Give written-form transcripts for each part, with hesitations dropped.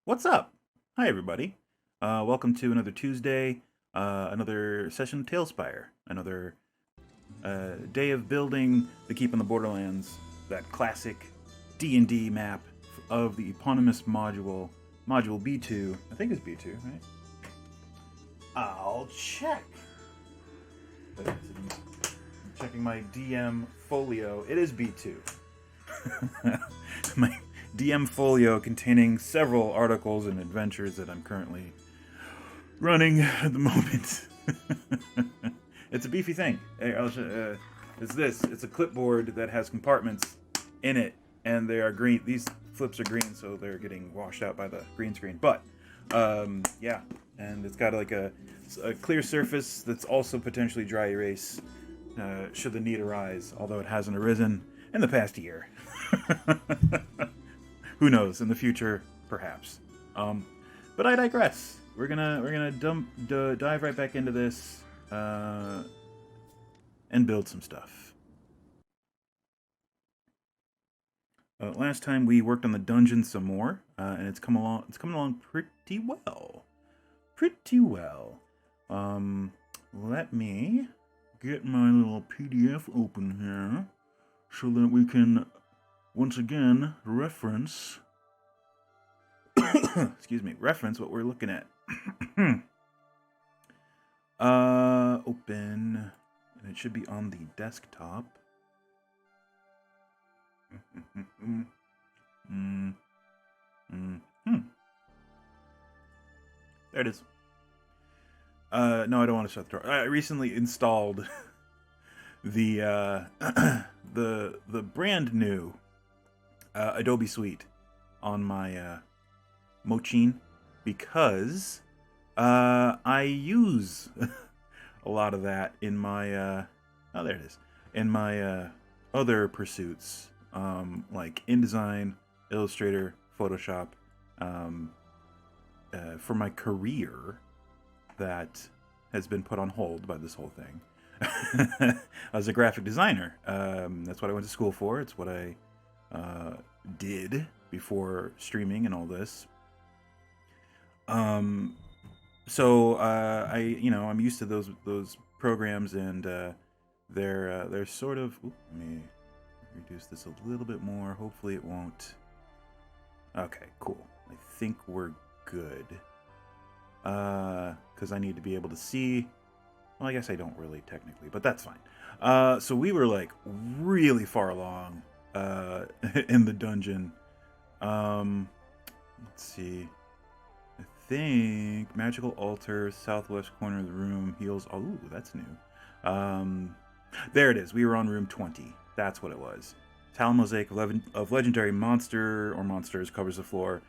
What's up? Hi, everybody. Welcome to another Tuesday, another session of TaleSpire, another day of building the Keep on the Borderlands, that classic D&D map of the eponymous module B2. I think it's B2, right? I'll check. I'm checking my DM folio. It is B2. My DM folio containing several articles and adventures that I'm currently running at the moment. It's a beefy thing. It's this. It's a clipboard that has compartments in it, and they are green. These flips are green, so they're getting washed out by the green screen. But yeah, and it's got like a clear surface that's also potentially dry erase should the need arise, although it hasn't arisen in the past year. Who knows? In the future, perhaps. But I digress. We're gonna dive right back into this and build some stuff. Last time we worked on the dungeon some more, and it's coming along pretty well. Pretty well. Let me get my little PDF open here so that we can once again reference reference what we're looking at. Open, and it should be on the desktop. There it is. No, I don't want to shut the door. I recently installed the the brand new Adobe Suite on my Mochin because I use a lot of that in my oh, there it is, in my other pursuits, like InDesign, Illustrator, Photoshop, for my career that has been put on hold by this whole thing. I was a graphic designer. That's what I went to school for. It's what I did before streaming and all this. So I'm used to those programs, and they're sort of. Let me reduce this a little bit more. Hopefully, it won't. Okay, cool. I think we're good. Because I need to be able to see. Well, I guess I don't really technically, but that's fine. So we were like really far along in the dungeon. Let's see. I think magical altar, southwest corner of the room, heals. Oh, that's new. There it is. We were on room 20. That's what it was. Tile mosaic of legendary monster or monsters covers the floor.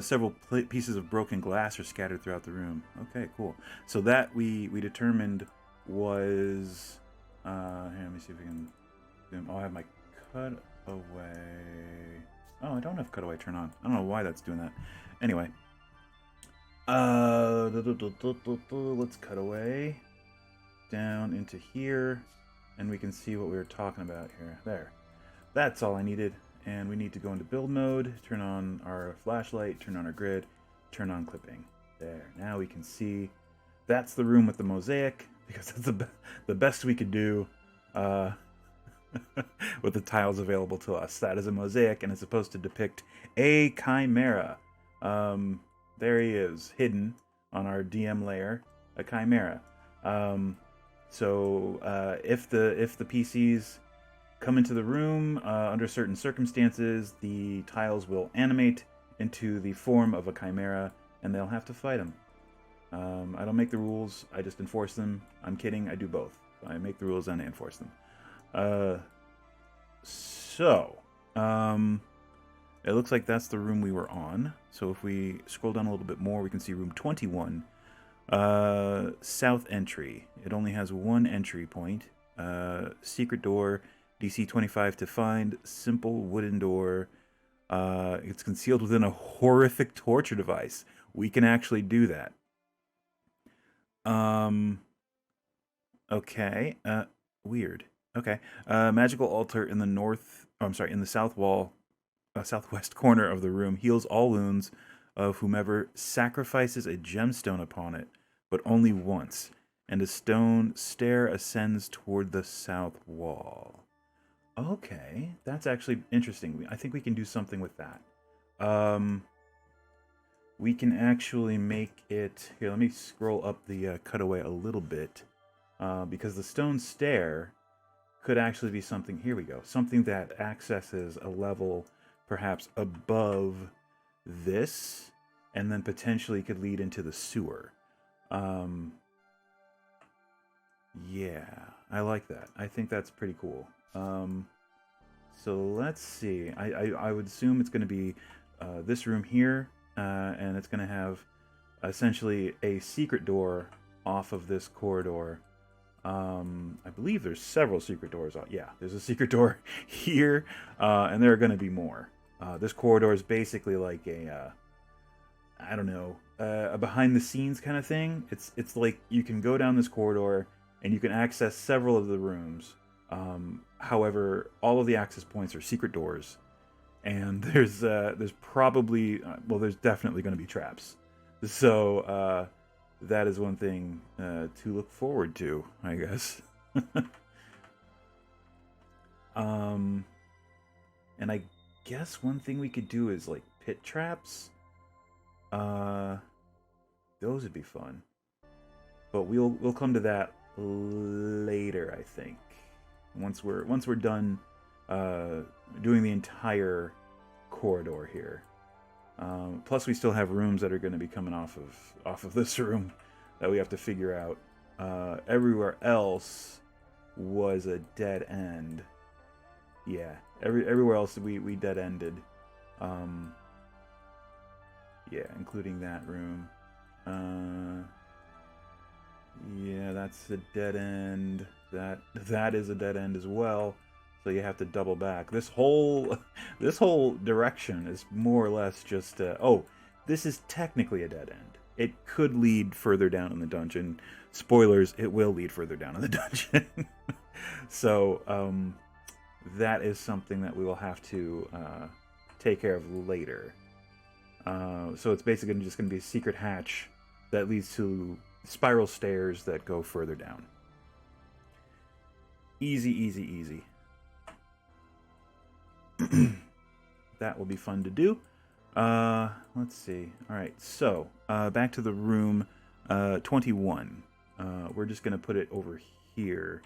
Several pieces of broken glass are scattered throughout the room. Okay, cool. So that we determined was. Here, let me see if we can. Oh, I have my cutaway. Oh, I don't have cutaway turn on. I don't know why that's doing that. Anyway. Let's cut away down into here, and we can see what we were talking about here. There. That's all I needed. And we need to go into build mode, turn on our flashlight, turn on our grid, turn on clipping. There. Now we can see that's the room with the mosaic, because that's the best we could do with the tiles available to us. That is a mosaic, and it's supposed to depict a chimera. There he is, hidden on our DM layer, a chimera. So if the PCs come into the room under certain circumstances, the tiles will animate into the form of a chimera, and they'll have to fight them. I don't make the rules, I just enforce them. I'm kidding, I do both. I make the rules and I enforce them. It looks like that's the room we were on. So if we scroll down a little bit more, we can see room 21. South entry. It only has one entry point. Secret door. DC 25 to find. Simple wooden door. It's concealed within a horrific torture device. We can actually do that. Okay. Weird. Okay. Magical altar in the north. Oh, I'm sorry. In the south wall, southwest corner of the room, heals all wounds. of whomever sacrifices a gemstone upon it, but only once, and a stone stair ascends toward the south wall. Okay, that's actually interesting. I think we can do something with that. We can actually make it... Here, let me scroll up the cutaway a little bit. Because the stone stair could actually be something... Here we go. Something that accesses a level perhaps above this, and then potentially could lead into the sewer. Yeah, I like that. I think that's pretty cool. So let's see. I would assume it's going to be this room here, and it's going to have essentially a secret door off of this corridor. I believe there's several secret doors. Yeah, there's a secret door here, and there are going to be more. This corridor is basically like a, I don't know, a behind-the-scenes kind of thing. It's like you can go down this corridor and you can access several of the rooms. However, all of the access points are secret doors, and there's probably well, there's definitely going to be traps. So that is one thing to look forward to, I guess. And I guess one thing we could do is like pit traps. Those would be fun, but we'll come to that later, I think. Once we're done doing the entire corridor here. Plus, we still have rooms that are going to be coming off of this room that we have to figure out. Everywhere else was a dead end. Yeah, everywhere else we dead ended. Yeah, including that room. Yeah, that's a dead end. That is a dead end as well. So you have to double back. This whole direction is more or less just oh, this is technically a dead end. It could lead further down in the dungeon. Spoilers, it will lead further down in the dungeon. So that is something that we will have to take care of later. So it's basically just going to be a secret hatch that leads to spiral stairs that go further down. Easy, easy, easy. That will be fun to do. Let's see. Alright, so back to the room 21. We're just going to put it over here,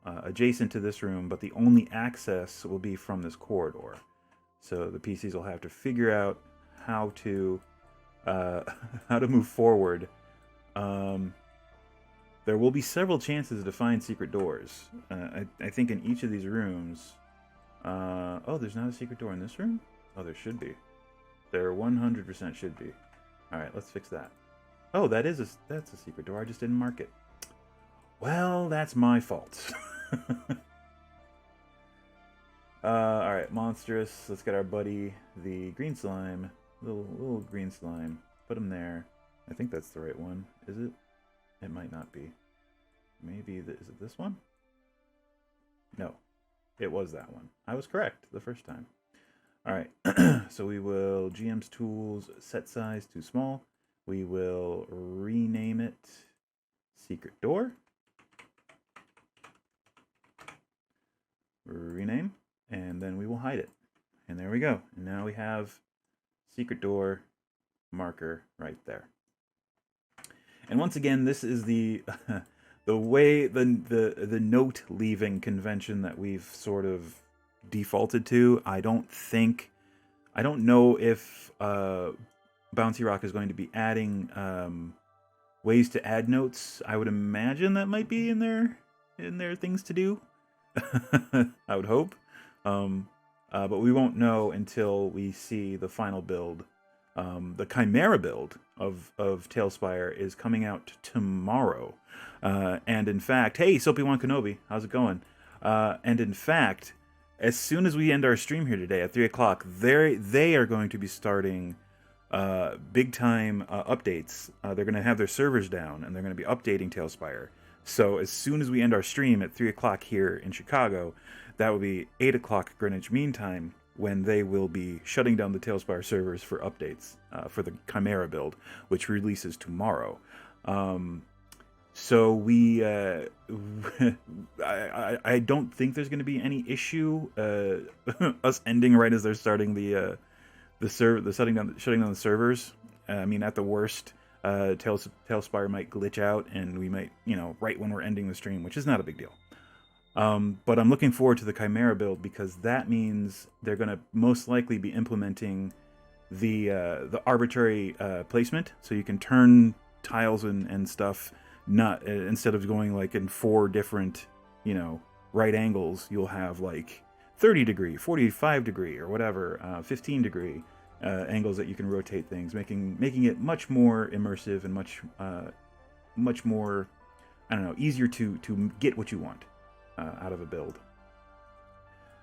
adjacent to this room, but the only access will be from this corridor. So the PCs will have to figure out how to move forward. There will be several chances to find secret doors. I think in each of these rooms... oh, there's not a secret door in this room? Oh, there should be. There 100% should be. Alright, let's fix that. Oh, that's a secret door. I just didn't mark it. Well, that's my fault. Alright, monstrous. Let's get our buddy, the green slime. Little green slime. Put him there. I think that's the right one. Is it? It might not be. Maybe, is it this one? No. It was that one. I was correct the first time. Alright, so we will GM's tools, set size too small. We will rename it secret door. Rename, and then we will hide it. And there we go. And now we have secret door marker right there. And once again, this is the the way the note leaving convention that we've sort of defaulted to. I don't know if Bouncyrock is going to be adding ways to add notes. I would imagine that might be in their things to do. I would hope. But we won't know until we see the final build. The Chimera build of TaleSpire is coming out tomorrow. And in fact, hey, Soapy1 Kenobi, how's it going? And in fact, as soon as we end our stream here today at 3 o'clock, they are going to be starting big-time updates. They're going to have their servers down, and they're going to be updating TaleSpire. So as soon as we end our stream at 3 o'clock here in Chicago, that will be 8 o'clock Greenwich Mean Time, when they will be shutting down the TaleSpire servers for updates for the Chimera build, which releases tomorrow. So we, I don't think there's going to be any issue us ending right as they're starting shutting down the servers. I mean, at the worst, TaleSpire might glitch out, and we might, right when we're ending the stream, which is not a big deal. But I'm looking forward to the Chimera build, because that means they're going to most likely be implementing the arbitrary placement, so you can turn tiles and stuff, not instead of going like in 4 different, right angles, you'll have like 30 degree, 45 degree, or whatever, 15 degree angles that you can rotate things, making it much more immersive and much more, I don't know, easier to get what you want out of a build.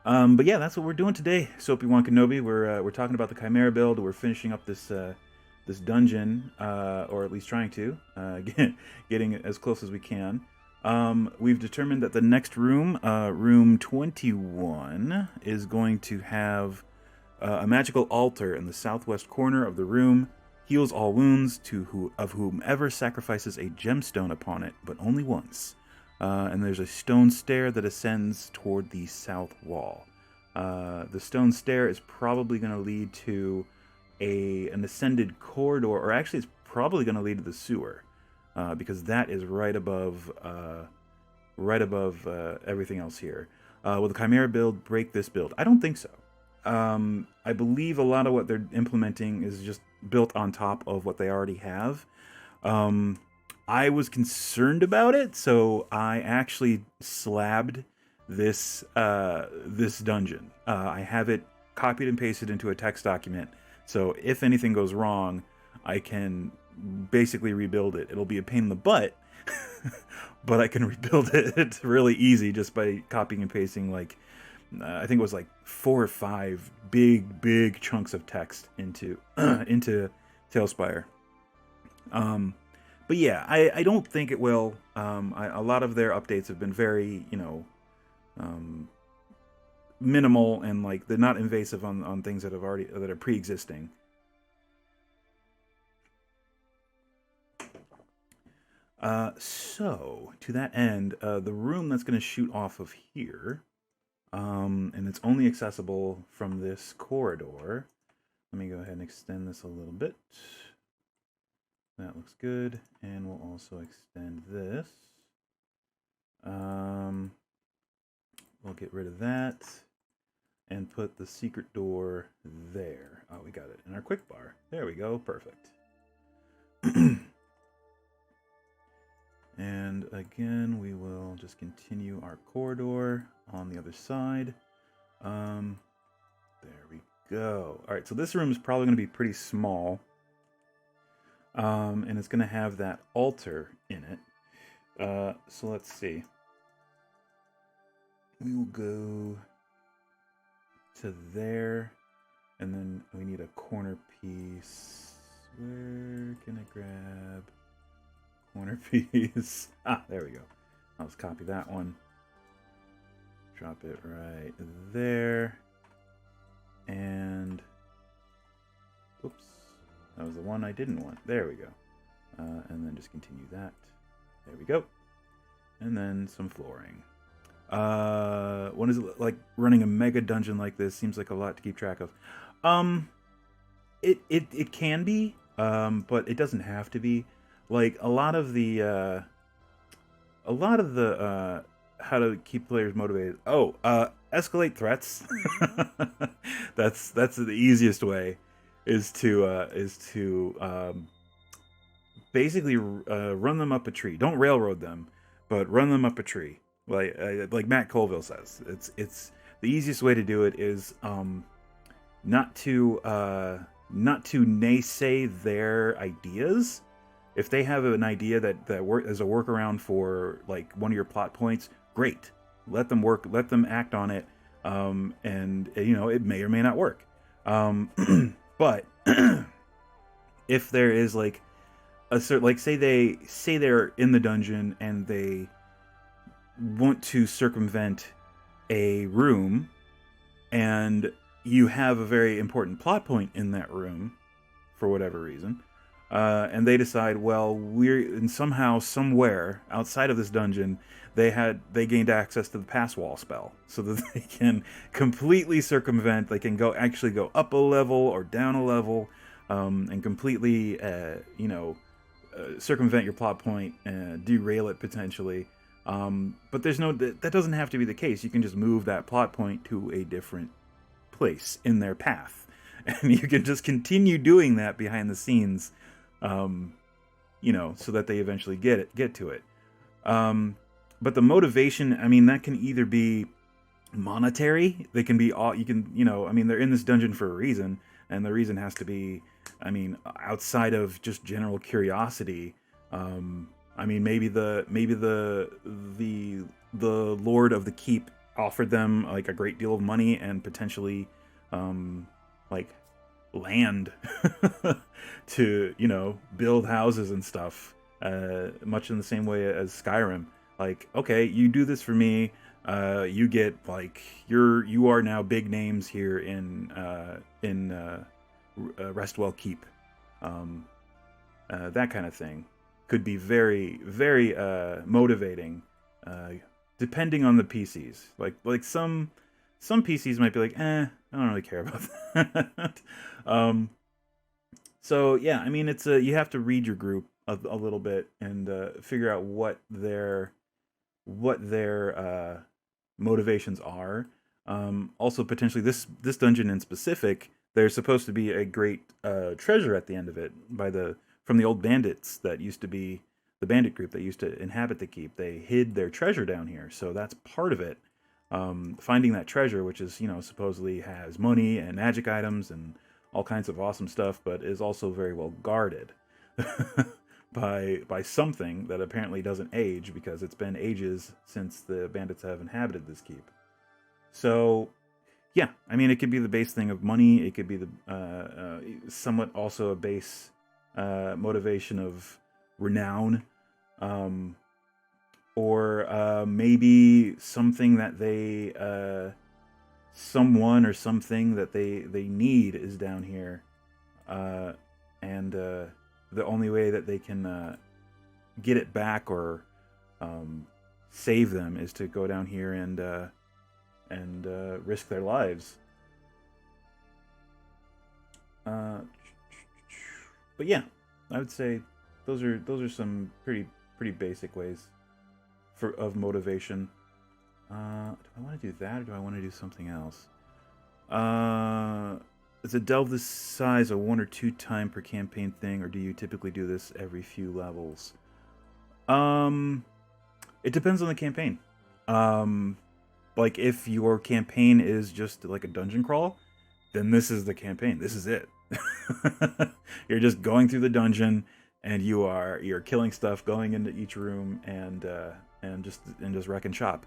But yeah, that's what we're doing today, Soapy Wan Kenobi. We're talking about the Chimera build. We're finishing up this dungeon, or at least trying to, getting as close as we can. We've determined that the next room, room 21, is going to have a magical altar in the southwest corner of the room. Heals all wounds of whomever sacrifices a gemstone upon it, but only once. And there's a stone stair that ascends toward the south wall. The stone stair is probably going to lead to an ascended corridor, or actually it's probably going to lead to the sewer, because that is right above everything else here. Will the Chimera build break this build? I don't think so. I believe a lot of what they're implementing is just built on top of what they already have. I was concerned about it, so I actually slabbed this dungeon. I have it copied and pasted into a text document, so if anything goes wrong, I can basically rebuild it. It'll be a pain in the butt, but I can rebuild it. It's really easy just by copying and pasting, like, I think it was like 4 or 5 big chunks of text into TaleSpire. But yeah, I don't think it will. A lot of their updates have been very, minimal, and like they're not invasive on things that are pre-existing. So to that end, the room that's going to shoot off of here, and it's only accessible from this corridor. Let me go ahead and extend this a little bit. That looks good, and we'll also extend this. We'll get rid of that and put the secret door there. Oh, we got it in our quick bar. There we go, perfect. And again, we will just continue our corridor on the other side. There we go. All right, so this room is probably going to be pretty small. And it's going to have that altar in it. So let's see. We will go to there, and then we need a corner piece. Where can I grab corner piece? Ah, there we go. I'll just copy that one. Drop it right there. And oops. That was the one I didn't want. There we go. And then just continue that. There we go. And then some flooring. What is it like running a mega dungeon like this? Seems like a lot to keep track of. It can be, but it doesn't have to be. Like a lot of the how to keep players motivated. Oh, escalate threats. That's the easiest way. Is to basically run them up a tree. Don't railroad them, but run them up a tree. Like Matt Colville says, it's the easiest way to do it is not to naysay their ideas. If they have an idea that as a workaround for like one of your plot points, great. Let them act on it, and it may or may not work. But if there is like a certain, like say they're in the dungeon and they want to circumvent a room, and you have a very important plot point in that room for whatever reason, and they decide, well, and somehow, somewhere outside of this dungeon, they gained access to the pass wall spell, so that they can completely circumvent. They can actually go up a level or down a level, and completely, circumvent your plot point and derail it potentially. But that doesn't have to be the case. You can just move that plot point to a different place in their path, and you can just continue doing that behind the scenes, so that they eventually get to it. But the motivation, I mean, that can either be monetary. They can be all, they're in this dungeon for a reason, and the reason has to be, outside of just general curiosity. Maybe the Lord of the Keep offered them like a great deal of money and potentially land to build houses and stuff, much in the same way as Skyrim. Like, okay, you do this for me, you get you are now big names here in Restwell Keep. That kind of thing could be very, very motivating, depending on the PCs. Like some PCs might be like, I don't really care about that. So yeah, it's you have to read your group a little bit and figure out what their motivations are. Also, potentially this dungeon in specific, there's supposed to be a great treasure at the end of it from the old bandits that used to be the bandit group that used to inhabit the keep. They hid their treasure down here, so that's part of it. Finding that treasure, which is supposedly has money and magic items and all kinds of awesome stuff, but is also very well guarded by something that apparently doesn't age, because it's been ages since the bandits have inhabited this keep. So yeah, it could be the base thing of money. It could be the somewhat also a base motivation of renown, or maybe something that someone or something that they need is down here, and the only way that they can get it back or save them is to go down here and risk their lives. But yeah, I would say those are some pretty basic ways of motivation. Do I want to do that, or do I want to do something else? Is a delve this size a 1 or 2 time per campaign thing, or do you typically do this every few levels? It depends on the campaign. Like, if your campaign is just like a dungeon crawl, then this is the campaign. This is it. You're just going through the dungeon, and you're killing stuff, going into each room, and just wrecking shop.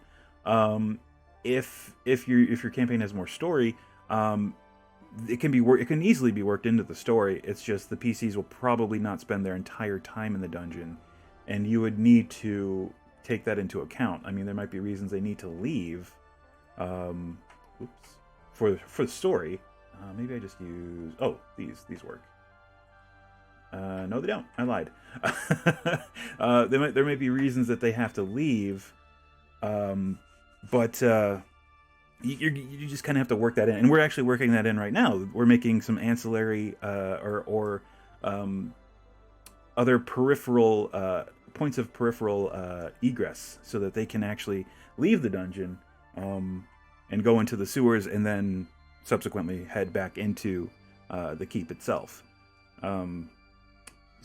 If your campaign has more story, it can easily be worked into the story. It's just the PCs will probably not spend their entire time in the dungeon, and you would need to take that into account. There might be reasons they need to leave, for the story. Maybe I just use these work. No, they don't. I lied. There might be reasons that they have to leave, but you just kind of have to work that in, and we're actually working that in right now. We're making some ancillary or other peripheral points of peripheral egress, so that they can actually leave the dungeon and go into the sewers, and then subsequently head back into the keep itself.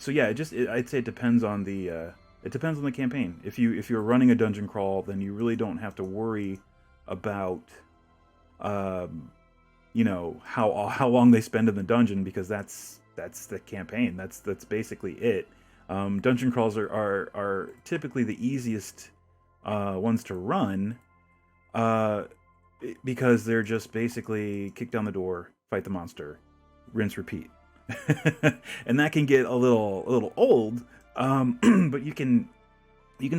So yeah, I'd say it depends on the campaign. If you're running a dungeon crawl, then you really don't have to worry about how long they spend in the dungeon, because that's the campaign. That's basically it. Dungeon crawls are typically the easiest ones to run, because they're just basically kick down the door, fight the monster, rinse, repeat. And that can get a little old, but you can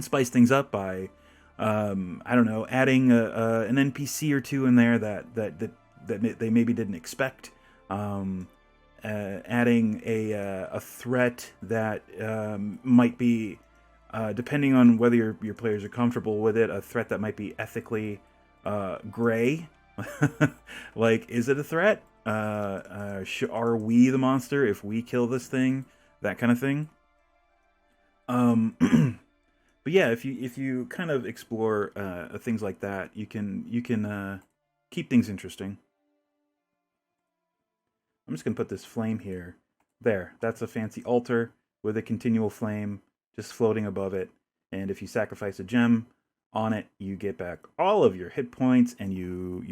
spice things up by adding an NPC or two in there that they maybe didn't expect. Adding a threat that might be, depending on whether your players are comfortable with it, a threat that might be ethically gray. Like, is it a threat? Are we the monster if we kill this thing? That kind of thing. But yeah, if you kind of explore things like that, you can keep things interesting. I'm just gonna put this flame here. There, that's a fancy altar with a continual flame just floating above it. And if you sacrifice a gem on it, you get back all of your hit points, and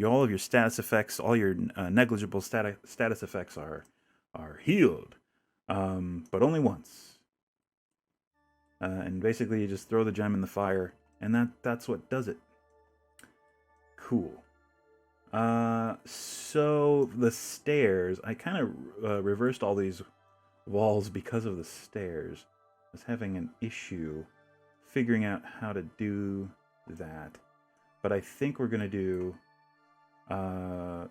all of your status effects, all your negligible status effects are healed, but only once. And basically, you just throw the gem in the fire, and that's what does it. Cool. So the stairs, I kind of reversed all these walls because of the stairs. I was having an issue figuring out how to do that, but I think we're gonna do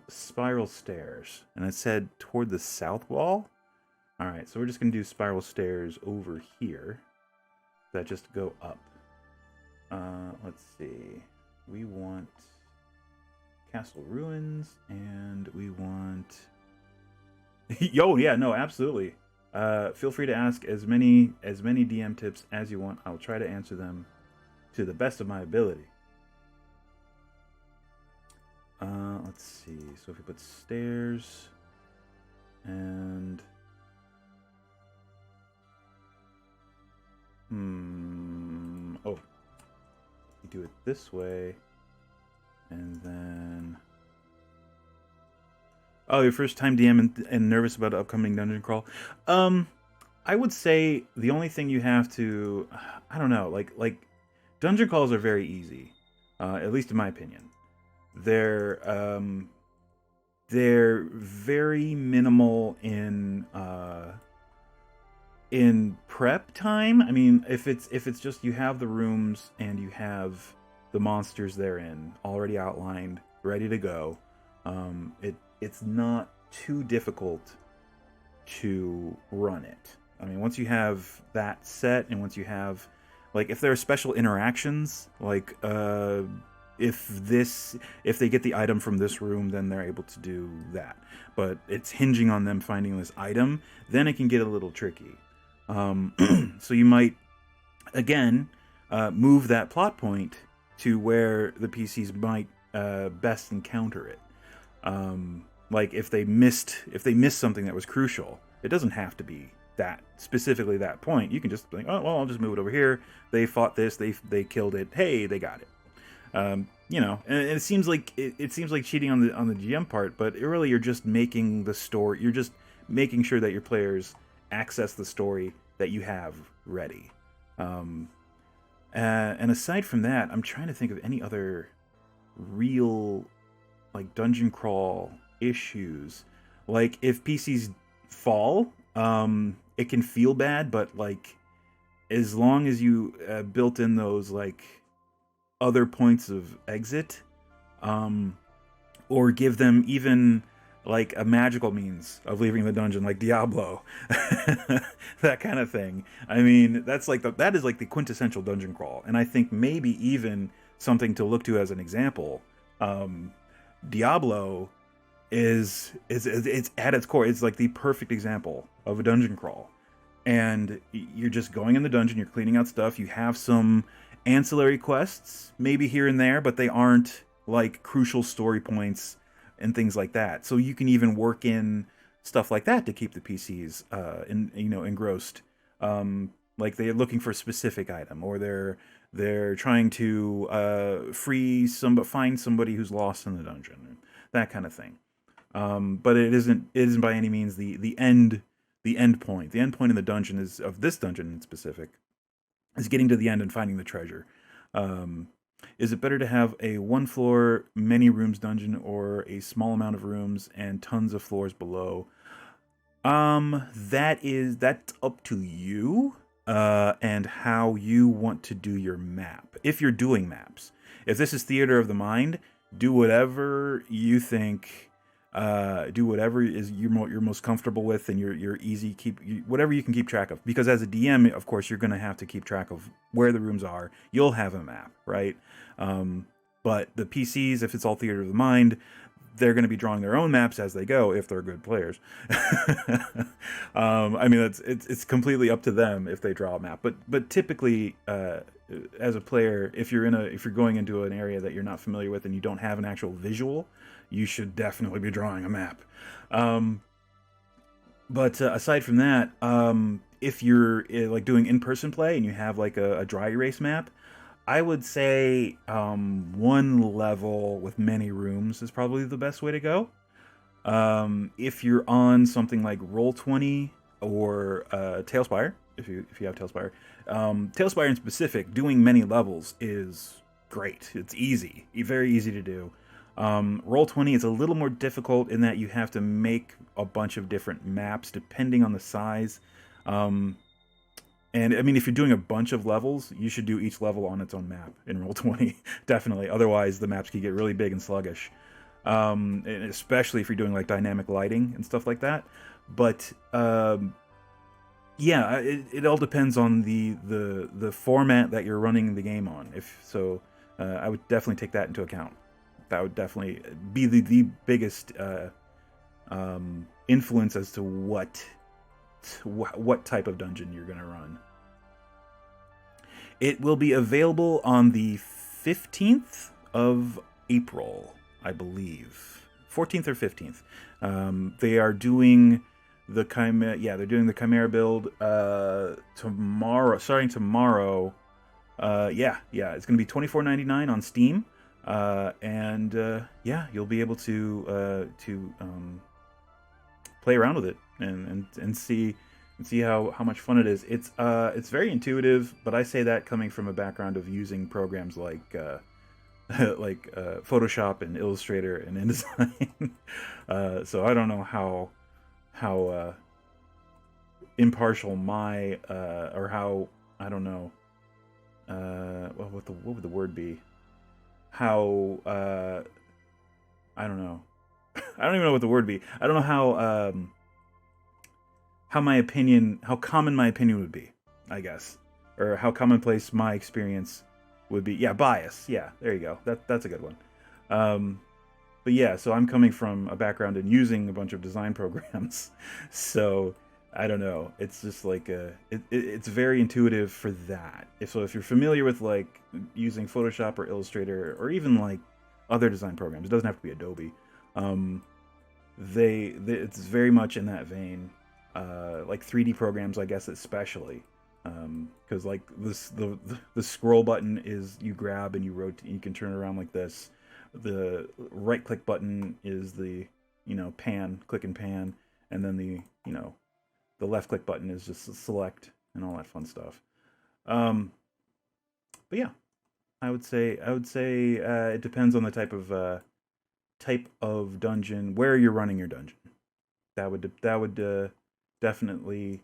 spiral stairs, and it said toward the south wall. All right, so we're just gonna do spiral stairs over here that just go up. Let's see, we want castle ruins, and we want yo, yeah, no, absolutely. Feel free to ask as many DM tips as you want. I'll try to answer them to the best of my ability. Let's see. So if we put stairs and oh, you do it this way, and then oh, your first time DM and nervous about an upcoming dungeon crawl. I would say the only thing you have to, I don't know, like dungeon crawls are very easy, at least in my opinion. They're very minimal in prep time. I mean, if it's just you have the rooms and you have the monsters therein already outlined, ready to go, it's not too difficult to run it. I mean, once you have that set, and once you have, like, if there are special interactions, like if they get the item from this room, then they're able to do that. But it's hinging on them finding this item, then it can get a little tricky. So you might, again, move that plot point to where the PCs might best encounter it. Like if they missed something that was crucial, it doesn't have to be that specifically that point. You can just think, oh well, I'll just move it over here. They fought this, they killed it. Hey, they got it. You know, and it seems like it seems like cheating on the GM part, but really you're just making the story. You're just making sure that your players access the story that you have ready. And aside from that, I'm trying to think of any other real like dungeon crawl issues. Like if PCs fall, it can feel bad, but like as long as you built in those like other points of exit, or give them even like a magical means of leaving the dungeon, like Diablo, that kind of thing. I mean, that is like the quintessential dungeon crawl, and I think maybe even something to look to as an example. Diablo is at its core, it's like the perfect example of a dungeon crawl, and you're just going in the dungeon, you're cleaning out stuff, you have some ancillary quests maybe here and there, but they aren't like crucial story points and things like that. So you can even work in stuff like that to keep the PCs engrossed. Like they're looking for a specific item, or they're trying to find somebody who's lost in the dungeon, that kind of thing. But it isn't by any means the end point. The end point in the dungeon of this dungeon in specific is getting to the end and finding the treasure. Is it better to have a one floor, many rooms dungeon, or a small amount of rooms and tons of floors below? That's up to you, and how you want to do your map. If you're doing maps, if this is theater of the mind, do whatever you think Do whatever is you're most comfortable with, and you're easy whatever you can keep track of. Because as a DM, of course, you're going to have to keep track of where the rooms are. You'll have a map, right? But the PCs, if it's all theater of the mind, they're going to be drawing their own maps as they go if they're good players. I mean, it's completely up to them if they draw a map. But typically, as a player, if you're going into an area that you're not familiar with and you don't have an actual visual, you should definitely be drawing a map. But aside from that, if you're like doing in-person play and you have like a dry erase map, I would say one level with many rooms is probably the best way to go. If you're on something like Roll20 or TaleSpire, if you have TaleSpire, TaleSpire in specific, doing many levels is great. It's easy, very easy to do. Roll20 is a little more difficult in that you have to make a bunch of different maps depending on the size. And I mean, if you're doing a bunch of levels, you should do each level on its own map in Roll20, definitely. Otherwise, the maps can get really big and sluggish, and especially if you're doing like dynamic lighting and stuff like that. But yeah, it all depends on the format that you're running the game on. I would definitely take that into account. That would definitely be the biggest influence as to what type of dungeon you're going to run. It will be available on the 15th of April, I believe. 14th or 15th. They are doing the Chimera. Yeah, they're doing the Chimera build tomorrow. Starting tomorrow. Yeah, it's going to be $24.99 on Steam. Yeah, you'll be able to play around with it and see how much fun it is. It's very intuitive, but I say that coming from a background of using programs like Photoshop and Illustrator and InDesign. So I don't know how impartial my or how, I don't know, what would the word be? How I don't know. I don't even know what the word would be. I don't know how common my opinion would be, I guess, or how commonplace my experience would be. Yeah, bias. Yeah, there you go. That's a good one. But yeah, so I'm coming from a background in using a bunch of design programs, so I don't know. It's just like it's very intuitive for that. If you're familiar with like using Photoshop or Illustrator or even like other design programs, it doesn't have to be Adobe. It's very much in that vein. Like 3D programs, I guess, especially, because like the scroll button is you grab and you rotate, you can turn it around like this. The right click button is the pan, click and pan, and then the left click button is just select and all that fun stuff. But yeah, I would say it depends on the type of dungeon, where you're running your dungeon. That would definitely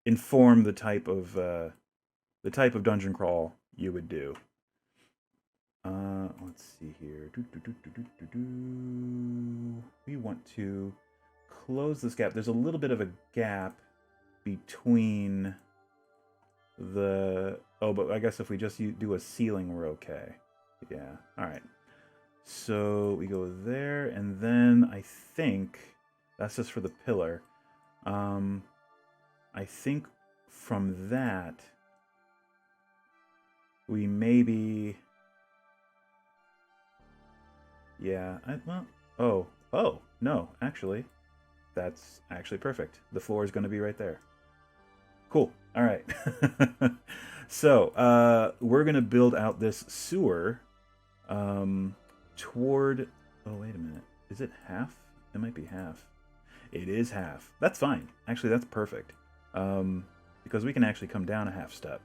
inform the type of dungeon crawl you would do. Let's see here. We want to close this gap. There's a little bit of a gap between but I guess if we just do a ceiling, we're okay. Yeah, all right. So we go there, and then I think that's just for the pillar. I think from that we maybe, yeah. Oh no, actually, that's actually perfect. The floor is going to be right there. Cool. All right. So we're going to build out this sewer toward. Oh, wait a minute. Is it half? It might be half. It is half. That's fine. Actually, that's perfect. Because we can actually come down a half step.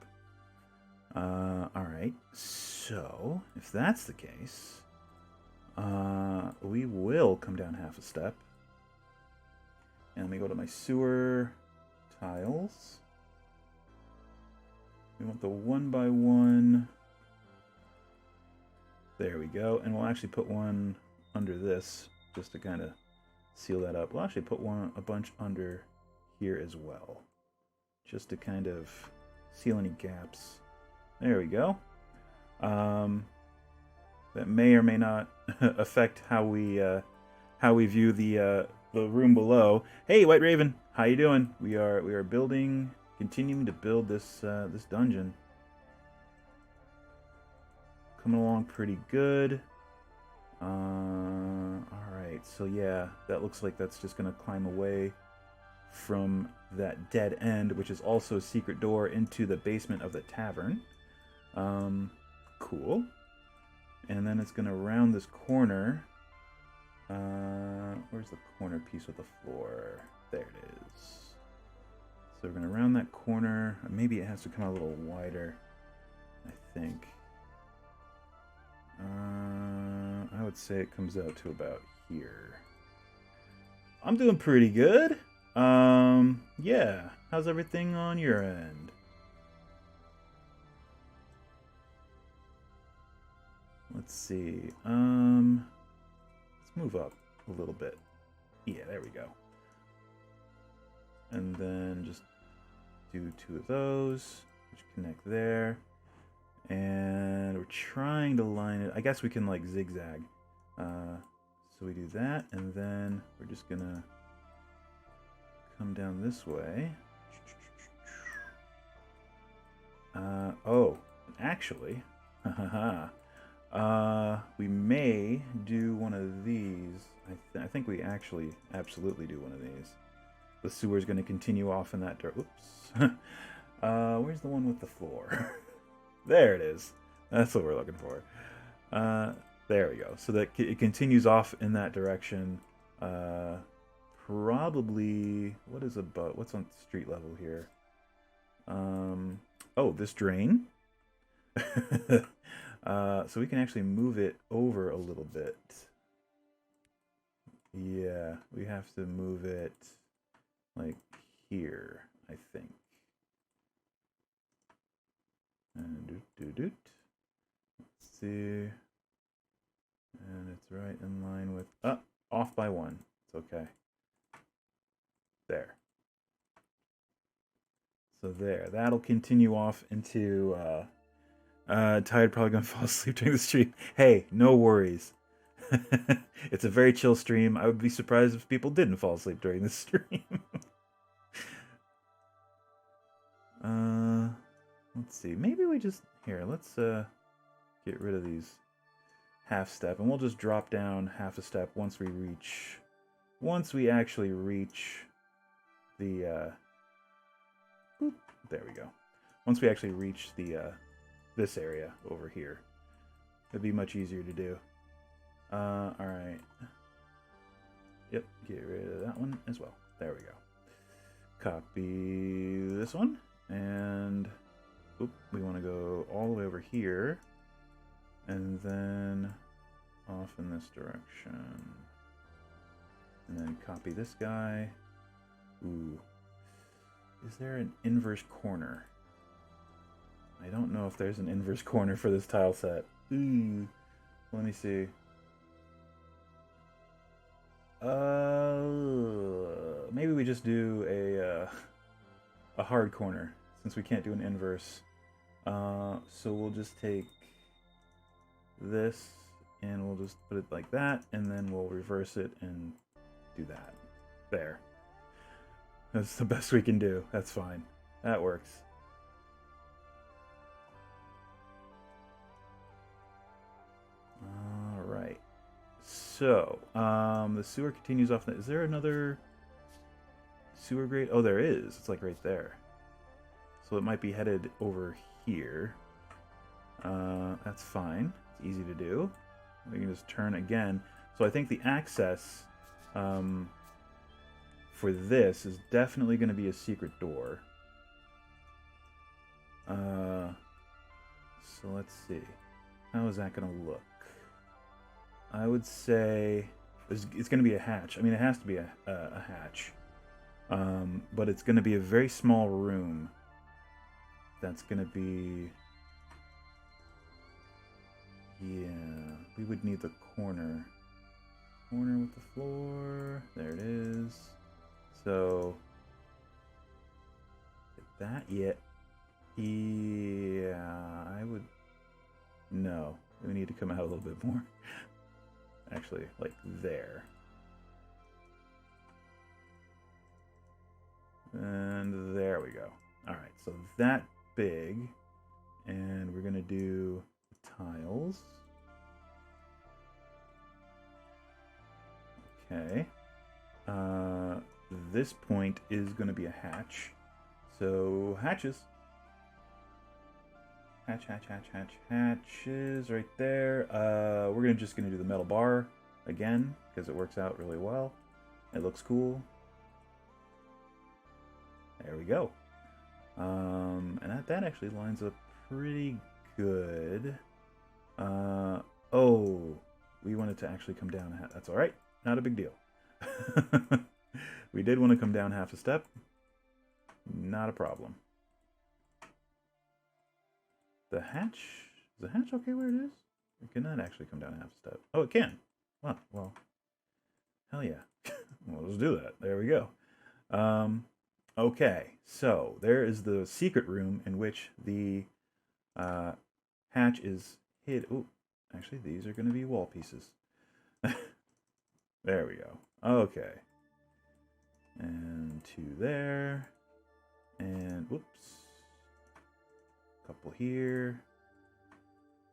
All right. So if that's the case, we will come down half a step. And let me go to my sewer tiles. We want the 1x1. There we go. And we'll actually put one under this just to kind of seal that up. We'll actually put a bunch under here as well, just to kind of seal any gaps. There we go. That may or may not affect how we view the room below. Hey, White Raven, how you doing? We are building, continuing to build this this dungeon. Coming along pretty good. Alright, so yeah, that looks like that's just going to climb away from that dead end, which is also a secret door into the basement of the tavern. Cool. And then it's going to round this corner. Where's the corner piece with the floor? There it is. So we're going to round that corner. Maybe it has to come out a little wider, I think. I would say it comes out to about here. I'm doing pretty good. Yeah. How's everything on your end? Let's see. Let's move up a little bit. Yeah, there we go. And then just do 2 of those, which connect there. And we're trying to line it. I guess we can like zigzag. So we do that, and then we're just gonna come down this way. Oh, actually, we may do one of these. I think we actually absolutely do one of these. The sewer's going to continue off in that direction. Oops. Where's the one with the floor? There it is. That's what we're looking for. There we go. So that it continues off in that direction. Probably, what's on street level here? Oh, this drain. So we can actually move it over a little bit. Yeah, we have to move it like here, I think. And let's see. And it's right in line with, off by 1. It's okay. There. So there, that'll continue off into, Tired, probably gonna fall asleep during the stream. Hey, no worries. It's a very chill stream. I would be surprised if people didn't fall asleep during the stream. Let's see. Maybe we just let's get rid of these half step, and we'll just drop down half a step once we actually reach the there we go. Once we actually reach the this area over here. It'd be much easier to do. Alright. Yep, get rid of that one as well. There we go. Copy this one, and we want to go all the way over here, and then off in this direction. And then copy this guy. Ooh. Is there an inverse corner? I don't know if there's an inverse corner for this tile set. Ooh. Let me see. Maybe we just do a hard corner, since we can't do an inverse. So we'll just take this, and we'll just put it like that, and then we'll reverse it and do that. There. That's the best we can do. That's fine. That works. Alright. So, the sewer continues off. Is there another sewer grate? Oh, there is. It's like right there. So it might be headed over here. That's fine. It's easy to do. We can just turn again. So I think the access for this is definitely going to be a secret door. So let's see. How is that going to look? I would say it's going to be a hatch. I mean, it has to be a hatch. But it's going to be a very small room. That's going to be... Yeah, we would need the corner. corner with the floor. There it is. So, that yet. Yeah, I would... No, we need to come out a little bit more. Actually, like there. And there we go. Alright, so that big. And we're going to do tiles. Okay. This point is going to be a hatch. So, hatches. Hatches right there. We're just gonna do the metal bar again because it works out really well. It looks cool. There we go. And that actually lines up pretty good. Oh, we wanted to actually come down. That's all right. Not a big deal. We did want to come down half a step. Not a problem. The hatch? Is the hatch okay where it is? It cannot actually come down half a step. Oh, it can. Wow, well, hell yeah. Well, let's do that. There we go. Okay, so there is the secret room in which the hatch is hid. Oh, actually, these are going to be wall pieces. There we go. Okay. And two there. And, whoops. Couple here.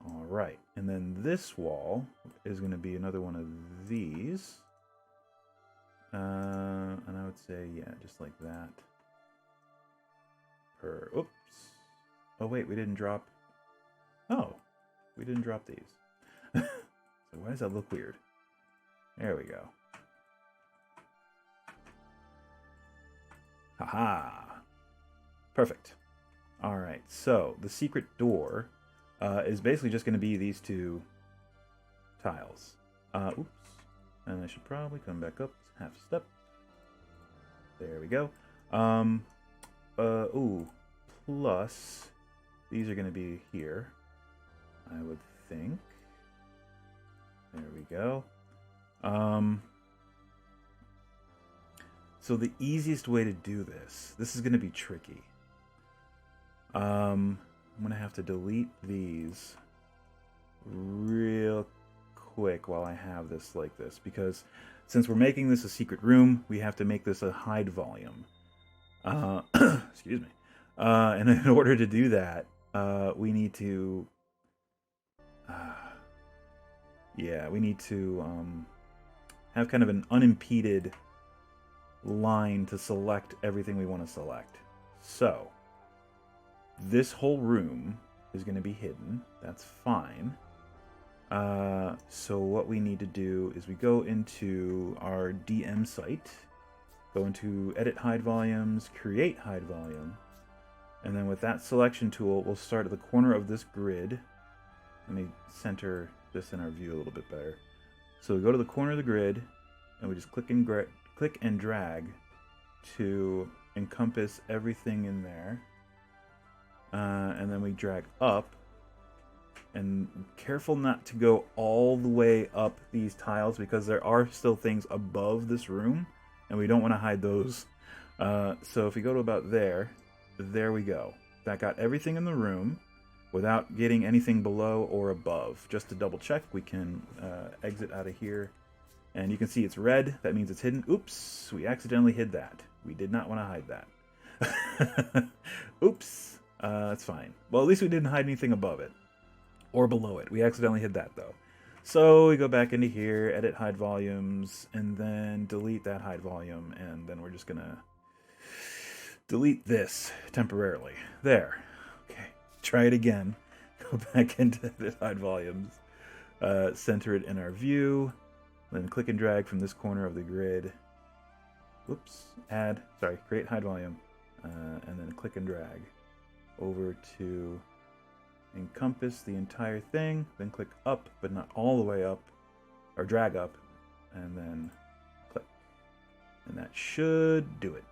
All right, and then this wall is going to be another one of these. And I would say, yeah, just like that. Oops. Oh wait, we didn't drop. Oh, we didn't drop these. So why does that look weird? There we go. Haha. Perfect. All right, so the secret door is basically just going to be these two tiles. Oops. And I should probably come back up half a step. There we go. Ooh. Plus, these are going to be here, I would think. There we go. So the easiest way to do this is going to be tricky. I'm going to have to delete these real quick while I have this like this, because since we're making this a secret room, we have to make this a hide volume. Excuse me. And in order to do that, we need to... we need to have kind of an unimpeded line to select everything we want to select. So, this whole room is going to be hidden. That's fine. So what we need to do is we go into our DM site, go into Edit Hide Volumes, Create Hide Volume, and then with that selection tool, we'll start at the corner of this grid. Let me center this in our view a little bit better. So we go to the corner of the grid, and we just click and drag to encompass everything in there. And then we drag up, and careful not to go all the way up these tiles because there are still things above this room and we don't want to hide those. So if we go to about there we go. That got everything in the room without getting anything below or above. Just to double check, we can exit out of here, and you can see it's red. That means it's hidden. Oops, we accidentally hid that. We did not want to hide that. Oops. That's fine. Well, at least we didn't hide anything above it. Or below it. We accidentally hid that, though. So we go back into here, edit hide volumes, and then delete that hide volume. And then we're just going to delete this temporarily. There. Okay. Try it again. Go back into edit hide volumes. Center it in our view. Then click and drag from this corner of the grid. Whoops. Create hide volume. And then click and drag over to encompass the entire thing, then click up, but not all the way up, or drag up, and then click. And that should do it.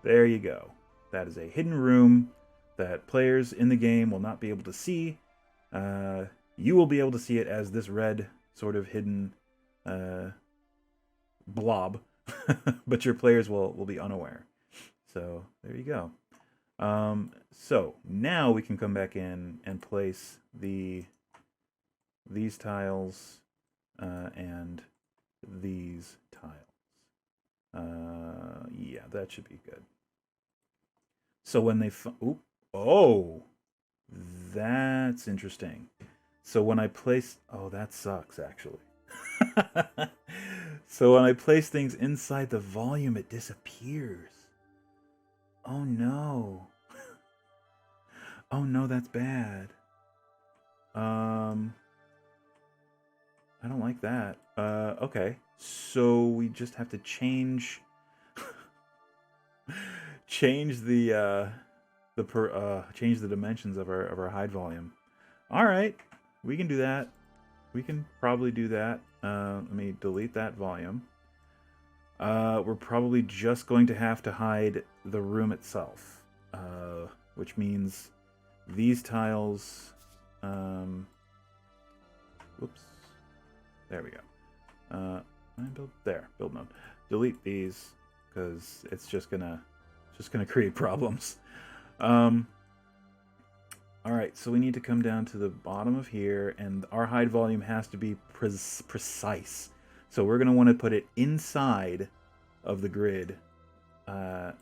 There you go. That is a hidden room that players in the game will not be able to see. You will be able to see it as this red sort of hidden blob, but your players will be unaware. So there you go. So now we can come back in and place these tiles and these tiles. Yeah, that should be good. So when they that's interesting. So when I place, that sucks actually. So when I place things inside the volume, it disappears. Oh no. Oh no, that's bad. I don't like that. Okay. So we just have to change change the change the dimensions of our hide volume. All right. We can do that. We can probably do that. Let me delete that volume. We're probably just going to have to hide the room itself, which means these tiles. Whoops. There we go. Build node. Delete these because it's just gonna create problems. All right, so we need to come down to the bottom of here, and our hide volume has to be precise. So we're going to want to put it inside of the grid that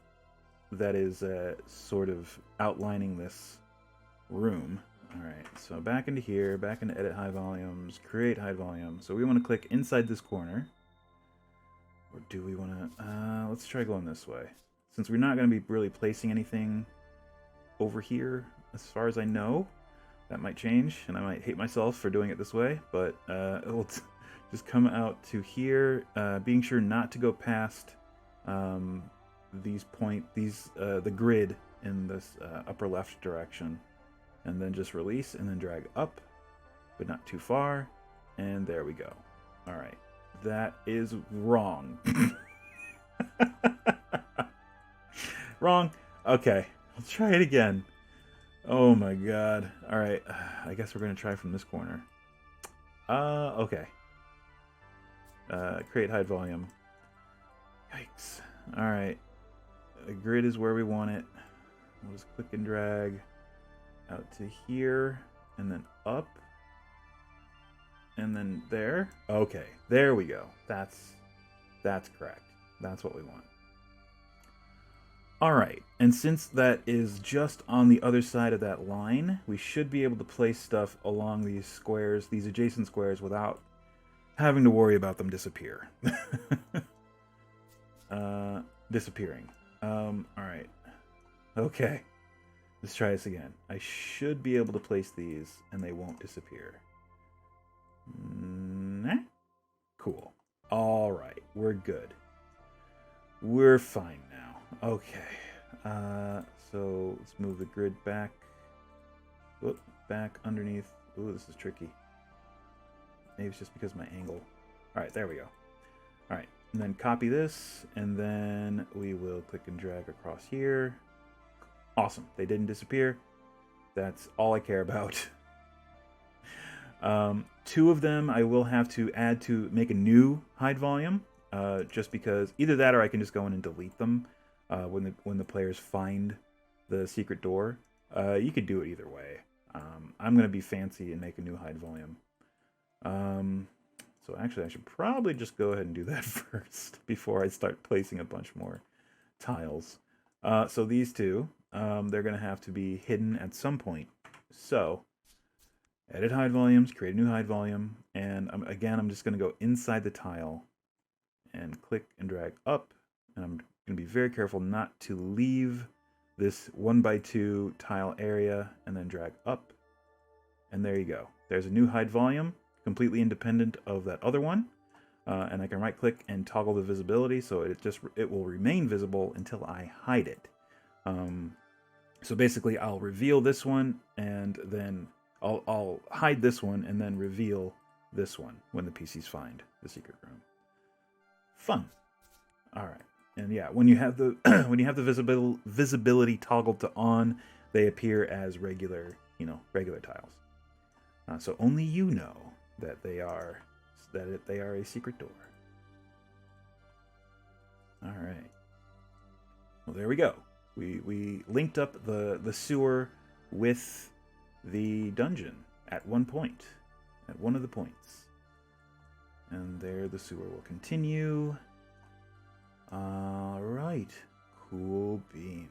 is sort of outlining this room. All right, so back into here, back into edit hide volumes, create hide volume. So we want to click inside this corner. Or do we want to... let's try going this way. Since we're not going to be really placing anything over here, as far as I know. That might change, and I might hate myself for doing it this way, but it'll just come out to here, being sure not to go past the grid in this upper left direction, and then just release, and then drag up, but not too far, and there we go. All right, that is wrong. Wrong. Okay, let's try it again. Oh my god. Alright, I guess we're going to try from this corner. Okay. Create hide volume. Yikes. Alright. The grid is where we want it. We'll just click and drag out to here, and then up, and then there. Okay, there we go. That's correct. That's what we want. Alright, and since that is just on the other side of that line, we should be able to place stuff along these squares, these adjacent squares, without having to worry about them disappearing. Alright. Okay. Let's try this again. I should be able to place these, and they won't disappear. Cool. Alright, we're good. We're fine now. Okay, so let's move the grid back. Whoop, back underneath. Ooh, this is tricky. Maybe it's just because of my angle. Alright, there we go. Alright, and then copy this, and then we will click and drag across here. Awesome, they didn't disappear. That's all I care about. Two of them I will have to add to make a new hide volume. Just because either that or I can just go in and delete them when the players find the secret door. You could do it either way. I'm going to be fancy and make a new hide volume. So actually I should probably just go ahead and do that first before I start placing a bunch more tiles. So these two, they're going to have to be hidden at some point. So edit hide volumes, create a new hide volume, and again I'm just going to go inside the tile and click and drag up, and I'm going to be very careful not to leave this 1x2 tile area, and then drag up, and there you go. There's a new hide volume, completely independent of that other one, and I can right click and toggle the visibility so it will remain visible until I hide it. So basically I'll reveal this one, and then I'll hide this one and then reveal this one when the PCs find the secret room. Fun. All right, and yeah, when you have the visibility toggled to on, they appear as regular tiles. So only you know that they are that they are a secret door. All right. Well, there we go. We linked up the sewer with the dungeon at one point, at one of the points. And there the sewer will continue. All right. Cool beans.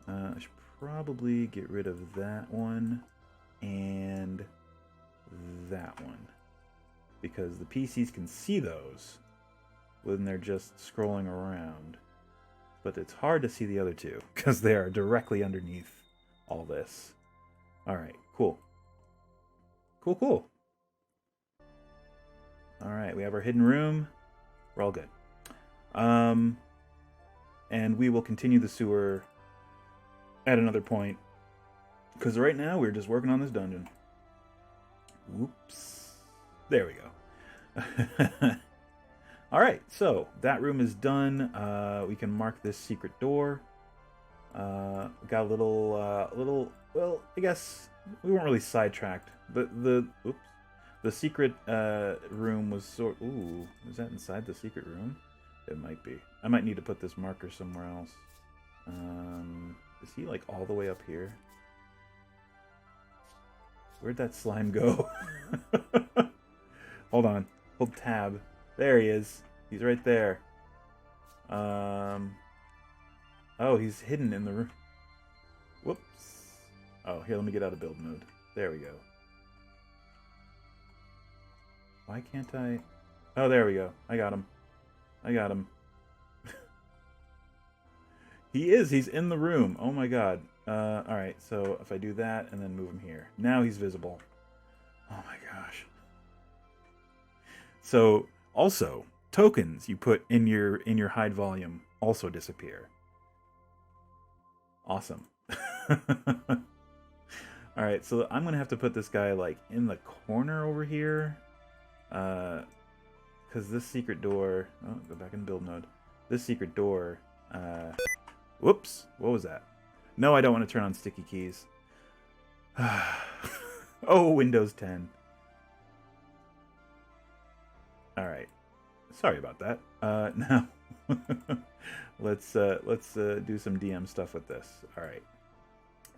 I should probably get rid of that one and that one, because the PCs can see those when they're just scrolling around, but it's hard to see the other two because they are directly underneath all this. All right, cool. Cool. All right, we have our hidden room. We're all good. And we will continue the sewer at another point, because right now we're just working on this dungeon. Whoops. There we go. All right, so that room is done. We can mark this secret door. Got a little. Well, I guess we weren't really sidetracked. The secret room was sort. Ooh, is that inside the secret room? It might be. I might need to put this marker somewhere else. Is he like all the way up here? Where'd that slime go? Hold on. Hold tab. There he is. He's right there. Oh, he's hidden in the room. Whoops. Oh, here, let me get out of build mode. There we go. Why can't I? Oh, there we go. I got him. He is. He's in the room. Oh my god. Alright, so if I do that and then move him here. Now he's visible. Oh my gosh. So, also, tokens you put in your hide volume also disappear. Awesome. Alright, so I'm gonna have to put this guy like in the corner over here. Because this secret door... Oh, go back in build mode. This secret door... Whoops! What was that? No, I don't want to turn on sticky keys. Oh, Windows 10. Alright. Sorry about that. Now, let's do some DM stuff with this. Alright.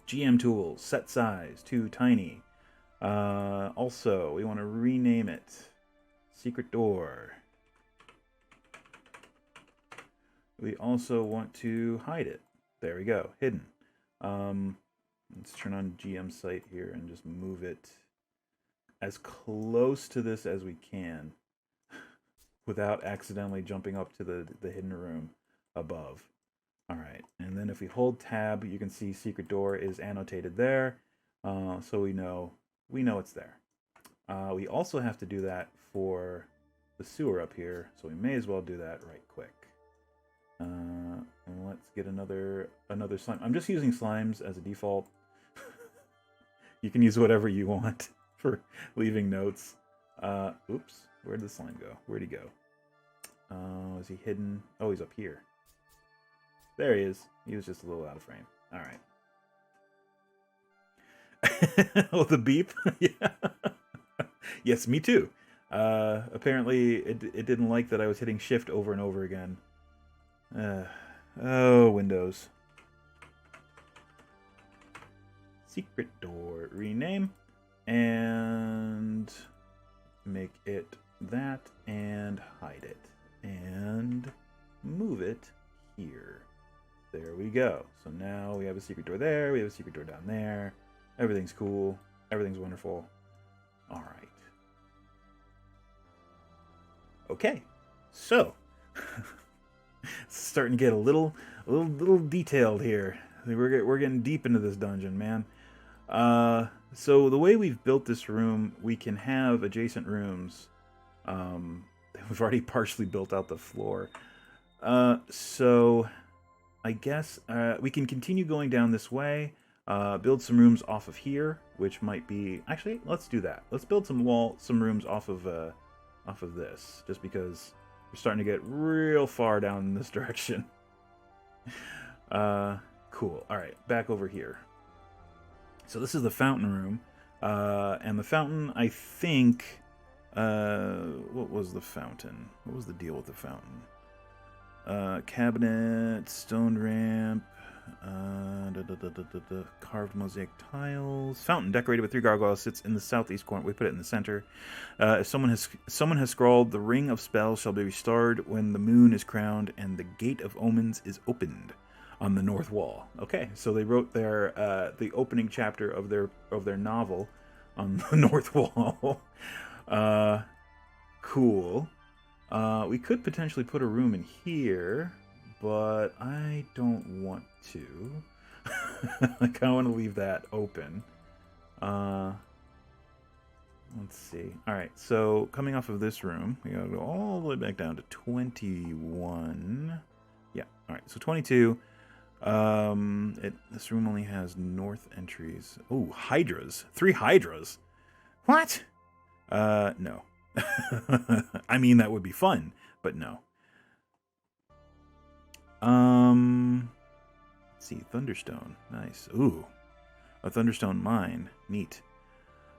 GM tools. Set size. Too tiny. Also, we want to rename it. Secret door. We also want to hide it. There we go. Hidden. Let's turn on GM site here and just move it as close to this as we can without accidentally jumping up to the hidden room above. Alright, and then if we hold tab, you can see secret door is annotated there, so we know it's there. We also have to do that for the sewer up here, so we may as well do that right quick. And let's get another slime. I'm just using slimes as a default. You can use whatever you want for leaving notes. Oops, where'd the slime go? Where'd he go? Is he hidden? Oh, he's up here. There he is. He was just a little out of frame. All right. Oh, the beep. Yeah. Yes, me too. Apparently, it didn't like that I was hitting shift over and over again. Oh, Windows. Secret door. Rename. And make it that. And hide it. And move it here. There we go. So now we have a secret door there. We have a secret door down there. Everything's cool. Everything's wonderful. All right. Okay. So... It's starting to get a little detailed here. We're getting deep into this dungeon, man. So the way we've built this room, we can have adjacent rooms. We've already partially built out the floor. So I guess we can continue going down this way. Build some rooms off of here, which might be... Actually, let's do that. Let's build some rooms off of this, just because... We're starting to get real far down in this direction. Cool. All right, back over here. So this is the fountain room. And the fountain, I think... what was the fountain? What was the deal with the fountain? Cabinet, stone ramp, carved mosaic tiles. Fountain decorated with 3 gargoyles sits in the southeast corner. We put it in the center. If someone has scrawled, the ring of spells shall be restored when the moon is crowned and the gate of omens is opened on the north wall. Okay, so they wrote their the opening chapter of their novel on the north wall. Cool. We could potentially put a room in here, but I don't want to. I kind of want to leave that open. Let's see. Alright, so coming off of this room, we gotta go all the way back down to 21. Yeah, alright, so 22. This room only has north entries. Oh, hydras. 3 hydras. What? No. I mean, that would be fun, but no. Let's see, Thunderstone. Nice. Ooh. A Thunderstone mine. Neat.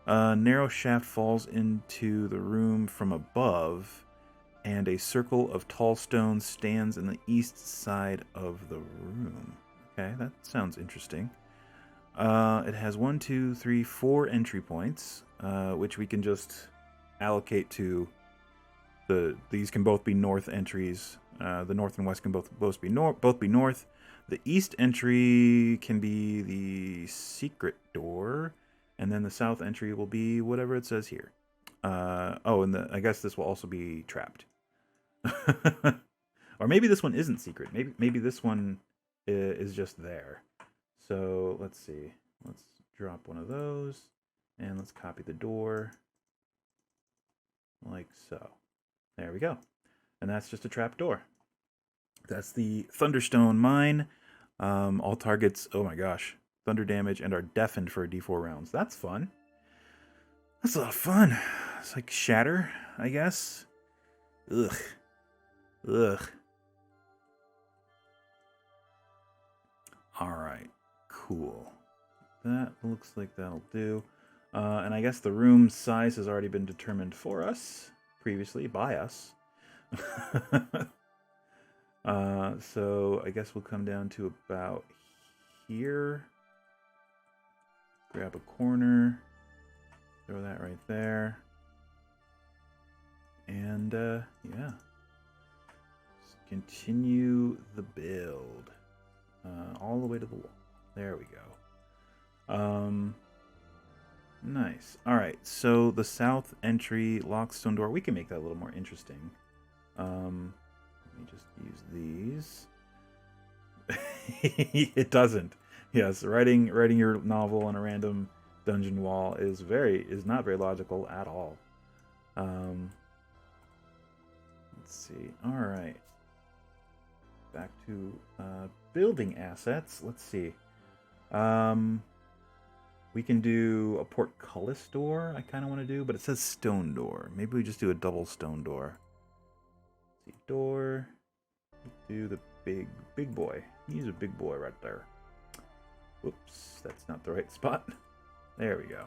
Narrow shaft falls into the room from above, and a circle of tall stones stands in the east side of the room. Okay, that sounds interesting. It has 1, 2, 3, 4 entry points, which we can just allocate to these can both be north entries. The north and west can both be north. The east entry can be the secret door, and then the south entry will be whatever it says here. And I guess this will also be trapped. Or maybe this one isn't secret. Maybe this one is just there. So let's see. Let's drop one of those, and let's copy the door. Like so. There we go. And that's just a trap door. That's the Thunderstone mine. All targets, oh my gosh, thunder damage and are deafened for D4 rounds. That's fun. That's a lot of fun. It's like Shatter, I guess. Ugh. Alright, cool. That looks like that'll do. And I guess the room size has already been determined for us previously by us. So I guess we'll come down to about here. Grab a corner. Throw that right there. And yeah. Just continue the build. All the way to the wall. There we go. Nice. Alright, so the south entry lockstone door, we can make that a little more interesting. Let me just use these. It doesn't. Yes, writing your novel on a random dungeon wall is not very logical at all. Let's see. Alright. Back to building assets. Let's see. We can do a portcullis door, I kind of want to do, but it says stone door. Maybe we just do a double stone door. Let's see, door. Do the big boy. He's a big boy right there. Whoops, that's not the right spot. There we go.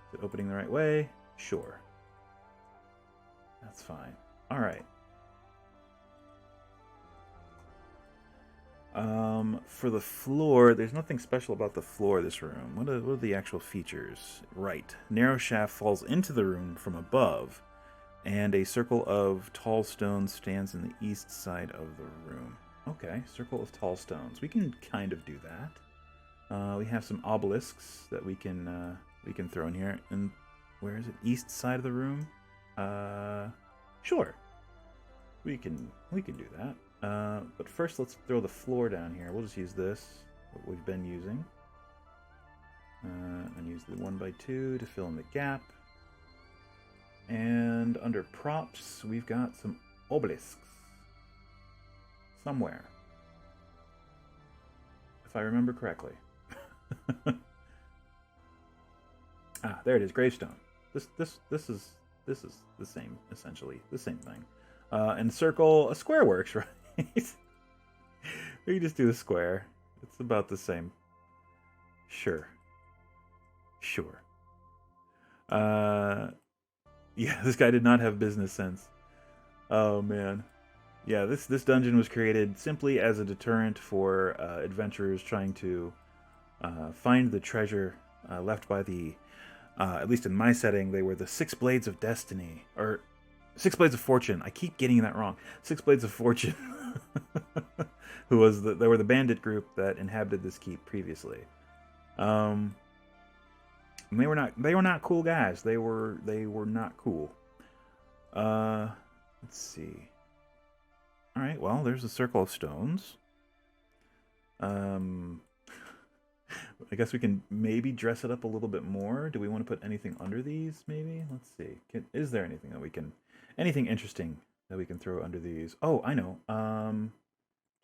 Is it opening the right way? Sure. That's fine. All right. For the floor, there's nothing special about the floor of this room. What are the actual features? Right. Narrow shaft falls into the room from above, and a circle of tall stones stands in the east side of the room. Okay, circle of tall stones. We can kind of do that. We have some obelisks that we can throw in here. And where is it? East side of the room? Sure. We can do that. But first, let's throw the floor down here. We'll just use this, what we've been using. And use the 1x2 to fill in the gap. And under props, we've got some obelisks. Somewhere. If I remember correctly. There it is, gravestone. This is the same, essentially. The same thing. And circle, a square works, right? We can just do the square. It's about the same. Sure. Yeah, this guy did not have business sense. Oh man. Yeah, this dungeon was created simply as a deterrent for adventurers trying to find the treasure left by the, at least in my setting, they were the Six Blades of Destiny, or Six Blades of Fortune. I keep getting that wrong. Six Blades of Fortune, they were the bandit group that inhabited this keep previously. And they were not cool guys. They were not cool. Let's see. All right, well, there's a circle of stones. I guess we can maybe dress it up a little bit more. Do we want to put anything under these, maybe? Let's see. Is there anything that we can... Anything interesting that we can throw under these? Oh, I know.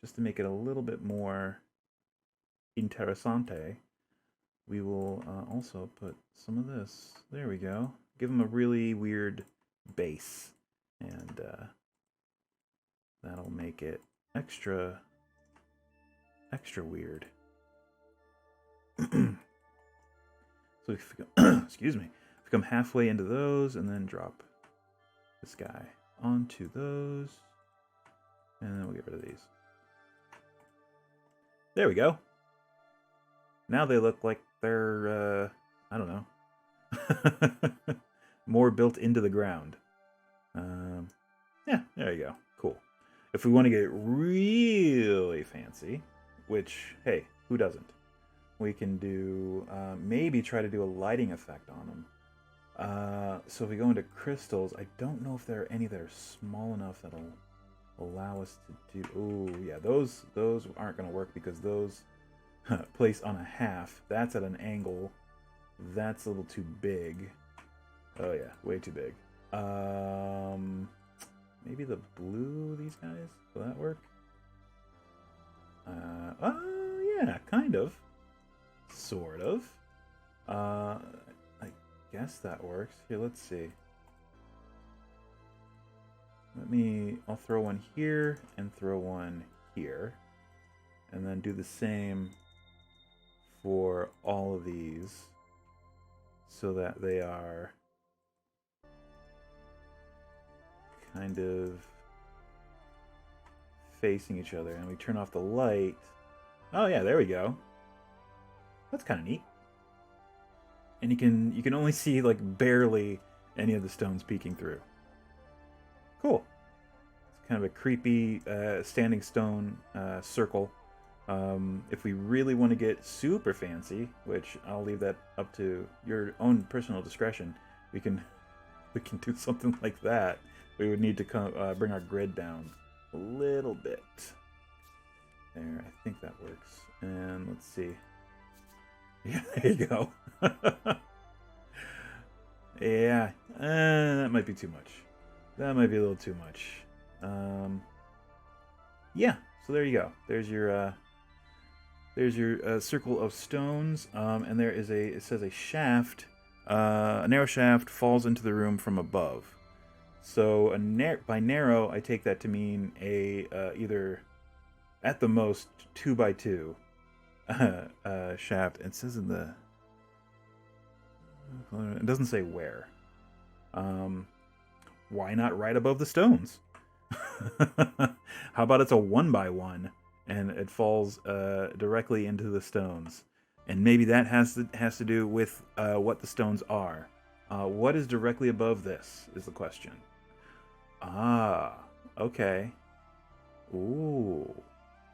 Just to make it a little bit more interessante, we will also put some of this. There we go. Give them a really weird base. And that'll make it extra weird. So if we go, excuse me, if we come halfway into those and then drop this guy onto those, and then we'll get rid of these. There we go. Now they look like they're, I don't know, more built into the ground. Yeah, there you go. Cool. If we want to get really fancy, which, hey, who doesn't? We can do, maybe try to do a lighting effect on them. So if we go into crystals, I don't know if there are any that are small enough that'll allow us to do... Oh, yeah, those aren't going to work because those place on a half. That's at an angle. That's a little too big. Oh, yeah, way too big. Maybe the blue, these guys? Will that work? Yeah, kind of. Sort of. I guess that works. Here, let's see. I'll throw one here and throw one here. And then do the same for all of these so that they are kind of facing each other. And we turn off the light. Oh yeah, there we go. That's kind of neat. And you can only see like barely any of the stones peeking through. Cool. It's kind of a creepy standing stone circle. If we really want to get super fancy, which I'll leave that up to your own personal discretion, we can do something like that. We would need to bring our grid down a little bit. There, I think that works. And let's see. Yeah, there you go. Yeah, that might be too much. That might be a little too much. Yeah, so there you go. There's your circle of stones, and there is it says a shaft, a narrow shaft falls into the room from above. So by narrow, I take that to mean a either at the most 2x2 shaft. It says in the... It doesn't say where. Why not right above the stones? How about it's a 1x1 and it falls directly into the stones? And maybe that has to do with what the stones are. What is directly above this is the question. Ah, okay. Ooh,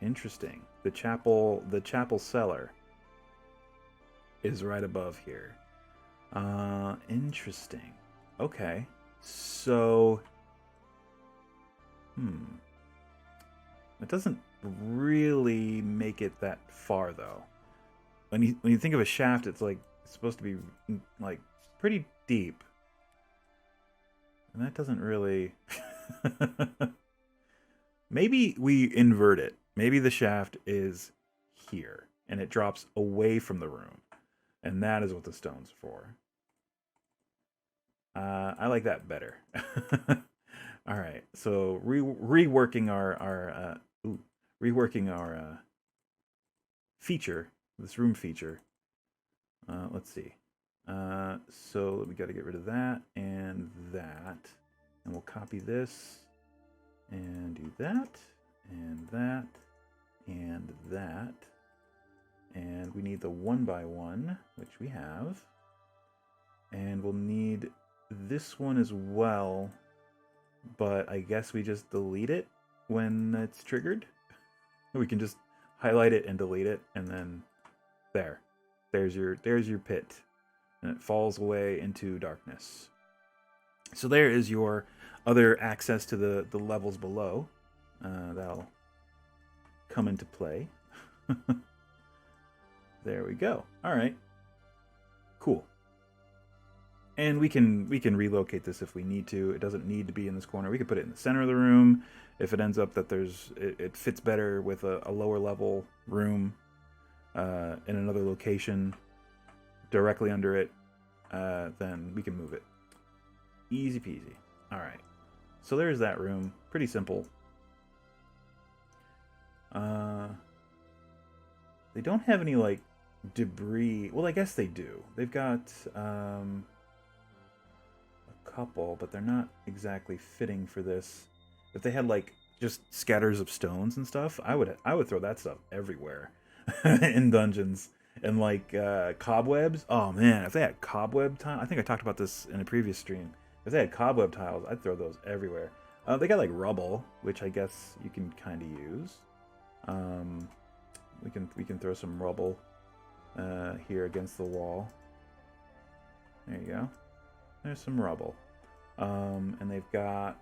interesting. The chapel cellar is right above here. Interesting. Okay. So, it doesn't really make it that far though. When you think of a shaft, it's supposed to be like pretty deep. And that doesn't really... Maybe we invert it. Maybe the shaft is here and it drops away from the room. And that is what the stone's for. I like that better. All right, so reworking our feature, this room feature. Let's see. So we got to get rid of that and that. And we'll copy this and do that and that and that. And we need the 1x1, which we have. And we'll need this one as well, but I guess we just delete it when it's triggered. We can just highlight it and delete it, and then there's your pit, and it falls away into darkness. So there is your other access to the levels below. That'll come into play. There we go. All right, cool. And we can relocate this if we need to. It doesn't need to be in this corner. We could put it in the center of the room if it ends up that it fits better with a lower level room in another location directly under it. Then we can move it. Easy peasy. All right. So there's that room. Pretty simple. They don't have any like debris. Well, I guess they do. They've got couple, but they're not exactly fitting for this. If they had like just scatters of stones and stuff, I would throw that stuff everywhere in dungeons. And like cobwebs, oh man, if they had cobweb tiles, I think I talked about this in a previous stream. If they had cobweb tiles, I'd throw those everywhere. They got like rubble, which I guess you can kind of use. We can throw some rubble here against the wall. There you go. There's some rubble. And they've got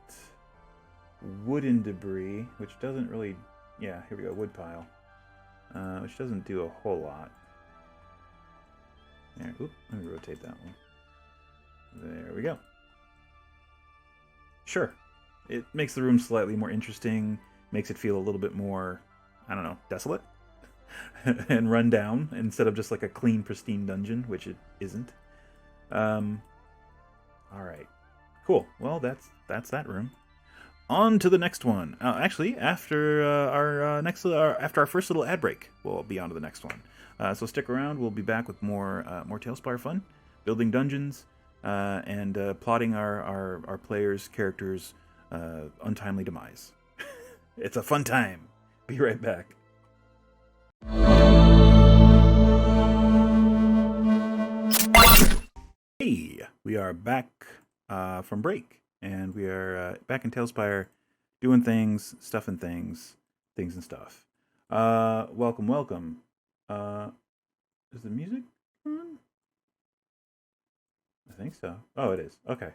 wooden debris, which doesn't really... Yeah, here we go, wood pile. Which doesn't do a whole lot. There, oop, let me rotate that one. There we go. Sure. It makes the room slightly more interesting, makes it feel a little bit more, I don't know, desolate and run down instead of just like a clean, pristine dungeon, which it isn't. All right, cool. Well, that's that room. On to the next one. Actually, after after our first little ad break, we'll be on to the next one. So stick around. We'll be back with more TaleSpire fun, building dungeons, and plotting our players' characters' untimely demise. It's a fun time. Be right back. Hey, we are back from break, and we are back in TaleSpire, doing things, stuffing things and stuff. Welcome. Is the music on? I think so. Oh, it is. Okay.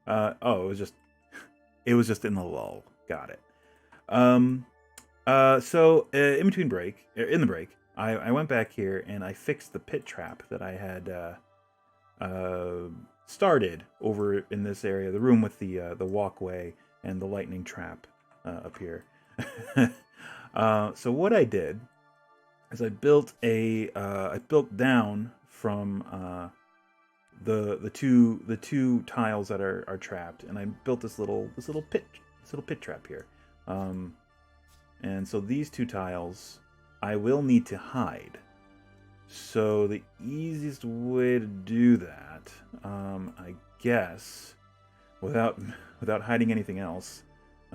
It was just in the lull. Got it. So in the break, I went back here and I fixed the pit trap that I had started over in this area, the room with the walkway and the lightning trap up here. So what I did is I built down from the two tiles that are trapped, and I built this little pit trap here. And so these two tiles I will need to hide. So the easiest way to do that, I guess, without hiding anything else,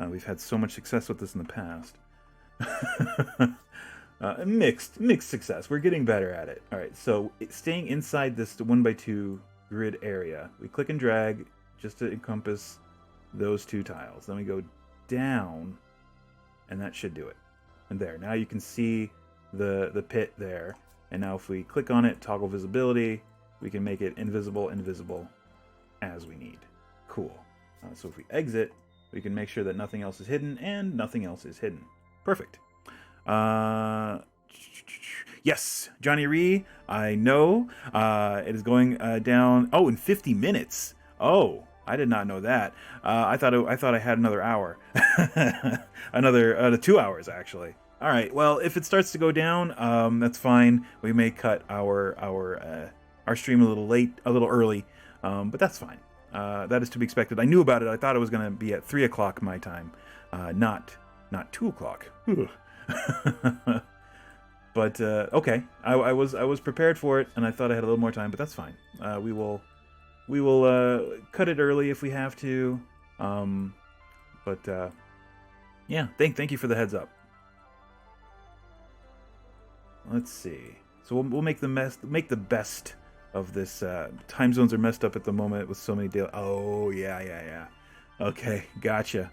we've had so much success with this in the past. Mixed success. We're getting better at it. All right, so staying inside this 1x2 grid area, we click and drag just to encompass those two tiles. Then we go down, and that should do it. And there, now you can see the pit there. And now if we click on it, toggle visibility, we can make it invisible as we need. Cool. So if we exit, we can make sure that nothing else is hidden, and nothing else is hidden. Perfect. Yes, Johnny Ree, I know. It is going down. Oh, in 50 minutes. Oh, I did not know that. I thought I had another hour. another 2 hours actually. All right. Well, if it starts to go down, that's fine. We may cut our stream a little early, but that's fine. That is to be expected. I knew about it. I thought it was going to be at 3 o'clock my time, not 2 o'clock. But okay, I was prepared for it, and I thought I had a little more time, but that's fine. We will cut it early if we have to. But yeah, thank you for the heads up. Let's see. So we'll make the best of this. Time zones are messed up at the moment with so many daily. Oh yeah. Okay, gotcha.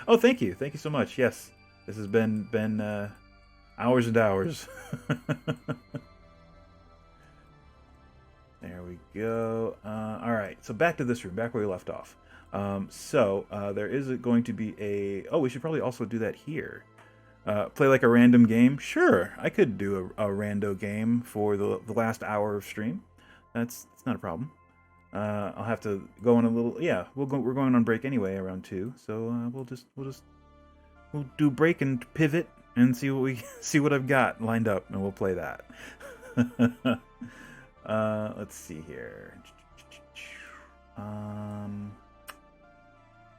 Oh, thank you so much. Yes, this has been hours and hours. There we go. All right, so back to this room, back where we left off. There is going to be a. Oh, we should probably also do that here. Play like a random game. Sure, I could do a rando game for the last hour of stream. That's not a problem. I'll have to go on a little. Yeah, we're going on break anyway around 2. So we'll do break and pivot and see what I've got lined up, and we'll play that. Let's see here.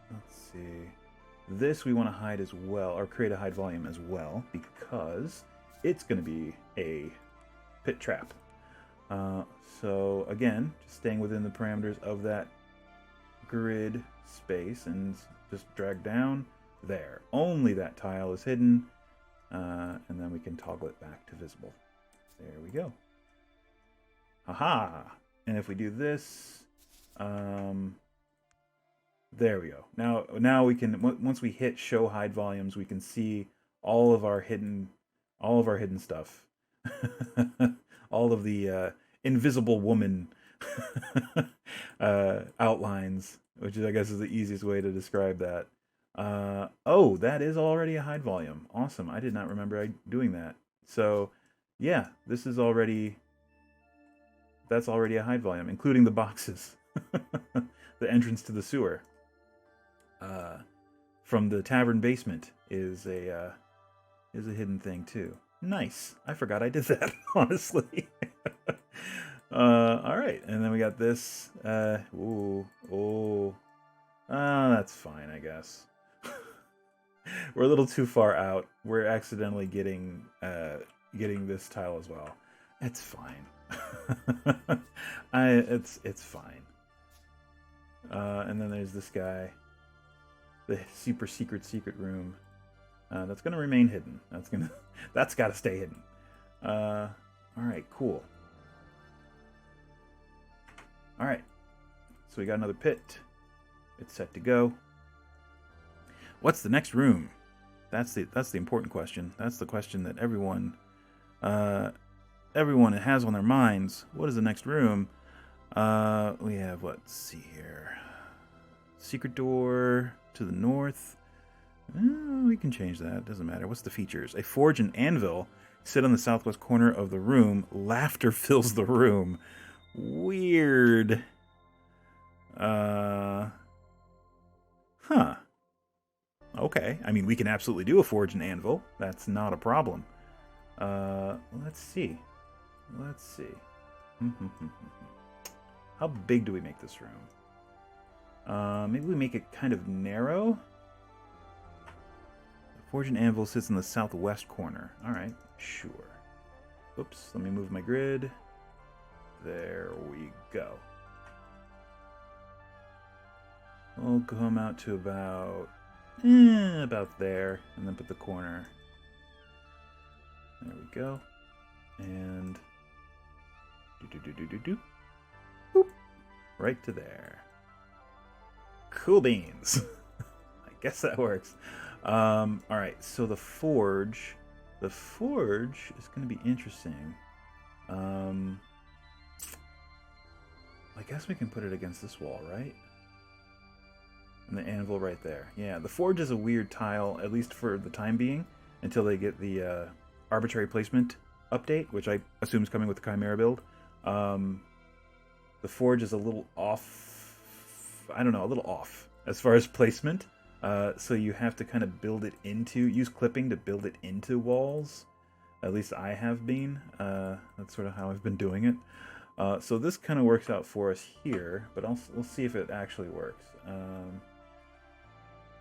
Let's see. This we want to hide as well, or create a hide volume as well, because it's going to be a pit trap. So again, just staying within the parameters of that grid space, and just drag down there. Only that tile is hidden, and then we can toggle it back to visible. There we go. Haha! And if we do this, there we go. Now we can, once we hit show hide volumes, we can see all of our hidden stuff. All of the invisible woman outlines, which is, I guess, is the easiest way to describe that. Oh, that is already a hide volume. Awesome. I did not remember doing that. So yeah, that's already a hide volume, including the boxes. The entrance to the sewer from the tavern basement is a hidden thing too. Nice. I forgot I did that, honestly. All right, and then we got this. That's fine, I guess. We're a little too far out. We're accidentally getting this tile as well. It's fine. It's fine. And then there's this guy, the super secret room. That's gonna remain hidden. That's gotta stay hidden. All right, cool. All right, so we got another pit. It's set to go. What's the next room? That's the important question. That's the question that everyone has on their minds. What is the next room? We have, let's see here. Secret door to the north. We can change that. Doesn't matter. What's the features? A forge and anvil sit on the southwest corner of the room. Laughter fills the room. Weird. Huh. Okay. I mean, we can absolutely do a forge and anvil. That's not a problem. Let's see. How big do we make this room? Maybe we make it kind of narrow. The forge and anvil sits in the southwest corner. All right, sure. Oops, let me move my grid. There we go. We'll come out to about there, and then put the corner. There we go. And boop, right to there. Cool beans. I guess that works. All right, so the forge is going to be interesting. I guess we can put it against this wall, right? And the anvil right there. Yeah, the forge is a weird tile, at least for the time being, until they get the arbitrary placement update, which I assume is coming with the Chimera build. The forge is a little off. I don't know, a little off as far as placement. So you have to kind of use clipping to build it into walls. At least I have been. That's sort of how I've been doing it. So this kind of works out for us here, but we'll see if it actually works.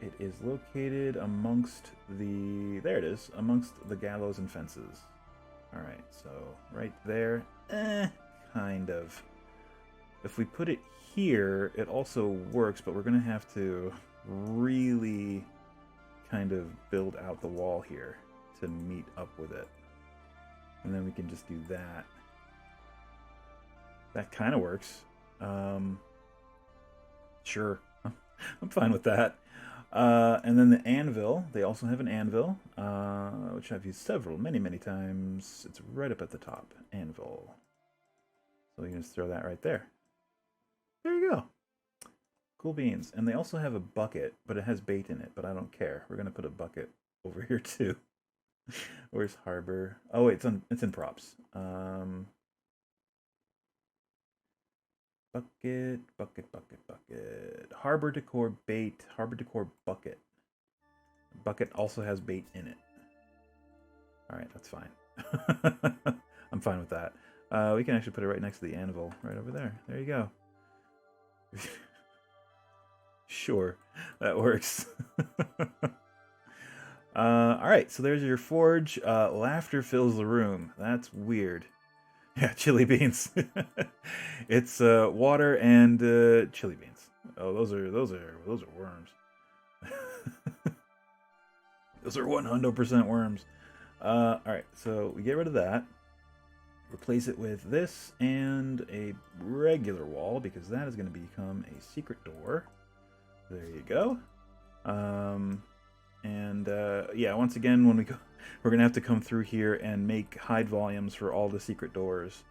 It is located amongst the... There it is, amongst the gallows and fences. Alright, so right there. Kind of. If we put it here, it also works, but we're going to have to really kind of build out the wall here to meet up with it. And then we can just do that. That kind of works. Sure. I'm fine with that. And then the anvil. They also have an anvil, which I've used many times. It's right up at the top. Anvil. So you can just throw that right there. There you go. Cool beans. And they also have a bucket, but it has bait in it, but I don't care. We're going to put a bucket over here too. Where's harbor? Oh wait, it's in props. Bucket. Harbor decor bait. Harbor decor bucket. Bucket also has bait in it. Alright, that's fine. I'm fine with that. We can actually put it right next to the anvil. Right over there. There you go. Sure, that works. Alright, so there's your forge. Laughter fills the room. That's weird. Yeah, chili beans. It's water and chili beans. Oh, those are worms. Those are 100% worms. Alright, so we get rid of that. Replace it with this and a regular wall, because that is going to become a secret door. There you go. Yeah, once again, when we go, we're going to have to come through here and make hide volumes for all the secret doors.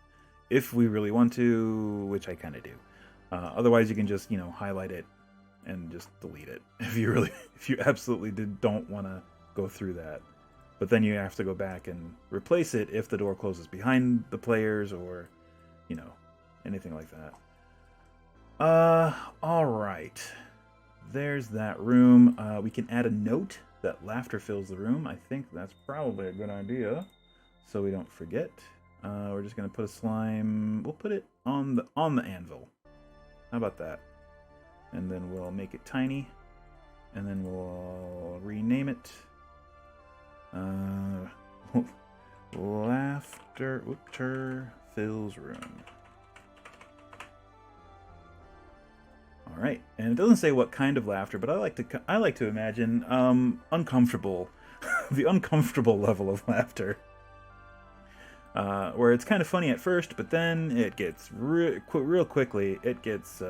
If we really want to, which I kind of do. Otherwise, you can just, highlight it and just delete it. If you absolutely don't want to go through that. But then you have to go back and replace it if the door closes behind the players or, anything like that. Alright. There's that room. We can add a note that laughter fills the room. I think that's probably a good idea, so we don't forget. We're just going to put a slime. We'll put it on the anvil. How about that? And then we'll make it tiny. And then we'll rename it. Laughter fills room. All right, and it doesn't say what kind of laughter, but I like to imagine uncomfortable, the uncomfortable level of laughter, where it's kind of funny at first, but then it gets real quickly. It gets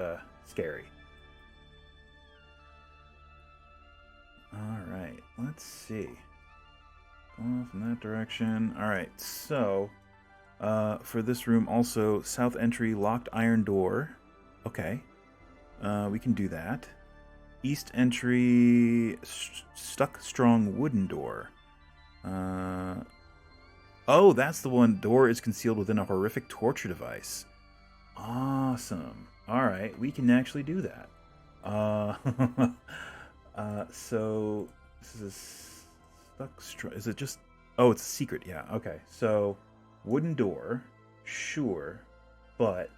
scary. All right, let's see. Off in that direction. Alright, so for this room also, south entry, locked iron door. Okay. We can do that. East entry, stuck strong wooden door. Oh, that's the one. Door is concealed within a horrific torture device. Awesome. Alright, we can actually do that. So this is is it just... Oh, it's a secret. Yeah, okay. So, wooden door. Sure. But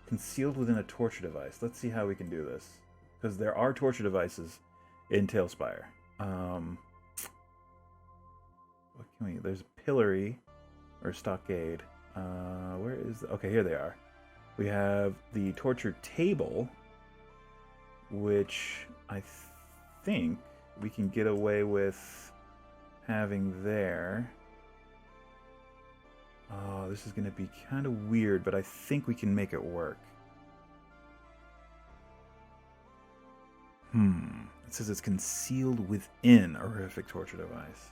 concealed within a torture device. Let's see how we can do this. Because there are torture devices in TaleSpire. What can we... There's a pillory. Or stockade. Where is... Okay, here they are. We have the torture table. Which I think we can get away with having there. Oh, this is going to be kind of weird, but I think we can make it work. It says it's concealed within a horrific torture device.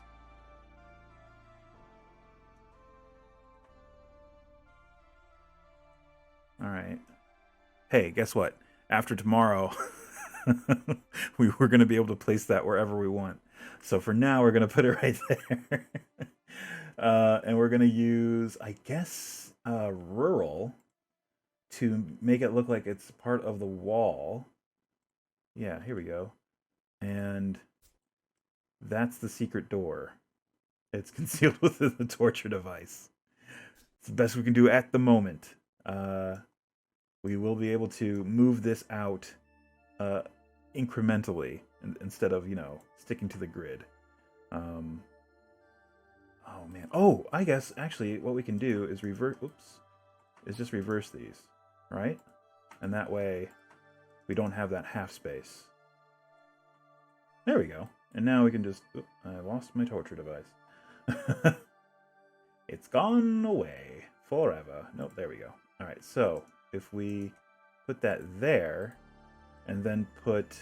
Alright. Hey, guess what? After tomorrow, we're going to be able to place that wherever we want. So for now, we're going to put it right there. And we're going to use, I guess, rural to make it look like it's part of the wall. Yeah, here we go. And that's the secret door. It's concealed within the torture device. It's the best we can do at the moment. We will be able to move this out incrementally instead of, sticking to the grid. Oh man. Oh, I guess actually what we can do is just reverse these, right? And that way we don't have that half space. There we go. And now we can just... I lost my torture device. It's gone away forever. Nope, there we go. All right, so if we put that there and then put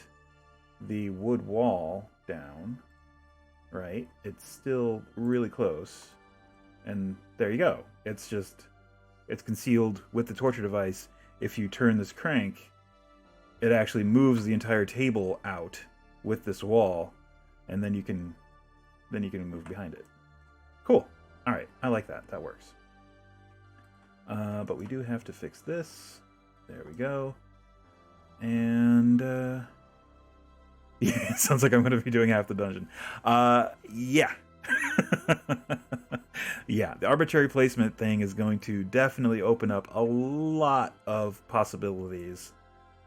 the wood wall down, right? It's still really close. And there you go. It's concealed with the torture device. If you turn this crank, it actually moves the entire table out with this wall, and then you can move behind it. Cool. All right, I like that. That works. But we do have to fix this. There we go. And yeah, it sounds like I'm going to be doing half the dungeon. Yeah. Yeah, the arbitrary placement thing is going to definitely open up a lot of possibilities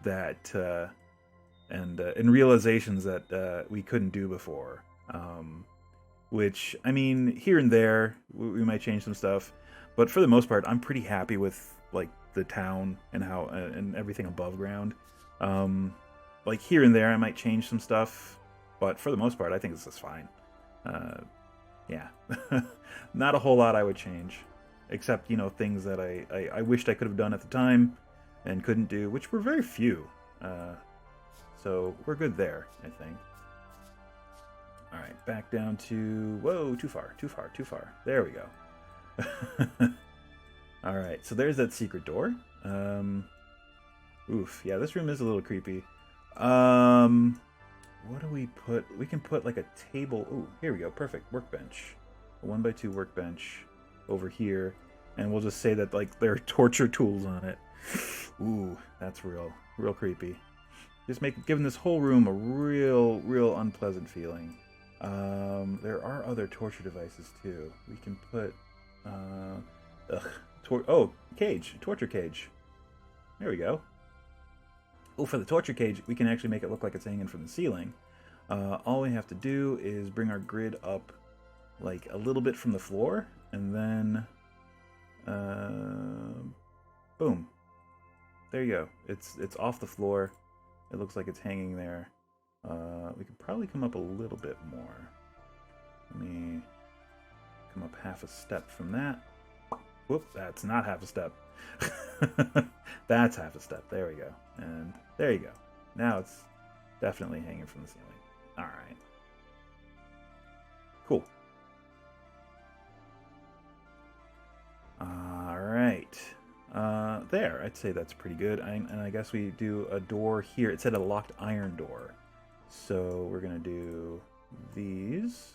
that and realizations that we couldn't do before. Which, I mean, here and there we might change some stuff, but for the most part, I'm pretty happy with like the town and how and everything above ground. Like here and there, I might change some stuff, but for the most part, I think this is fine. Yeah, not a whole lot I would change, except things that I wished I could have done at the time and couldn't do, which were very few. So we're good there, I think. All right, back down to... Whoa, too far. There we go. All right, so there's that secret door. Oof, yeah, this room is a little creepy. What do we put? We can put like a table. Ooh, here we go, perfect. Workbench. A 1x2 workbench over here. And we'll just say that like there are torture tools on it. Ooh, that's real creepy. Just giving this whole room a real unpleasant feeling. There are other torture devices too. We can put cage, torture cage. There we go. Oh, for the torture cage, we can actually make it look like it's hanging from the ceiling. All we have to do is bring our grid up like a little bit from the floor, and then boom. There you go. It's off the floor. It looks like it's hanging there. We could probably come up a little bit more. Let me come up half a step from that. Whoop, that's not half a step. That's half a step. There we go. And there you go. Now it's definitely hanging from the ceiling. All right. Cool. All right. There, I'd say that's pretty good. And I guess we do a door here. It said a locked iron door. So we're going to do these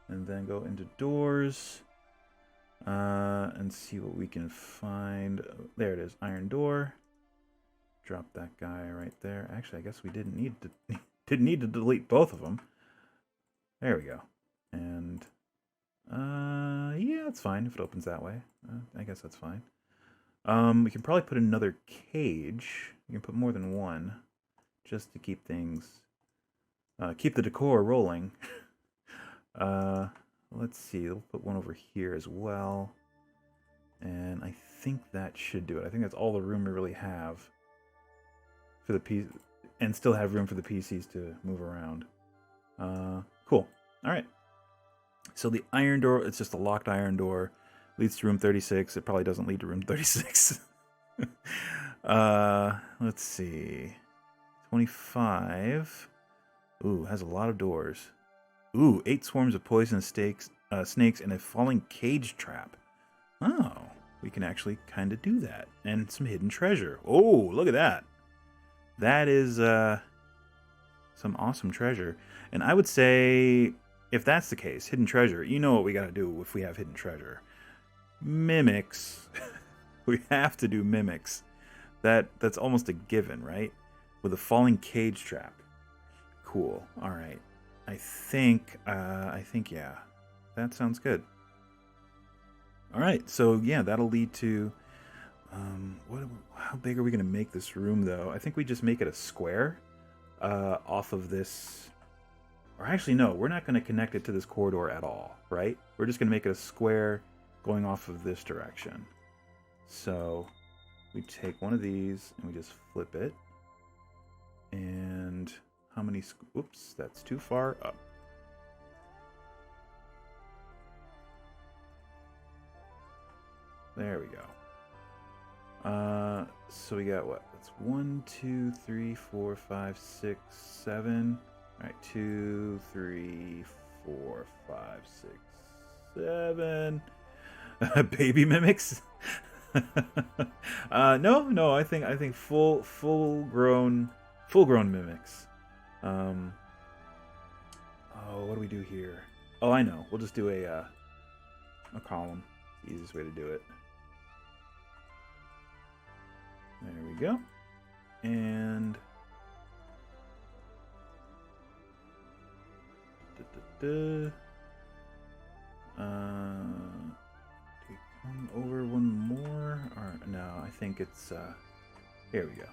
and then go into doors and see what we can find. There it is, iron door. Drop that guy right there. Actually, I guess we didn't need to delete both of them. There we go. And yeah, it's fine if it opens that way. I guess that's fine. We can probably put another cage. We can put more than one, just to keep things, keep the decor rolling. Let's see. We'll put one over here as well, and I think that should do it. I think that's all the room we really have for the PC, and still have room for the PCs to move around. Cool. All right. So the iron door, it's just a locked iron door. Leads to room 36. It probably doesn't lead to room 36. Let's see. 25. Ooh, has a lot of doors. Ooh, 8 swarms of poisonous snakes and a falling cage trap. Oh, we can actually kind of do that. And some hidden treasure. Oh, look at that. That is some awesome treasure. And I would say, if that's the case, hidden treasure, you know what we got to do if we have hidden treasure. Mimics. We have to do mimics. That's almost a given, right? With a falling cage trap. Cool. All right. I think yeah. That sounds good. All right. So yeah, that'll lead to how big are we going to make this room though? I think we just make it a square off of this Or actually, no, we're not going to connect it to this corridor at all, right? We're just going to make it a square going off of this direction. So we take one of these and we just flip it. And how many... Oops, that's too far up. There we go. So we got what? That's 1, 2, 3, 4, 5, 6, 7. All right, 2, 3, 4, 5, 6, 7. Baby mimics? No. I think full grown mimics. Oh, what do we do here? Oh, I know. We'll just do a column. It's the easiest way to do it. There we go. And do we come over one more? Or no, I think it's here we go.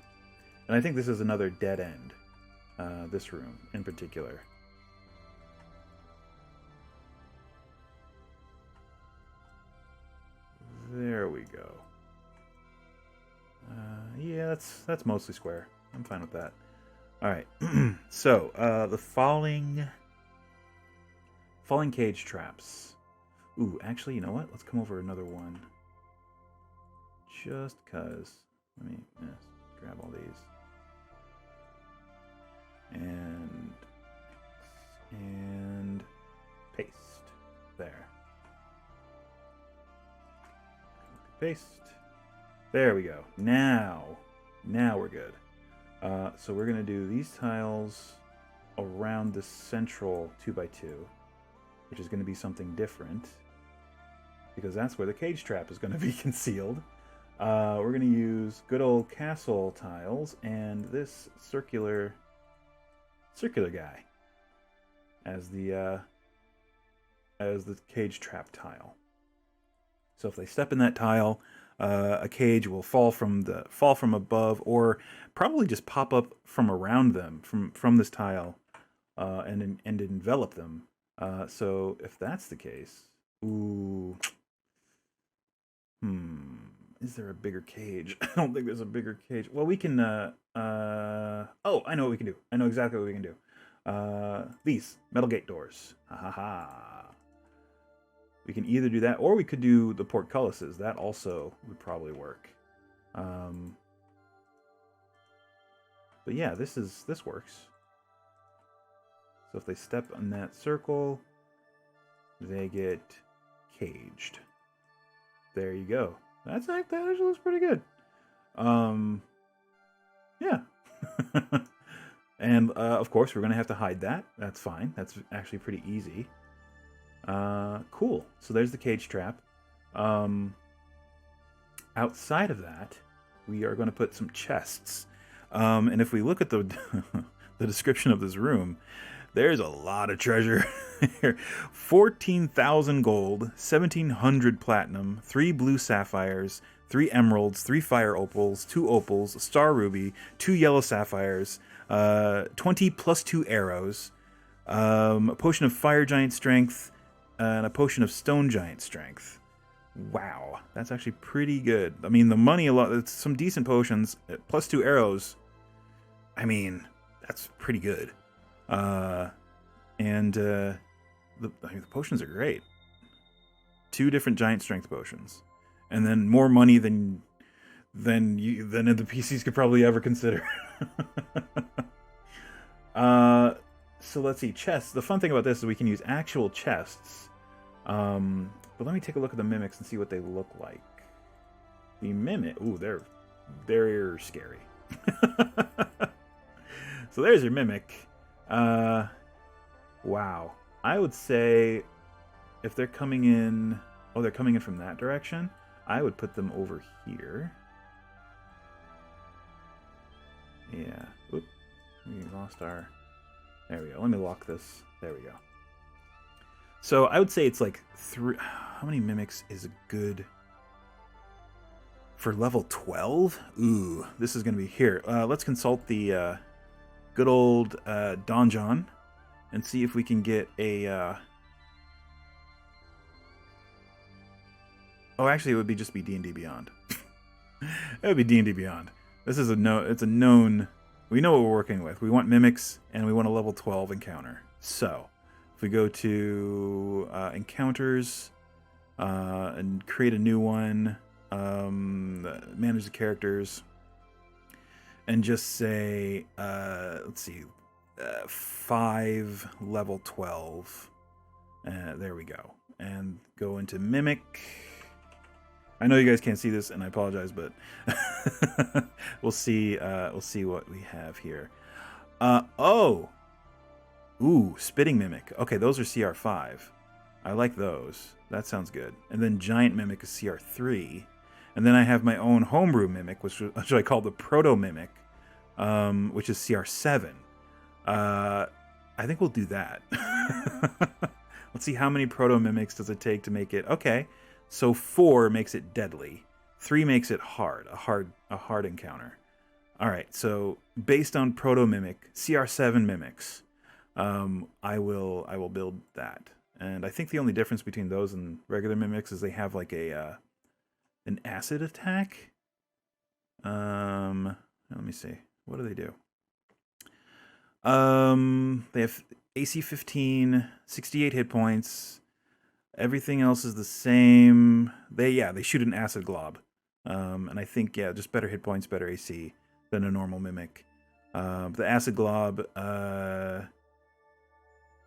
And I think this is another dead end. This room in particular. There we go. Yeah, that's mostly square. I'm fine with that. All right. So the falling cage traps. Ooh, actually, you know what? Let's come over another one. Just cause. Let me grab all these. And paste. There. Paste. There we go. Now we're good. So we're gonna do these tiles around the central 2x2, which is gonna be something different because that's where the cage trap is gonna be concealed. We're gonna use good old castle tiles and this circular guy as the cage trap tile. So if they step in that tile, a cage will fall from above, or probably just pop up from around them, from this tile, and envelop them. So if that's the case, ooh, is there a bigger cage? I don't think there's a bigger cage. Well, we can. Oh, I know what we can do. I know exactly what we can do. These metal gate doors. Ha ha ha. We can either do that, or we could do the portcullises. That also would probably work. But yeah, this works. So if they step on that circle, they get caged. There you go. That actually looks pretty good. Yeah. And of course, we're gonna have to hide that. That's fine. That's actually pretty easy. Cool. So there's the cage trap. Outside of that, we are going to put some chests. And if we look at the the description of this room, there's a lot of treasure here. 14,000 gold, 1,700 platinum, 3 blue sapphires, 3 emeralds, 3 fire opals, 2 opals, a star ruby, 2 yellow sapphires, 20 plus 2 arrows, a potion of fire giant strength, and a potion of stone giant strength. Wow, that's actually pretty good. I mean, the money it's some decent potions, plus 2 arrows. I mean, that's pretty good. The potions are great. 2 different giant strength potions, and then more money than the PCs could probably ever consider. So let's see, chests. The fun thing about this is we can use actual chests. But let me take a look at the mimics and see what they look like. The mimic, ooh, they're scary. So there's your mimic. Wow. I would say if they're coming in, they're coming in from that direction, I would put them over here. Yeah. Oop. We lost our... There we go. Let me lock this. There we go. So I would say it's like 3... How many mimics is good for level 12? Ooh, this is going to be here. Let's consult the good old donjon. and see if we can get a... Oh, actually, it would just be D&D Beyond. It would be D&D Beyond. This is it's a known... We know what we're working with. We want mimics, and we want a level 12 encounter. So, if we go to encounters and create a new one, manage the characters, and just say, let's see, 5 level 12. There we go. And go into mimic. I know you guys can't see this, and I apologize, but we'll see what we have here. Ooh, spitting mimic. Okay, those are CR5. I like those. That sounds good. And then giant mimic is CR3. And then I have my own homebrew mimic, which I call the proto mimic, which is CR7. I think we'll do that. Let's see how many proto mimics does it take to make it. Okay. So 4 makes it deadly. 3 makes it hard, a hard encounter. All right, so based on proto mimic, CR7 mimics, I will build that. And I think the only difference between those and regular mimics is they have like an acid attack. Let me see. What do they do? They have AC 15, 68 hit points. Everything else is the same. They shoot an acid glob. And I think, just better hit points, better AC than a normal mimic. The acid glob,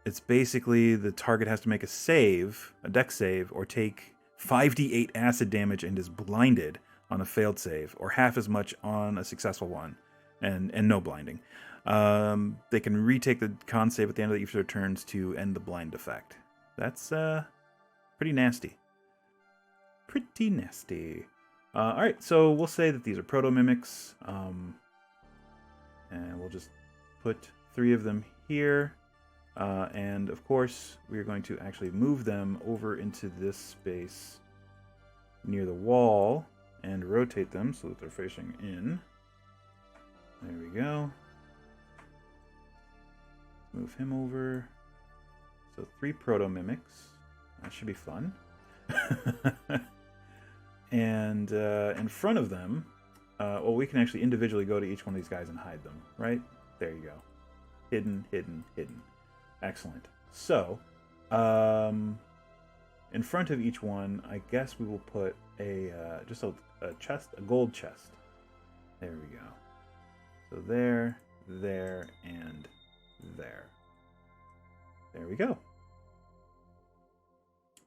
it's basically the target has to make a save, a dex save, or take 5d8 acid damage and is blinded on a failed save, or half as much on a successful one, and no blinding. They can retake the con save at the end of each of their turns to end the blind effect. That's pretty nasty. Pretty nasty. Alright, so we'll say that these are proto-mimics. And we'll just put 3 of them here. And of course, we're going to actually move them over into this space near the wall and rotate them so that they're facing in. There we go. Move him over. So 3 proto-mimics. That should be fun. And in front of them, well, we can actually individually go to each one of these guys and hide them, right? There you go. Hidden, hidden, hidden. Excellent. So, in front of each one, I guess we will put just a chest, a gold chest. There we go. So there, there, and there. There we go.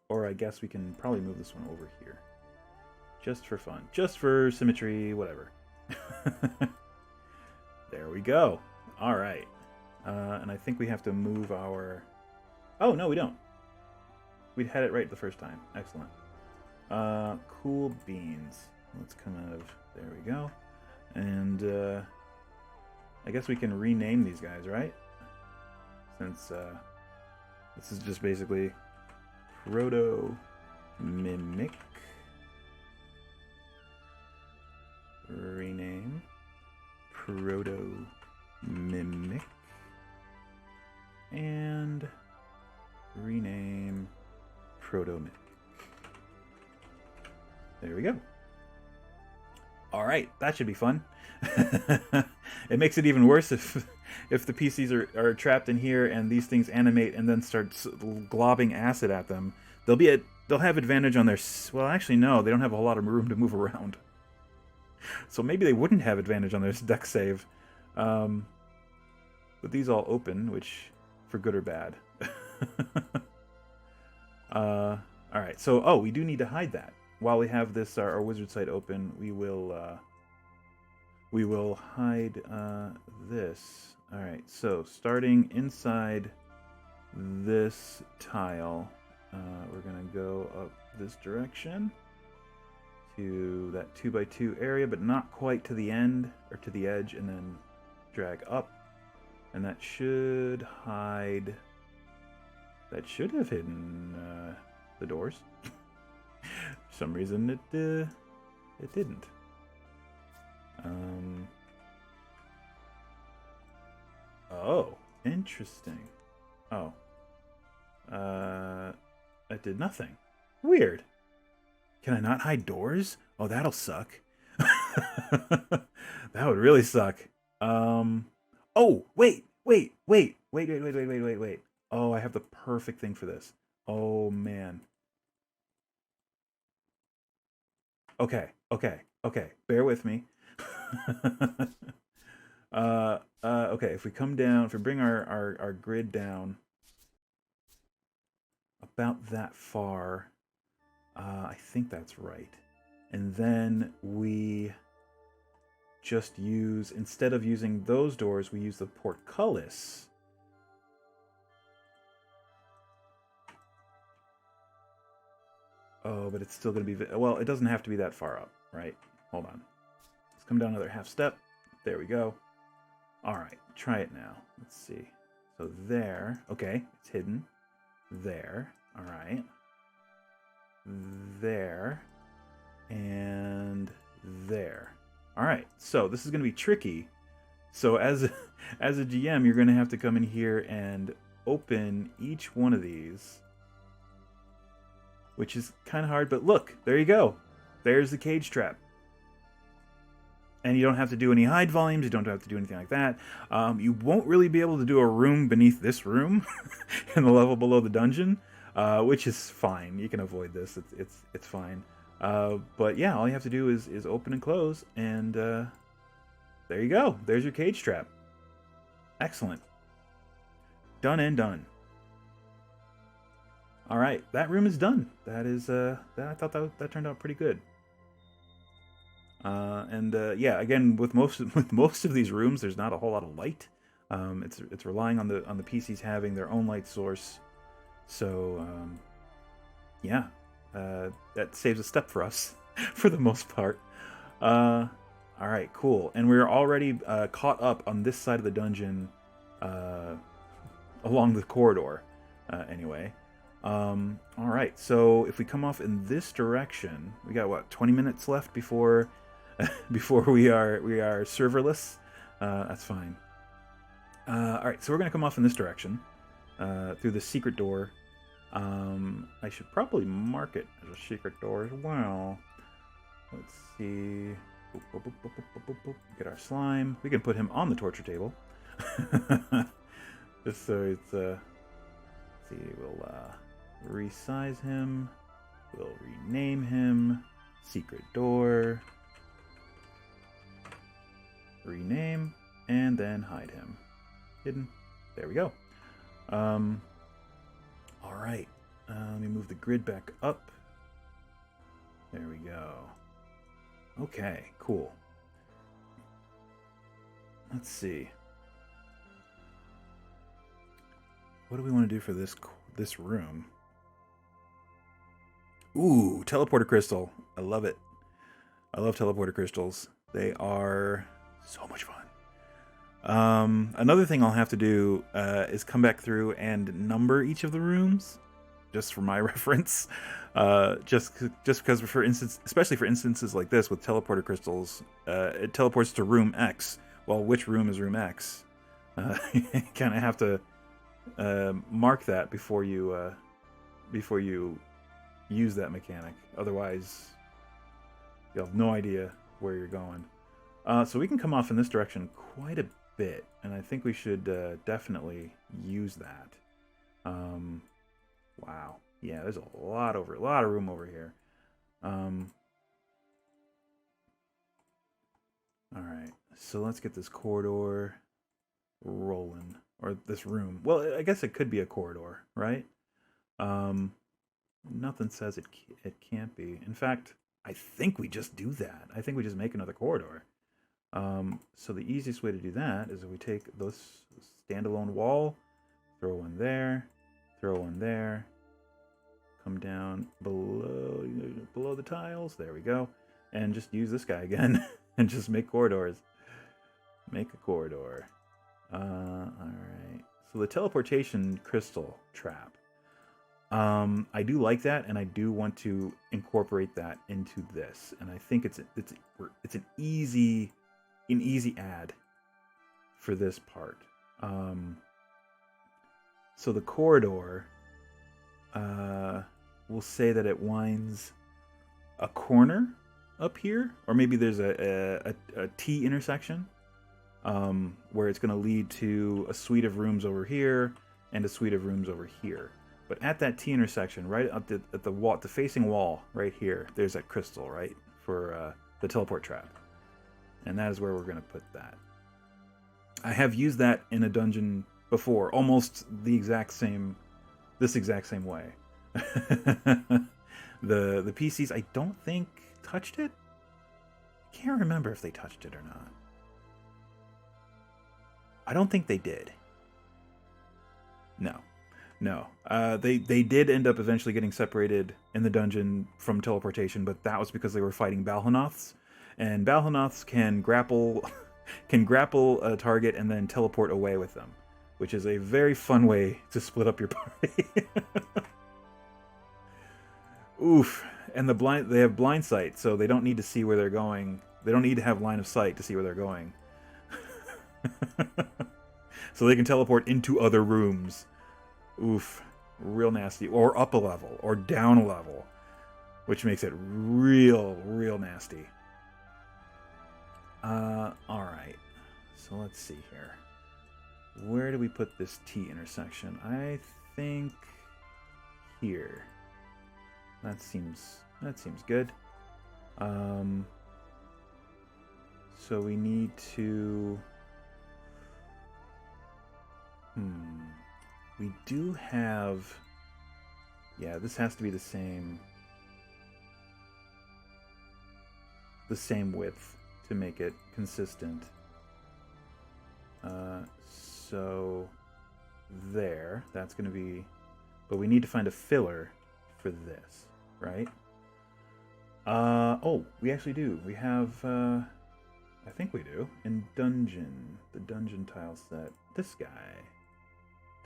Or I guess we can probably move this one over here. Just for fun. Just for symmetry, whatever. There we go. All right. And I think we have to move our... Oh, no, we don't. We had it right the first time. Excellent. Cool beans. Let's come out of... There we go. And I guess we can rename these guys, right? Since this is just basically proto-mimic. Rename. Proto-mimic. And rename proto-mimic. There we go. All right, that should be fun. It makes it even worse if the PCs are trapped in here and these things animate and then start globbing acid at them. They'll have advantage on their... Well, actually, no, they don't have a whole lot of room to move around. So maybe they wouldn't have advantage on their dex save. But these all open, which for good or bad. All right, so we do need to hide that. While we have this our wizard site open, we will hide this. All right, so starting inside this tile, we're gonna go up this direction to that 2x2 area, but not quite to the end or to the edge, and then drag up, and that should hide. That should have hidden the doors. For some reason it didn't. Oh, interesting. Oh. It did nothing. Weird. Can I not hide doors? Oh, that'll suck. That would really suck. Oh, wait. Oh, I have the perfect thing for this. Oh, man. Okay. Bear with me. Okay, if we come down, if we bring our grid down about that far, I think that's right. And then we just use, instead of using those doors, we use the portcullis. Oh, but it's still going to be, well, it doesn't have to be that far up, right? Hold on. Let's come down another half step. There we go. All right, try it now. Let's see. So there, okay, it's hidden. There, all right. There, and there. All right, so this is going to be tricky. So as a GM, you're going to have to come in here and open each one of these, which is kind of hard, but look, there you go. There's the cage trap. And you don't have to do any hide volumes, you don't have to do anything like that. You won't really be able to do a room beneath this room in the level below the dungeon, which is fine. You can avoid this, it's fine. But yeah, all you have to do is open and close, and there you go. There's your cage trap. Excellent. Done and done. All right, that room is done. That is, I thought that turned out pretty good. Yeah, again, with most of these rooms, there's not a whole lot of light. It's relying on the PCs having their own light source. So yeah, that saves a step for us for the most part. All right, cool. And we're already caught up on this side of the dungeon, along the corridor. Anyway. All right, so if we come off in this direction, we got what, 20 minutes left before we are serverless. That's fine. All right, so we're gonna come off in this direction, through the secret door. I should probably mark it as a secret door as well. Let's see. Get our slime. We can put him on the torture table. Just so it's let's see, we'll resize him. We'll rename him. Secret door. Rename, and then hide him. Hidden. There we go. Alright. Let me move the grid back up. There we go. Okay, cool. Let's see. What do we want to do for this room? Ooh, teleporter crystal. I love it. I love teleporter crystals. They are so much fun. Another thing I'll have to do is come back through and number each of the rooms, just for my reference. Just because, for instance, especially for instances like this with teleporter crystals, it teleports to room X. Well, which room is room X? You kind of have to mark that before you use that mechanic. Otherwise, you'll have no idea where you're going. So we can come off in this direction quite a bit, and I think we should definitely use that. Wow. Yeah, there's a lot of room over here. Alright, so let's get this corridor rolling. Or this room. Well, I guess it could be a corridor, right? Nothing says it can't be. In fact, I think we just do that. I think we just make another corridor. So the easiest way to do that is if we take this standalone wall, throw one there, come down below the tiles, there we go, and just use this guy again and just make corridors. Make a corridor. Alright. So the teleportation crystal trap. I do like that, and I do want to incorporate that into this, and I think it's an easy add for this part. So the corridor, we'll say that it winds a corner up here, or maybe there's a T intersection where it's going to lead to a suite of rooms over here and a suite of rooms over here. But at that T intersection, right up at the wall, the facing wall right here, there's that crystal, right, for the teleport trap. And that is where we're going to put that. I have used that in a dungeon before, almost the exact same, this exact same way. The PCs, I don't think touched it. I can't remember if they touched it or not. I don't think they did. No. They did end up eventually getting separated in the dungeon from teleportation, but that was because they were fighting Balhanoths, and Balhanoths can grapple a target and then teleport away with them, which is a very fun way to split up your party. Oof. And they have blind sight, so they don't need to see where they're going. They don't need to have line of sight to see where they're going. So they can teleport into other rooms. Oof. Real nasty. Or up a level, or down a level, which makes it real nasty. Alright. So let's see here. Where do we put this T intersection? I think here. That seems good. So we need to... We do have... Yeah, this has to be the same width to make it consistent. So there, that's going to be... But we need to find a filler for this, right? Oh, we actually do. We have, I think we do. In dungeon, the dungeon tile set. This guy.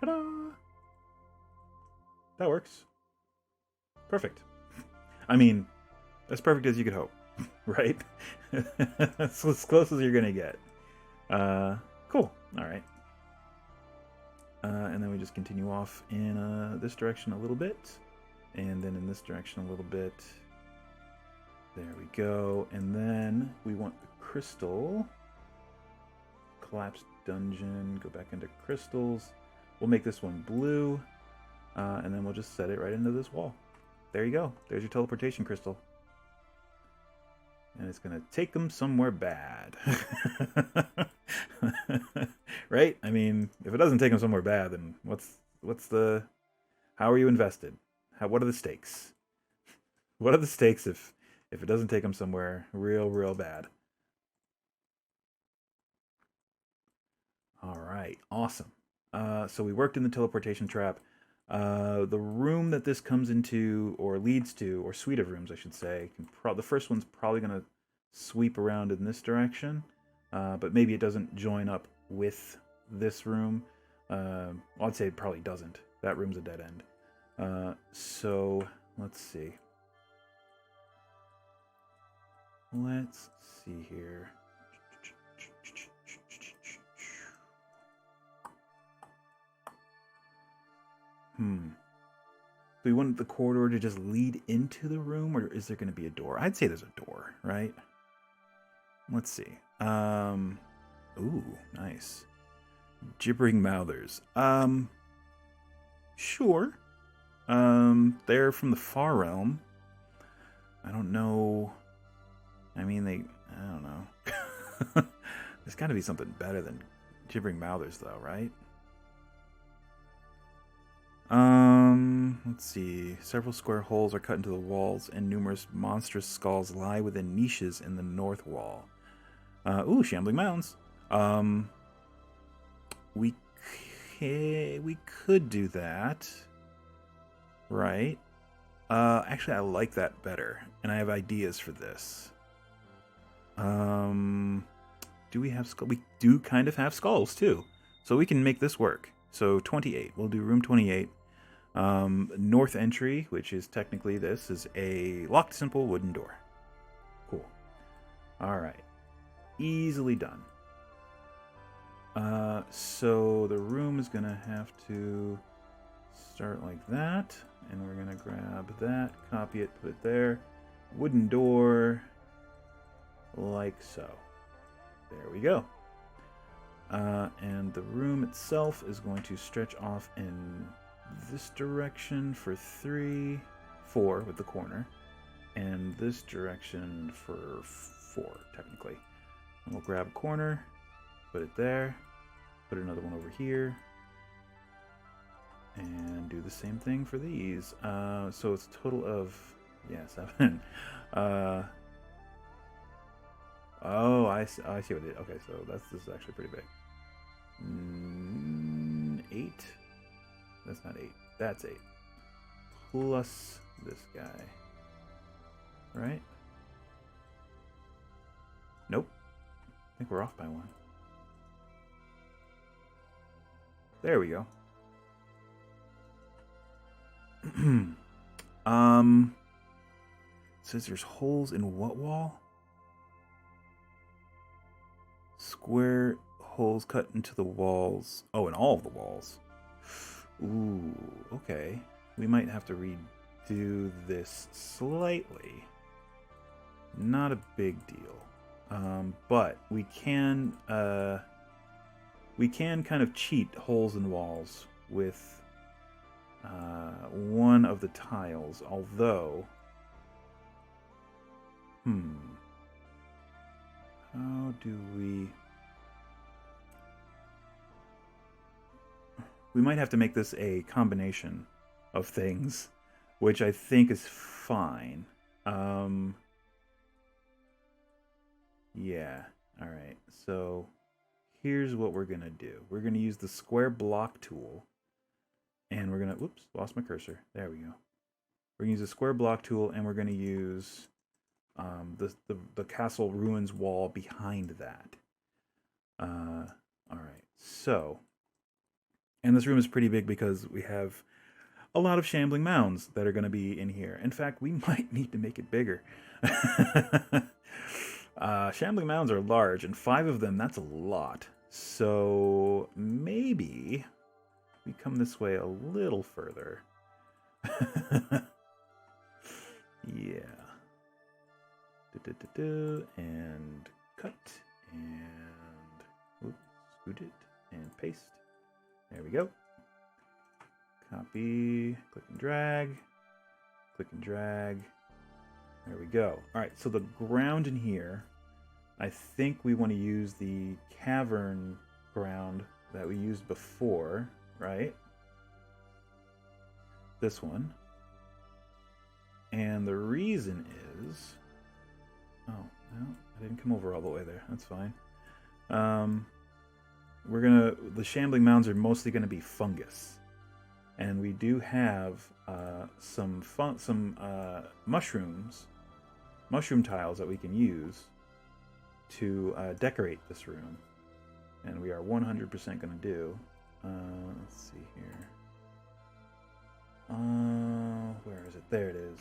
Ta-da! That works. Perfect. I mean, as perfect as you could hope, right? That's as close as you're gonna get. Cool. All right. And then we just continue off in this direction a little bit. And then in this direction a little bit. There we go. And then we want the crystal. Collapsed dungeon. Go back into crystals. We'll make this one blue. And then we'll just set it right into this wall. There you go. There's your teleportation crystal. And it's going to take them somewhere bad. Right? I mean, if it doesn't take them somewhere bad, then what's the... How are you invested? What are the stakes? What are the stakes if it doesn't take them somewhere real bad? All right, awesome. So we worked in the teleportation trap. The room that this comes into, or leads to, or suite of rooms, I should say, the first one's probably going to sweep around in this direction, but maybe it doesn't join up with this room. Well, I'd say it probably doesn't. That room's a dead end. So let's see. Let's see here. Do we want the corridor to just lead into the room, or is there going to be a door? I'd say there's a door, right? Let's see. Ooh, nice. Gibbering mouthers. Sure. They're from the Far Realm. I don't know. I mean, I don't know. There's got to be something better than gibbering mouthers, though, right? Let's see. Several square holes are cut into the walls, and numerous monstrous skulls lie within niches in the north wall. Ooh, shambling mounds. We could do that. Right. Actually, I like that better, and I have ideas for this. Do we have skulls? We do kind of have skulls, too. So we can make this work. So 28. We'll do room 28. North entry, which is technically this, is a locked simple wooden door. Cool. Alright. Easily done. So the room is going to have to... start like that, and we're gonna grab that, copy it, put it there. Wooden door, like so. There we go. And the room itself is going to stretch off in this direction for 4 with the corner, and this direction for 4, technically. And we'll grab a corner, put it there, put another one over here, and do the same thing for these. So it's a total of, 7. Oh, I see what it is. Okay, so this is actually pretty big. 8? That's not 8. That's 8. Plus this guy. Right? Nope. I think we're off by 1. There we go. Says there's holes in what wall? Square holes cut into the walls. Oh, in all of the walls. Ooh, okay. We might have to redo this slightly. Not a big deal. But we can kind of cheat holes in walls with one of the tiles, although how do we might have to make this a combination of things, which I think is fine. Yeah, alright, so here's what we're gonna do. We're gonna use the square block tool, and we're gonna, whoops, lost my cursor. There we go. We're gonna use the square block tool, and we're gonna use the castle ruins wall behind that. Alright, so, and this room is pretty big because we have a lot of shambling mounds that are going to be in here. In fact, we might need to make it bigger. Shambling mounds are large, and 5 of them, that's a lot. So maybe we come this way a little further. Yeah. And cut, and scoot it, and paste. There we go. Copy, click and drag, click and drag. There we go. All right, so the ground in here, I think we want to use the cavern ground that we used before, right? This one. And the reason is, oh, no, I didn't come over all the way there. That's fine. The shambling mounds are mostly gonna be fungus, and we do have some mushroom tiles that we can use to decorate this room, and we are 100% gonna do. Let's see here. Where is it? There it is.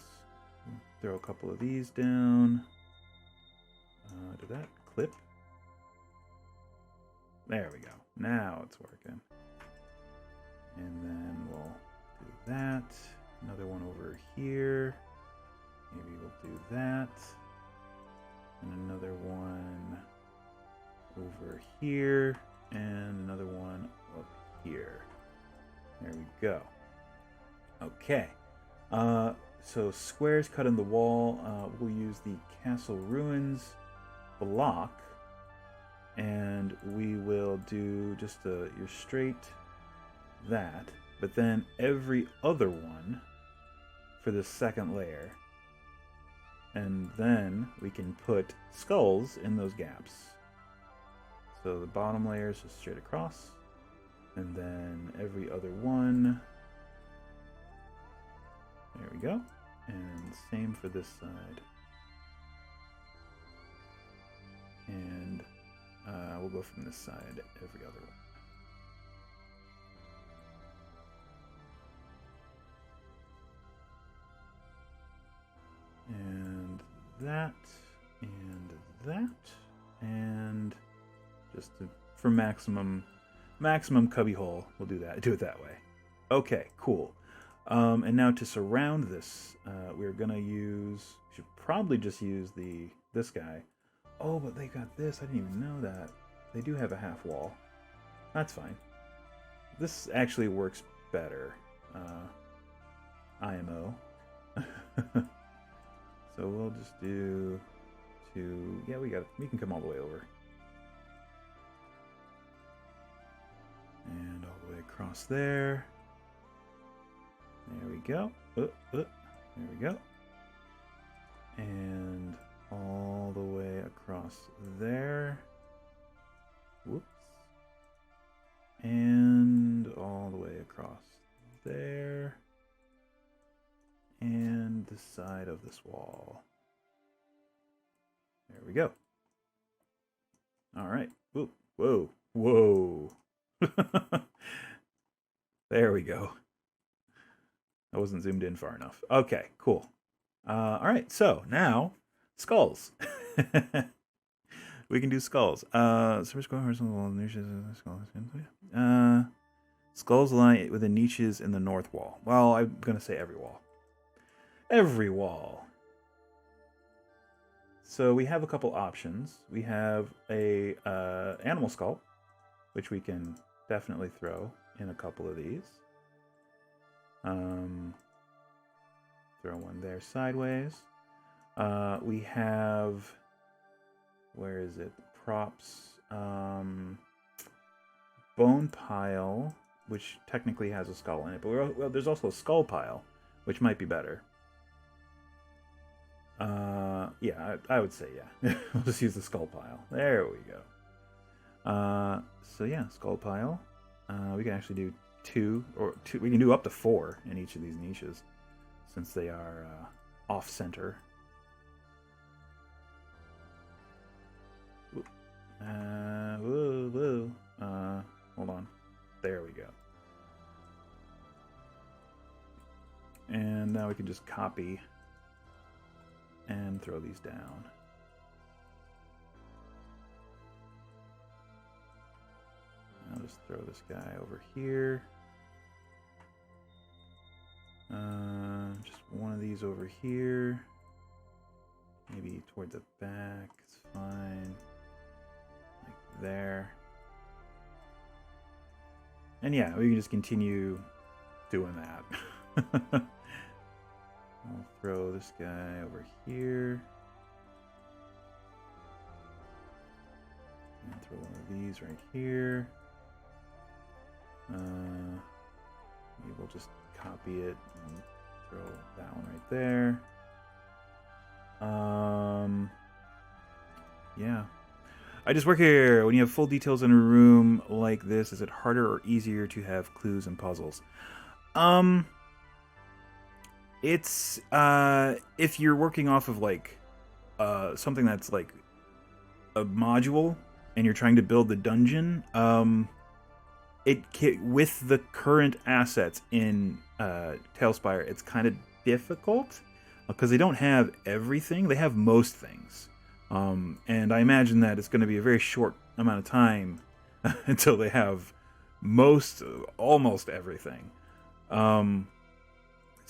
Throw a couple of these down. Did that clip? There we go. Now it's working. And then we'll do that. Another one over here. Maybe we'll do that. And another one over here. And another one up here. There we go. Okay. So squares cut in the wall. We'll use the castle ruins block. And we will do just your straight that, but then every other one for the second layer. And then we can put skulls in those gaps. So the bottom layer is just straight across, and then every other one. There we go. And same for this side. And we'll go from this side, every other one. And that, and just for maximum cubby hole, we'll do it that way. Okay, cool. And now to surround this, we're gonna should probably just use this guy. Oh, but they got this. I didn't even know that. They do have a half wall. That's fine. This actually works better. IMO. So we'll just do two. Yeah, we can come all the way over. And all the way across there. There we go. There we go. And all the way across there. Whoops. And all the way across there. And the side of this wall. There we go. All right. Whoa. Whoa. Whoa. There we go. I wasn't zoomed in far enough. Okay, cool. All right, so now skulls. We can do skulls. Skulls lie within niches in the north wall. Well, I'm gonna say every wall. Every wall. So we have a couple options. We have a animal skull, which we can definitely throw in a couple of these. Throw one there sideways. We have, where is it? Props. Bone pile, which technically has a skull in it, but well, there's also a skull pile, which might be better. Yeah, I would say yeah. We'll just use the skull pile. There we go. So yeah, skull pile. We can actually do two. We can do up to 4 in each of these niches, since they are off center. Hold on. There we go. And now we can just copy and throw these down. I'll just throw this guy over here. Just one of these over here. Maybe toward the back. It's fine. Like there. And yeah, we can just continue doing that. I'll throw this guy over here. And throw one of these right here. Maybe we'll just copy it and throw that one right there. Yeah. I just work here. When you have full details in a room like this, is it harder or easier to have clues and puzzles? It's if you're working off of like something that's like a module and you're trying to build the dungeon, with the current assets in TaleSpire, it's kind of difficult because they don't have everything. They have most things, and I imagine that it's going to be a very short amount of time until they have almost everything.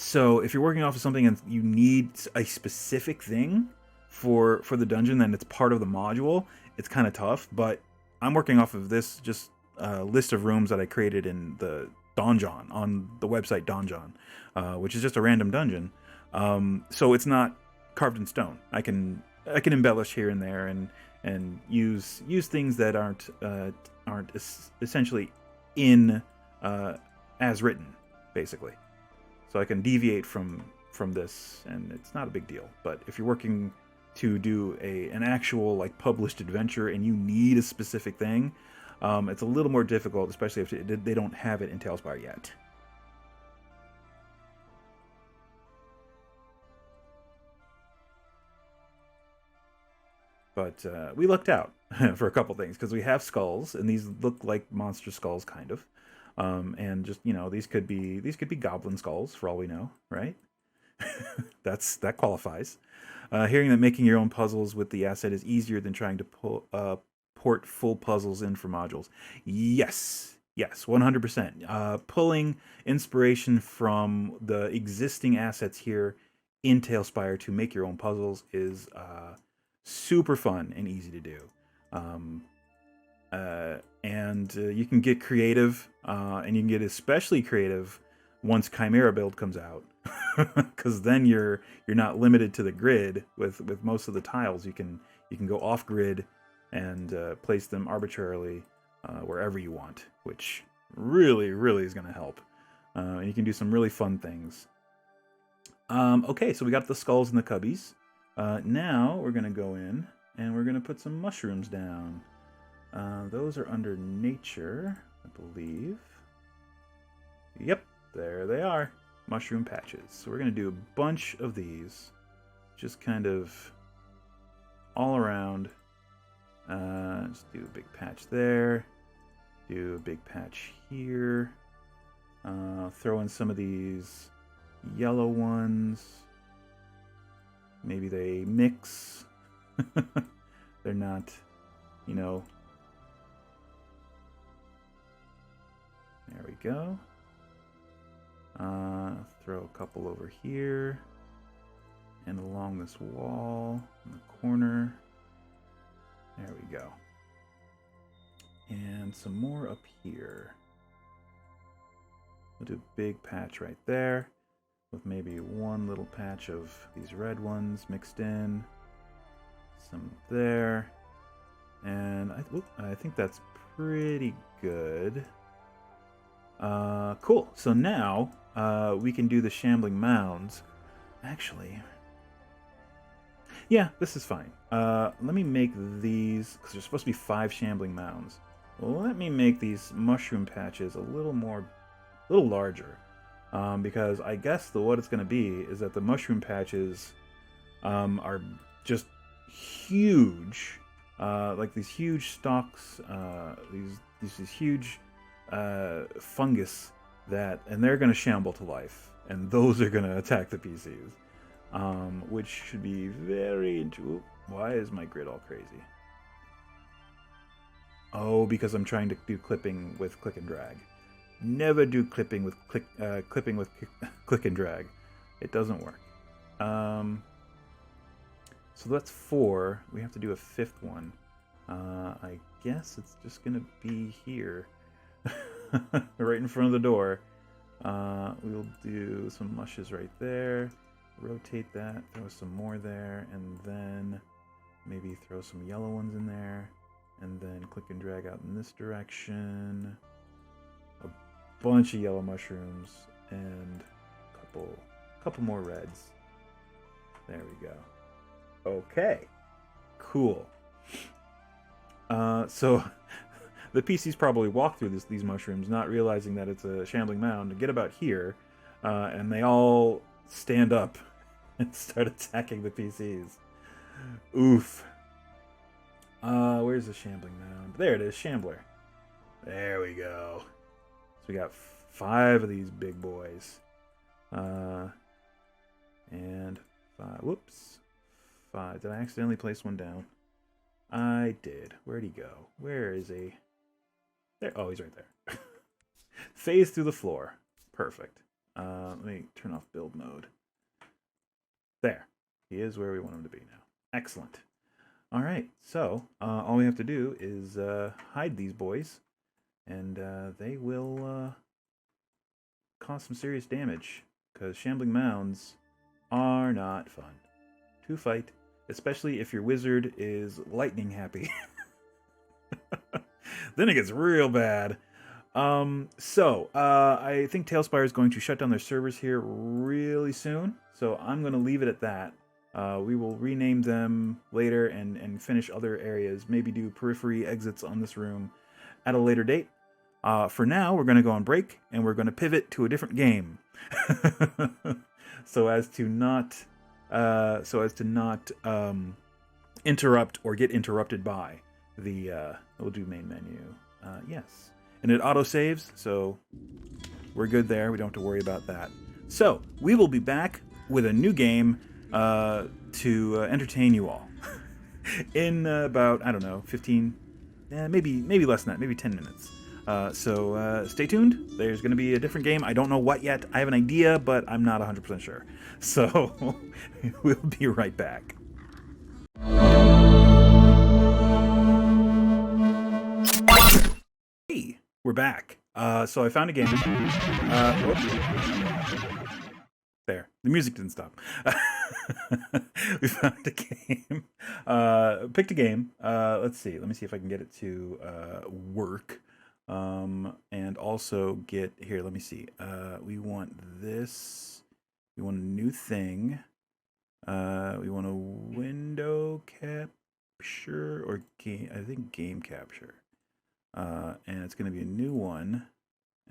So if you're working off of something and you need a specific thing for the dungeon, then it's part of the module. It's kind of tough, but I'm working off of this just list of rooms that I created in the donjon on the website Donjon, which is just a random dungeon. So it's not carved in stone. I can embellish here and there and use things that aren't essentially in as written, basically. So I can deviate from this, and it's not a big deal. But if you're working to do an actual like published adventure and you need a specific thing, it's a little more difficult, especially if they don't have it in TaleSpire yet. But we lucked out for a couple things because we have skulls, and these look like monster skulls, kind of. And just, these could be goblin skulls for all we know, right? That qualifies. Hearing that making your own puzzles with the asset is easier than trying to port full puzzles in for modules. Yes, Yes, 100%. Pulling inspiration from the existing assets here in TaleSpire to make your own puzzles is super fun and easy to do. And you can get creative, and you can get especially creative once Chimera Build comes out, because then you're not limited to the grid with most of the tiles. You can go off grid and place them arbitrarily wherever you want, which really is going to help. And you can do some really fun things. Okay, so we got the skulls and the cubbies. Now we're going to go in and we're going to put some mushrooms down. Those are under nature, I believe. Yep, there they are. Mushroom patches. So we're going to do a bunch of these. Just kind of all around. Just do a big patch there. Do a big patch here. Throw in some of these yellow ones. Maybe they mix. They're not, you know. There we go. Throw a couple over here. And along this wall in the corner. There we go. And some more up here. We'll do a big patch right there, with maybe one little patch of these red ones mixed in. Some there. And I think that's pretty good. Cool. So now we can do the shambling mounds. Actually, yeah, this is fine. Let me make these, because there's supposed to be 5 shambling mounds. Let me make these mushroom patches a little larger. Because I guess what it's going to be is that the mushroom patches are just huge. Like these huge stalks, these huge fungus and they're going to shamble to life. And those are going to attack the PCs. Which should be very why is my grid all crazy? Oh, because I'm trying to do clipping with click and drag. Never do clipping with click and drag. It doesn't work. So that's 4. We have to do a 5th one. I guess it's just gonna be here, right in front of the door. We'll do some mushes right there. Rotate that. Throw some more there, and then maybe throw some yellow ones in there, and then click and drag out in this direction. A bunch of yellow mushrooms and a couple more reds. There we go. Okay, cool. So the PCs probably walk through these mushrooms, not realizing that it's a shambling mound, to get about here, and they all stand up and start attacking the PCs. Oof. Where's the shambling mound? There it is, Shambler. There we go. So we got 5 of these big boys. And 5. Whoops. 5. Did I accidentally place one down? I did. Where'd he go? Where is he? There. Oh, he's right there. Phase through the floor. Perfect. Let me turn off build mode. There. He is where we want him to be now. Excellent. All right. So all we have to do is hide these boys, and they will cause some serious damage, because shambling mounds are not fun to fight, especially if your wizard is lightning happy. Then it gets real bad. I think TaleSpire is going to shut down their servers here really soon, so I'm going to leave it at that. We will rename them later and finish other areas, maybe do periphery exits on this room at a later date. For now, we're going to go on break, and we're going to pivot to a different game. so as to not interrupt or get interrupted by the we'll do main menu. Yes. And it auto-saves, so we're good there. We don't have to worry about that. So, we will be back with a new game to entertain you all in about, I don't know, 15, maybe less than that, maybe 10 minutes. So stay tuned. There's going to be a different game. I don't know what yet. I have an idea, but I'm not 100% sure. So we'll be right back. Hey, we're back. So I found a game. There. The music didn't stop. We found a game. Picked a game. Let's see. Let me see if I can get it to work. And also get here. Let me see. We want this. We want a new thing. We want a window capture or game. I think game capture. And it's going to be a new one.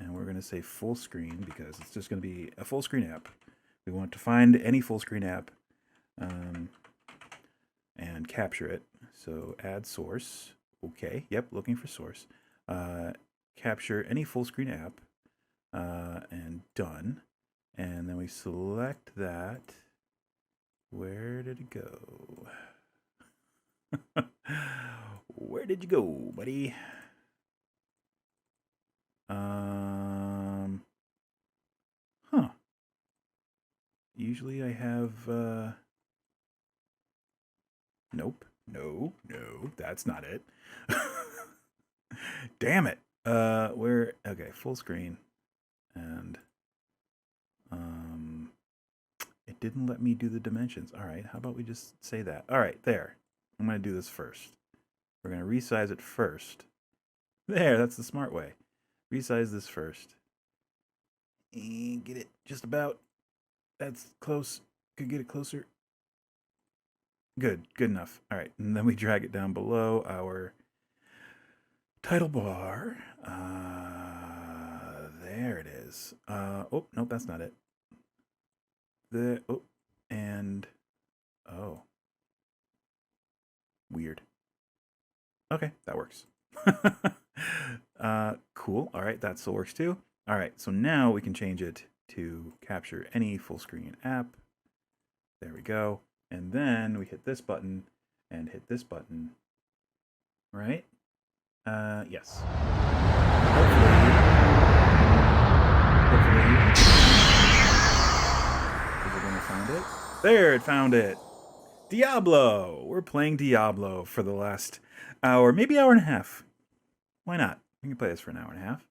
And we're going to say full screen because it's just going to be a full screen app. We want to find any full screen app and capture it. So add source. Okay. Yep. Looking for source. Capture any full screen app and done. And then we select that. Where did it go? Where did you go, buddy? Huh. Usually I have, nope. No, that's not it. Damn it. Okay, full screen. And, it didn't let me do the dimensions. All right, how about we just say that? All right, there. I'm going to do this first. We're going to resize it first. There, that's the smart way. Resize this first. And get it just about. That's close. Could get it closer. Good enough. All right, and then we drag it down below our title bar. There it is. Oh, nope, that's not it. Weird. Okay, that works. Cool. All right, that still works too. All right, so now we can change it to capture any full screen app. There we go. And then we hit this button and hit this button. Right? Yes. Hopefully. Is it gonna find it? There, it found it. Diablo. We're playing Diablo for the last hour, maybe hour and a half. Why not? We can play this for an hour and a half.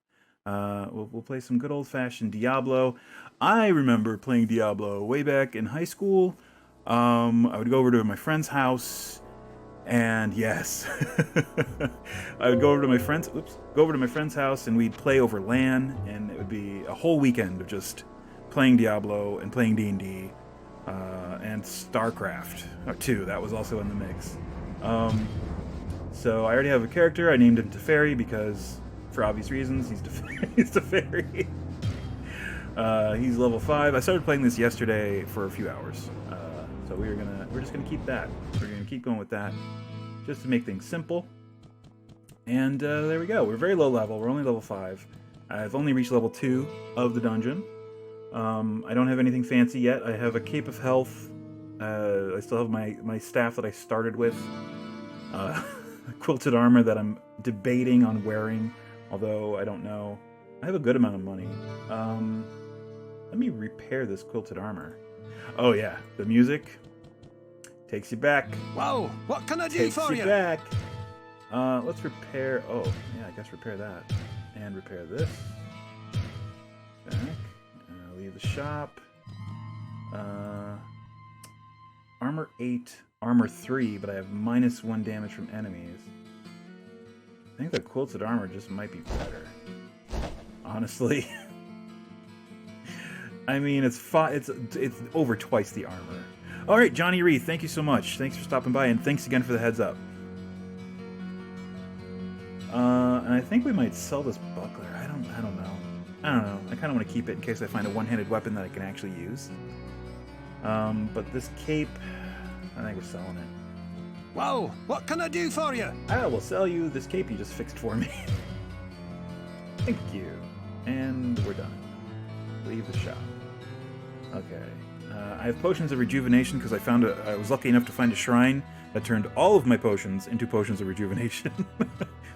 We'll play some good old-fashioned Diablo. I remember playing Diablo way back in high school. I would go over to my friend's house, and yes, I would go over to my friend's house, and we'd play over LAN, and it would be a whole weekend of just playing Diablo and playing D&D, and StarCraft 2. That was also in the mix. So I already have a character. I named him Teferi because, for obvious reasons, he's Teferi. He's level 5. I started playing this yesterday for a few hours. So we're just gonna keep that. We're gonna keep going with that, just to make things simple. And there we go. We're very low level. We're only level 5. I've only reached level 2 of the dungeon. I don't have anything fancy yet. I have a cape of health. I still have my staff that I started with. Quilted armor that I'm debating on wearing, although I don't know. I have a good amount of money. Let me repair this quilted armor. Oh yeah, the music takes you back. Whoa, what can I do for you? Takes you back. Let's repair. Oh yeah, I guess repair that and repair this. Back. Leave the shop. Armor 8, armor 3, but I have -1 damage from enemies. I think the quilted armor just might be better. Honestly. I mean, it's over twice the armor. All right, Johnny Reed, thank you so much. Thanks for stopping by, and thanks again for the heads up. And I think we might sell this buckler. I don't know. I kind of want to keep it in case I find a one-handed weapon that I can actually use. But this cape, I think we're selling it. Whoa, what can I do for you? I will sell you this cape you just fixed for me. Thank you. And we're done. Leave the shop. Okay. I have potions of rejuvenation because I was lucky enough to find a shrine that turned all of my potions into potions of rejuvenation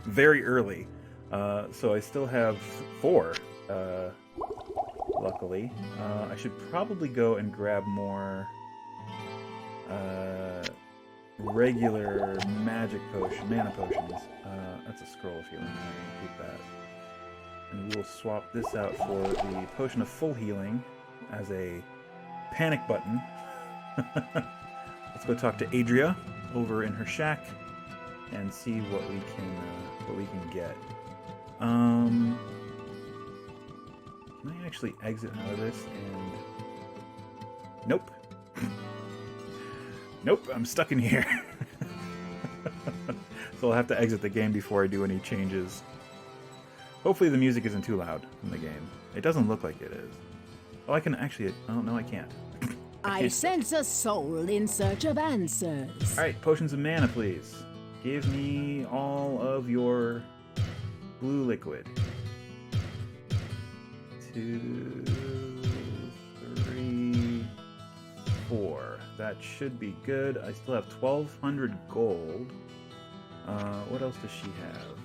very early. So I still have 4, luckily. I should probably go and grab more regular magic mana potions. That's a scroll of healing. I'll keep that. And we will swap this out for the potion of full healing as a panic button. Let's go talk to Adria over in her shack and see what we can get. Can I actually exit out of this? And nope. Nope, I'm stuck in here. So I'll have to exit the game before I do any changes. Hopefully the music isn't too loud in the game. It doesn't look like it is. Oh, I can actually... Oh, no, I can't. I sense a soul in search of answers. Alright, potions of mana, please. Give me all of your blue liquid. 2, 3, 4. That should be good. I still have 1,200 gold. What else does she have?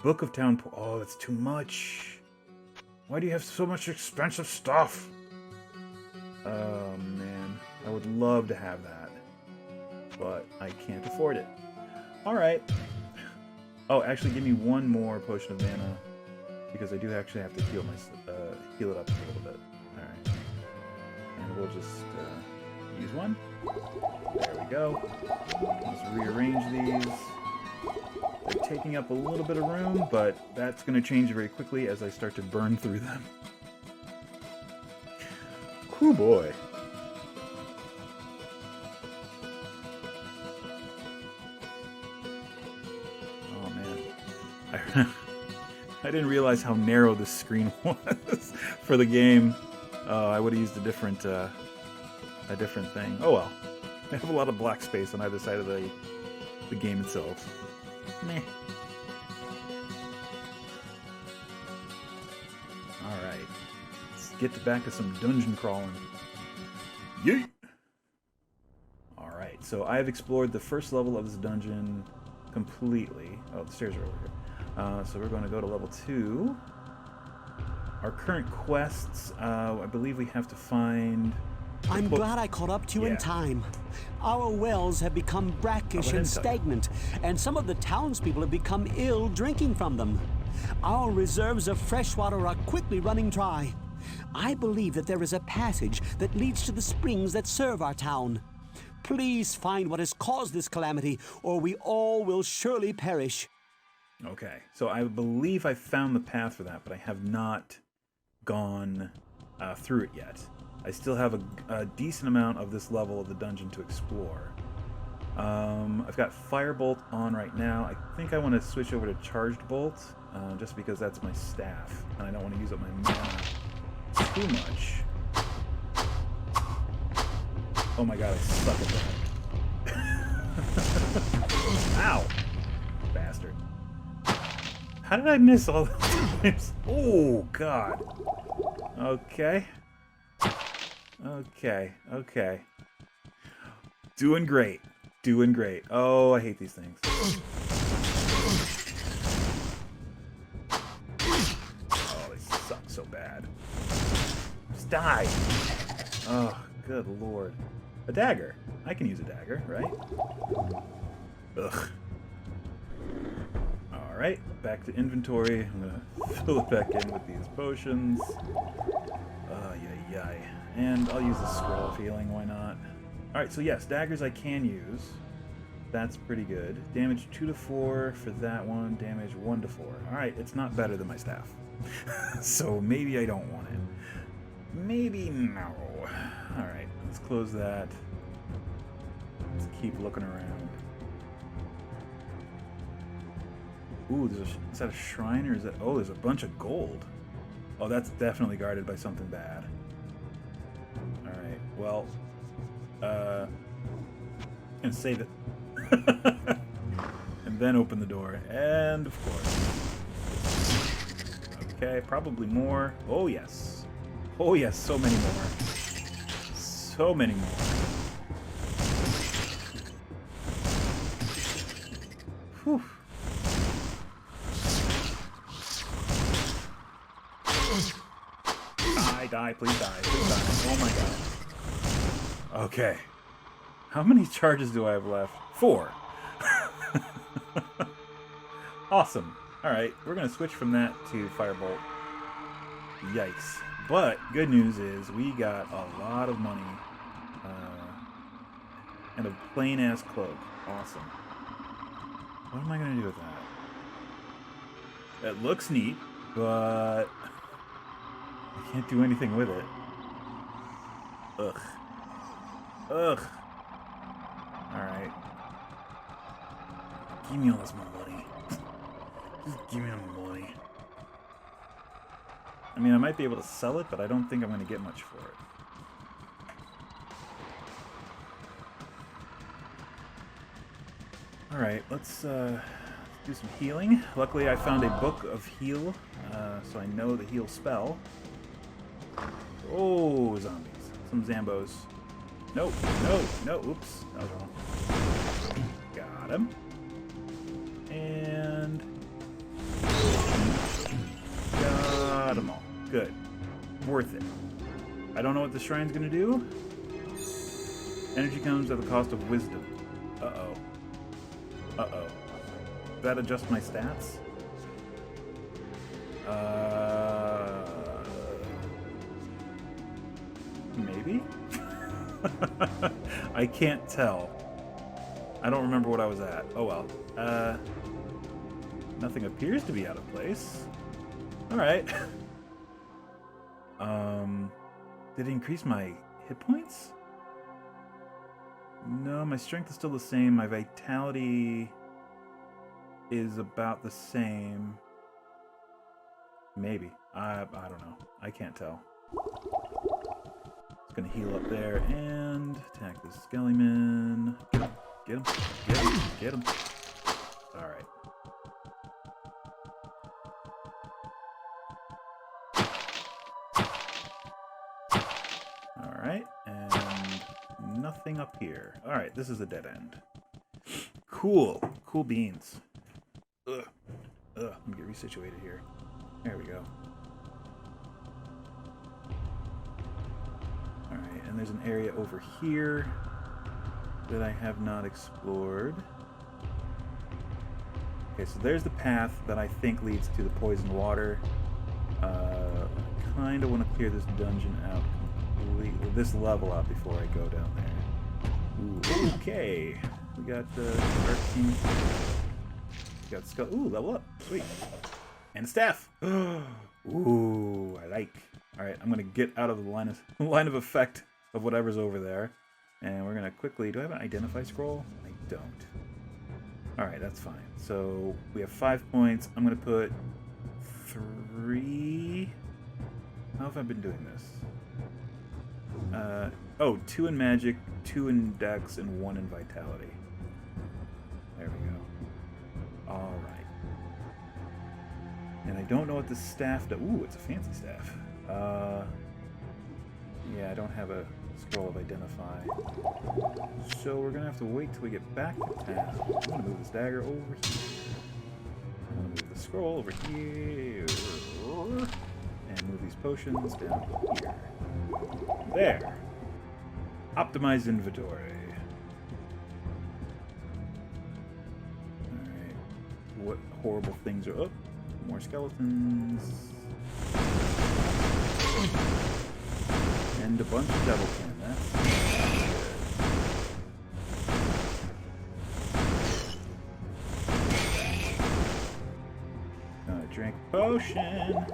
Book of Town... Oh, that's too much. Why do you have so much expensive stuff? Oh, man. I would love to have that. But I can't afford it. Alright. Oh, actually, give me one more potion of mana. Because I do actually have to heal it up a little bit. Alright. And we'll just use one. There we go. Let's rearrange these. They're taking up a little bit of room, but that's going to change very quickly as I start to burn through them. Cool boy. Oh man. I didn't realize how narrow this screen was for the game. I would have used a different thing. Oh well. I have a lot of black space on either side of the game itself. Meh. Alright. Let's get back to some dungeon crawling. Yeet! Alright, so I have explored the first level of this dungeon completely. Oh, the stairs are over here. So we're going to go to level 2. Our current quests, I believe we have to find... I'm glad I caught up to you in time. Our wells have become brackish and stagnant, and some of the townspeople have become ill drinking from them. Our reserves of fresh water are quickly running dry. I believe that there is a passage that leads to the springs that serve our town. Please find what has caused this calamity, or we all will surely perish. Okay, so I believe I found the path for that, but I have not gone through it yet. I still have a decent amount of this level of the dungeon to explore. I've got Firebolt on right now. I think I want to switch over to Charged Bolt, just because that's my staff, and I don't want to use up my mana too much. Oh my god, I suck at that. Ow! Bastard. How did I miss all the times? Oh god. Okay. Okay. Doing great. Doing great. Oh, I hate these things. Oh, they suck so bad. Just die. Oh, good lord. A dagger. I can use a dagger, right? Ugh. Alright, back to inventory. I'm gonna fill it back in with these potions. Yay. And I'll use the scroll of healing, why not? Alright, so yes, daggers I can use. That's pretty good. Damage 2 to 4 for that one, damage 1 to 4. Alright, it's not better than my staff. So maybe I don't want it. Maybe no. Alright, let's close that. Let's keep looking around. Ooh, is that a shrine or is that... Oh, there's a bunch of gold. Oh, that's definitely guarded by something bad. Alright, well... I'm gonna save it. And then open the door. And, of course. Okay, probably more. Oh, yes. Oh, yes, so many more. So many more. Whew. die, please die, please die. Oh my god. Okay. How many charges do I have left? 4. Awesome. Alright, we're going to switch from that to Firebolt. Yikes. But, good news is, we got a lot of money. And a plain-ass cloak. Awesome. What am I going to do with that? It looks neat, but I can't do anything with it. Ugh. Ugh. Alright. Give me all this money. Just give me the money. I mean, I might be able to sell it, but I don't think I'm going to get much for it. Alright, let's do some healing. Luckily, I found a book of heal, so I know the heal spell. Oh, zombies. Some Zambos. Nope, no, oops. That was wrong. Got him. And... got them all. Good. Worth it. I don't know what the shrine's gonna do. Energy comes at the cost of wisdom. Uh-oh. Uh-oh. Does that adjust my stats? Maybe? I can't tell. I don't remember what I was at. Oh well. Nothing appears to be out of place. Alright. Did it increase my hit points? No, my strength is still the same. My vitality is about the same. Maybe. I don't know. I can't tell. It's gonna heal up there and attack this Skellyman. Get him. Get him. Get him. Get him. Alright. Alright, and nothing up here. Alright, this is a dead end. Cool. Cool beans. Ugh. Let me get resituated here. There we go. Alright, and there's an area over here that I have not explored. Okay, so there's the path that I think leads to the poison water. Kind of want to clear this dungeon out completely, this level out before I go down there. Ooh, okay. We got the Arc Team. We got Skull. Ooh, level up. Sweet. And staff. Ooh, I like. Alright, I'm going to get out of the line of effect of whatever's over there. And we're going to quickly... Do I have an identify scroll? I don't. Alright, that's fine. So, we have 5 points. I'm going to put 3... How have I been doing this? 2 in magic, 2 in dex, and 1 in vitality. There we go. Alright. And I don't know what the staff does. Ooh, it's a fancy staff. Yeah, I don't have a scroll of identify. So we're going to have to wait till we get back to town. I'm going to move this dagger over here. I'm going to move the scroll over here. And move these potions down here. There. Optimize inventory. Alright. What horrible things are up? More skeletons. And a bunch of devil can. That's good. Gonna drink potion.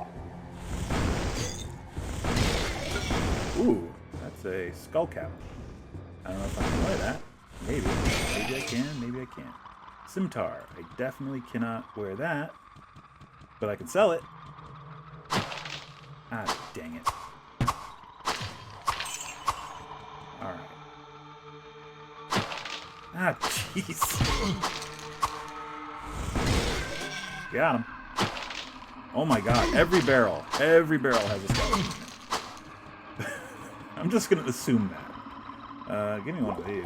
Ooh, that's a skull cap. I don't know if I can wear that. Maybe. Maybe I can, maybe I can't. Scimitar. I definitely cannot wear that. But I can sell it. Ah, dang it. Alright. Ah, jeez. Got him. Oh my god, every barrel has a skeleton. I'm just gonna assume that. Give me one of these.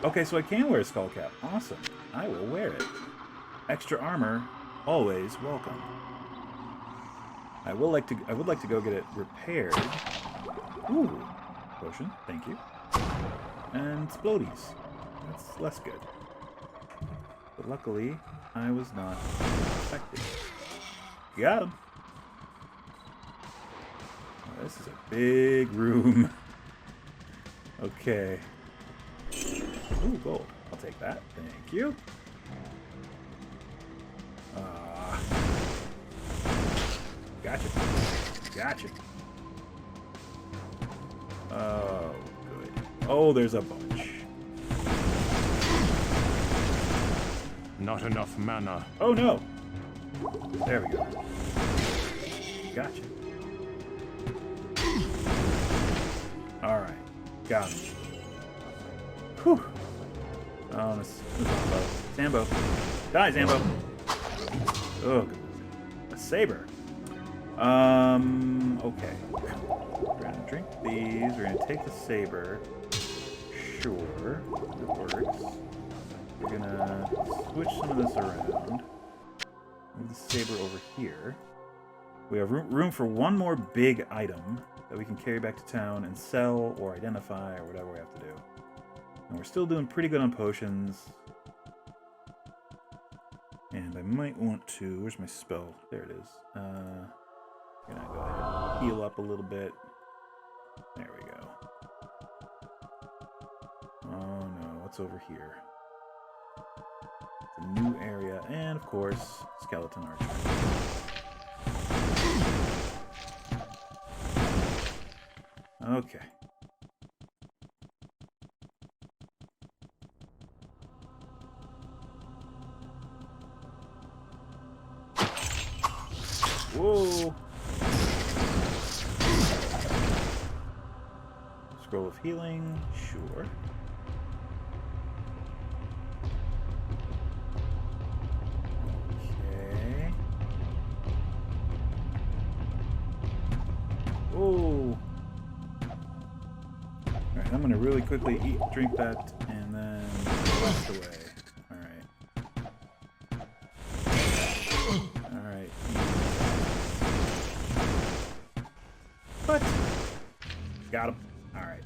Okay, so I can wear a skull cap. Awesome. I will wear it. Extra armor, always welcome. I would like to go get it repaired. Ooh, potion, thank you. And explodies. That's less good. But luckily, I was not affected. Got him. Oh, this is a big room. Okay. Ooh, gold. I'll take that. Thank you. Gotcha. Gotcha. Oh, good. Oh, there's a bunch. Not enough mana. Oh, no. There we go. Gotcha. Alright. Got him. Whew. Oh, this Zambo. Die, Zambo. Oh, good. A saber. Okay. We're gonna drink these. We're gonna take the saber. Sure. It works. We're gonna switch some of this around. Move the saber over here. We have room for one more big item that we can carry back to town and sell or identify or whatever we have to do. And we're still doing pretty good on potions. And I might want to... Where's my spell? There it is. Gonna go ahead and heal up a little bit. There we go. Oh no, what's over here? It's a new area, and of course, skeleton archer. Okay. Whoa! Scroll of healing, sure. Okay. Oh! Alright, I'm gonna really quickly drink that, and then rest away. Alright. What? Got him. Alright.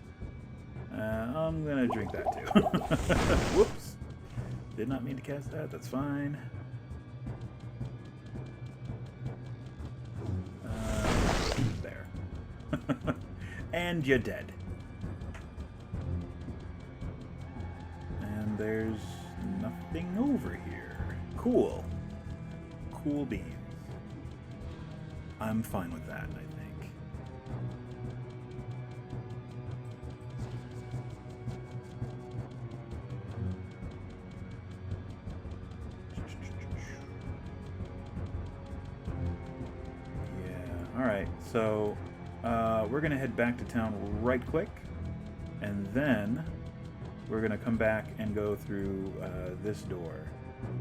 I'm gonna drink that too. Whoops. Did not mean to cast that. That's fine. There. And you're dead. And there's nothing over here. Cool. Cool beans. I'm fine with that, I think. Yeah, alright, so we're gonna head back to town right quick, and then we're gonna come back and go through this door,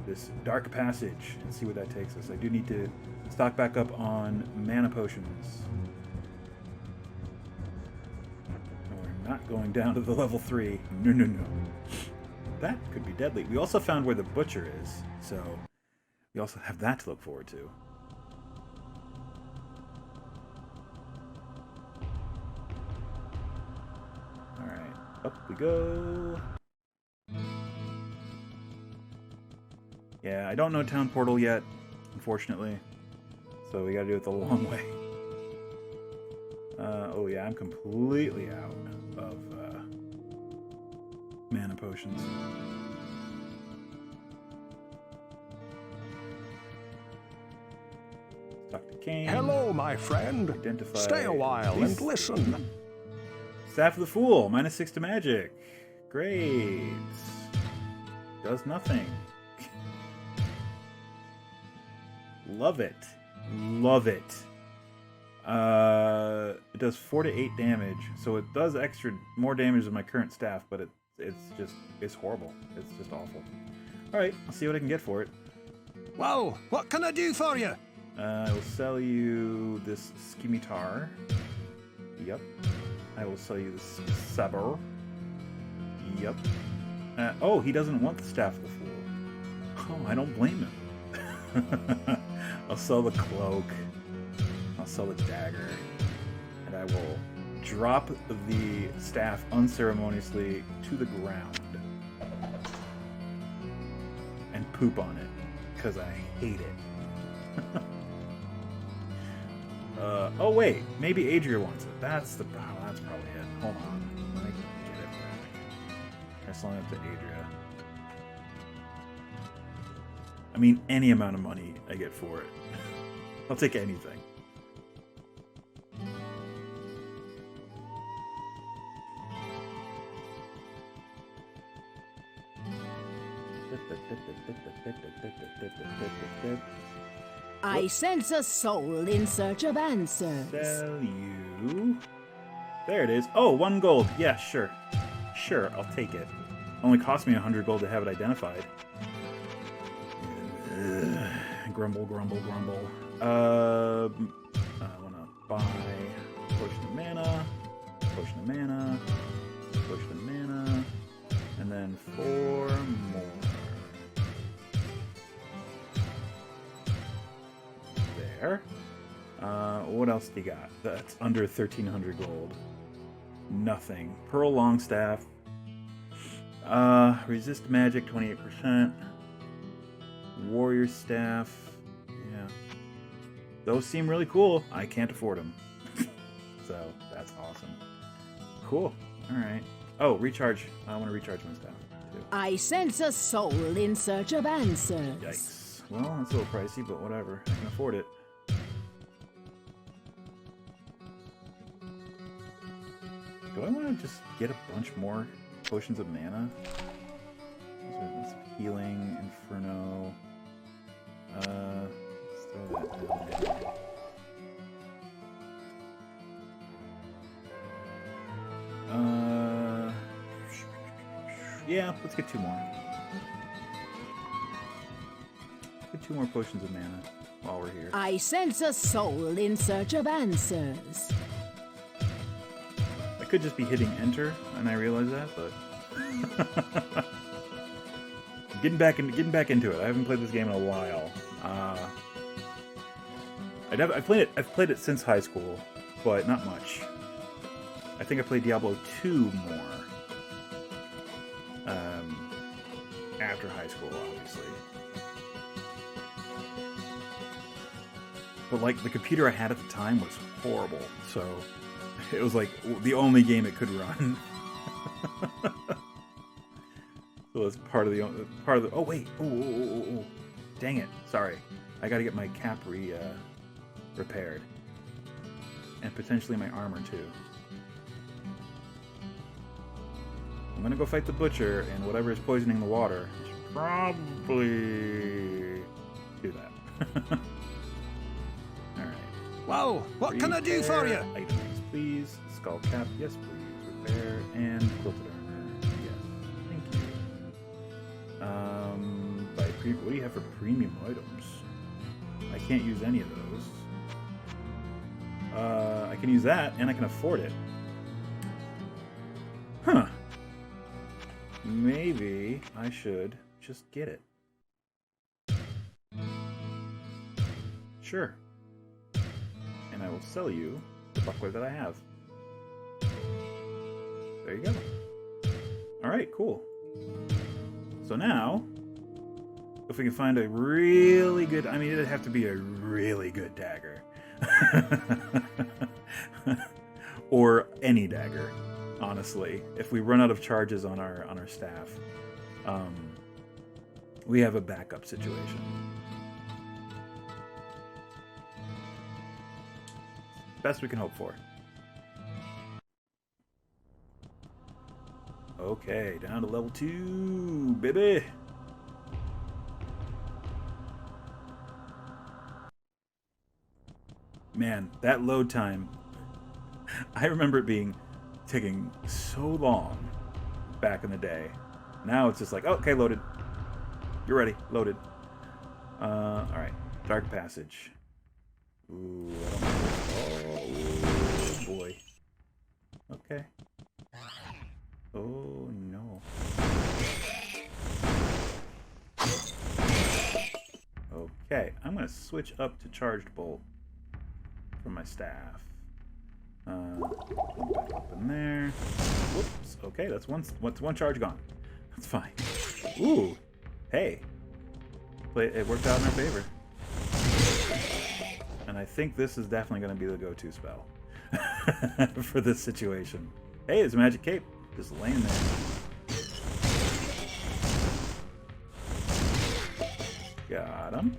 this dark passage, and see where that takes us. I do need to stock back up on mana potions. And we're not going down to the level 3. No, no, no. That could be deadly. We also found where the butcher is, so we also have that to look forward to. Alright, up we go. Yeah, I don't know Town Portal yet, unfortunately. So we gotta do it the long way. Oh yeah, I'm completely out of mana potions. Talk to Kane. Hello, my friend. Identify Stay a while and listen. Staff of the Fool, -6 to magic. Great. Does nothing. Love it. Love it. It does 4 to 8 damage, so it does more damage than my current staff, but it's horrible. It's just awful. Alright, I'll see what I can get for it. Well, what can I do for you? I will sell you this scimitar. Yep. I will sell you this saber. Yep. Oh, he doesn't want the Staff of the Fool. Oh, I don't blame him. I'll sell the cloak. I'll sell the dagger. And I will drop the staff unceremoniously to the ground and poop on it because I hate it. Oh wait, maybe Adria wants it. That's probably it. Hold on, let me get it back. Try selling it to Adria. I mean, any amount of money I get for it. I'll take anything. I sense a soul in search of answers. Sell you. There it is. Oh, 1 gold. Yeah, sure. Sure, I'll take it. Only cost me 100 gold to have it identified. Grumble, grumble, grumble. I want to buy potion of mana, potion of mana, potion of mana, and then 4 more. There. What else do you got? That's under 1,300 gold. Nothing. Pearl Longstaff. Resist magic 28%. Warrior Staff. Yeah. Those seem really cool. I can't afford them. So, that's awesome. Cool. Alright. Oh, recharge. I want to recharge my staff, too. I sense a soul in search of answers. Yikes. Well, it's a little pricey, but whatever. I can afford it. Do I want to just get a bunch more potions of mana? Some healing, Inferno. Let's throw that down there. Yeah, let's get 2 more. Get 2 more potions of mana while we're here. I sense a soul in search of answers. I could just be hitting enter, and I realize that, but getting back into it. I haven't played this game in a while. I've played it since high school, but not much. I think I played Diablo 2 more after high school, obviously. But like the computer I had at the time was horrible, so it was like the only game it could run. So it's part of the. Oh wait! Oh! Dang it! Sorry, I got to get my cap repaired, and potentially my armor too. I'm gonna go fight the butcher, and whatever is poisoning the water, I should probably do that. All right. Whoa! What can I do for you? Items, please. Skull cap, yes, please. Repair and quilted armor, yes. Thank you. What do you have for premium items? I can't use any of those. I can use that, and I can afford it. Huh. Maybe I should just get it. Sure. And I will sell you the buckler that I have. There you go. Alright, cool. So now, if we can find a really good... I mean, it'd have to be a really good dagger. Or any dagger, honestly. If we run out of charges on our staff, we have a backup situation. Best we can hope for. Okay, down to level 2, baby. Man, that load time, I remember it taking so long back in the day. Now it's just like, oh, okay, loaded. You're ready, loaded. Alright, Dark Passage. Ooh, oh boy. Okay. Oh no. Okay, I'm gonna switch up to Charged Bolt from my staff. Back up in there. Whoops. Okay, that's one charge gone. That's fine. Ooh. Hey. It worked out in our favor. And I think this is definitely going to be the go-to spell for this situation. Hey, it's a magic cape. Just laying there. Got him.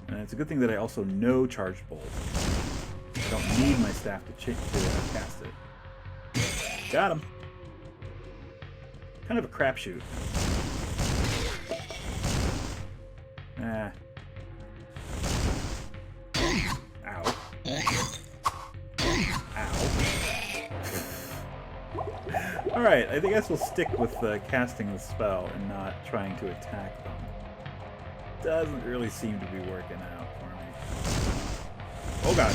And it's a good thing that I also know charged bolt. I don't need my staff to cast it. Got him. Kind of a crapshoot. Ah. Ow. Ow. Alright, I guess we'll stick with casting the spell and not trying to attack them. Doesn't really seem to be working out for me. Oh god.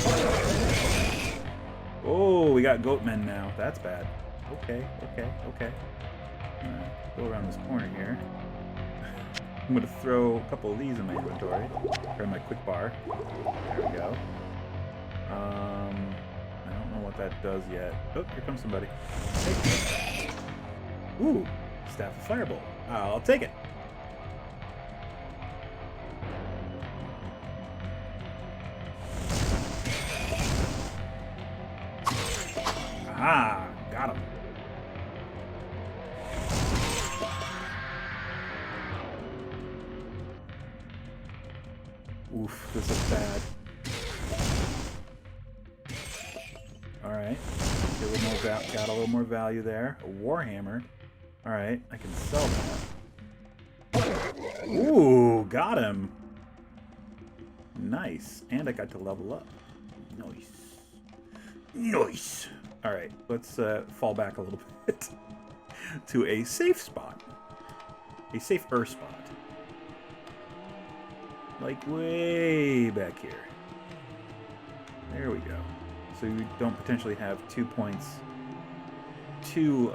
Oh, we got goatmen now. That's bad. Okay. Go around this corner here. I'm gonna throw a couple of these in my inventory. Or in my quick bar. There we go. I don't know what that does yet. Oh, here comes somebody. Hey. Ooh, Staff of Firebolt. I'll take it. Aha! Got him. Oof, this is bad. Alright. Got a little more value there. A Warhammer. Alright, I can sell that. Ooh, got him. Nice. And I got to level up. Nice. Nice. Alright, let's fall back a little bit to a safe spot. A safer spot. Like way back here. There we go. So we don't potentially have 2 points. Two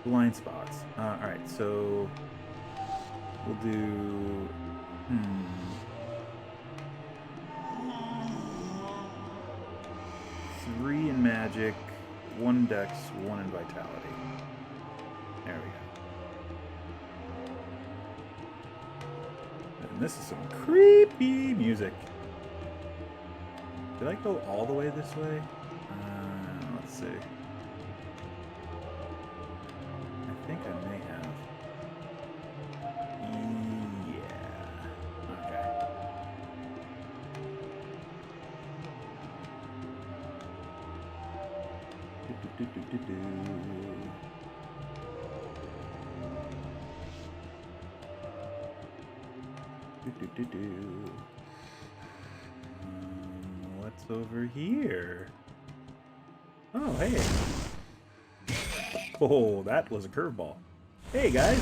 blind spots. Alright, so we'll do 3 in magic, 1 dex, 1 in vitality. There we go. And this is some creepy music. Did I go all the way this way? Let's see. I think I may have. Yeah. Okay. What's over here? Oh, hey. Oh, that was a curveball. Hey, guys.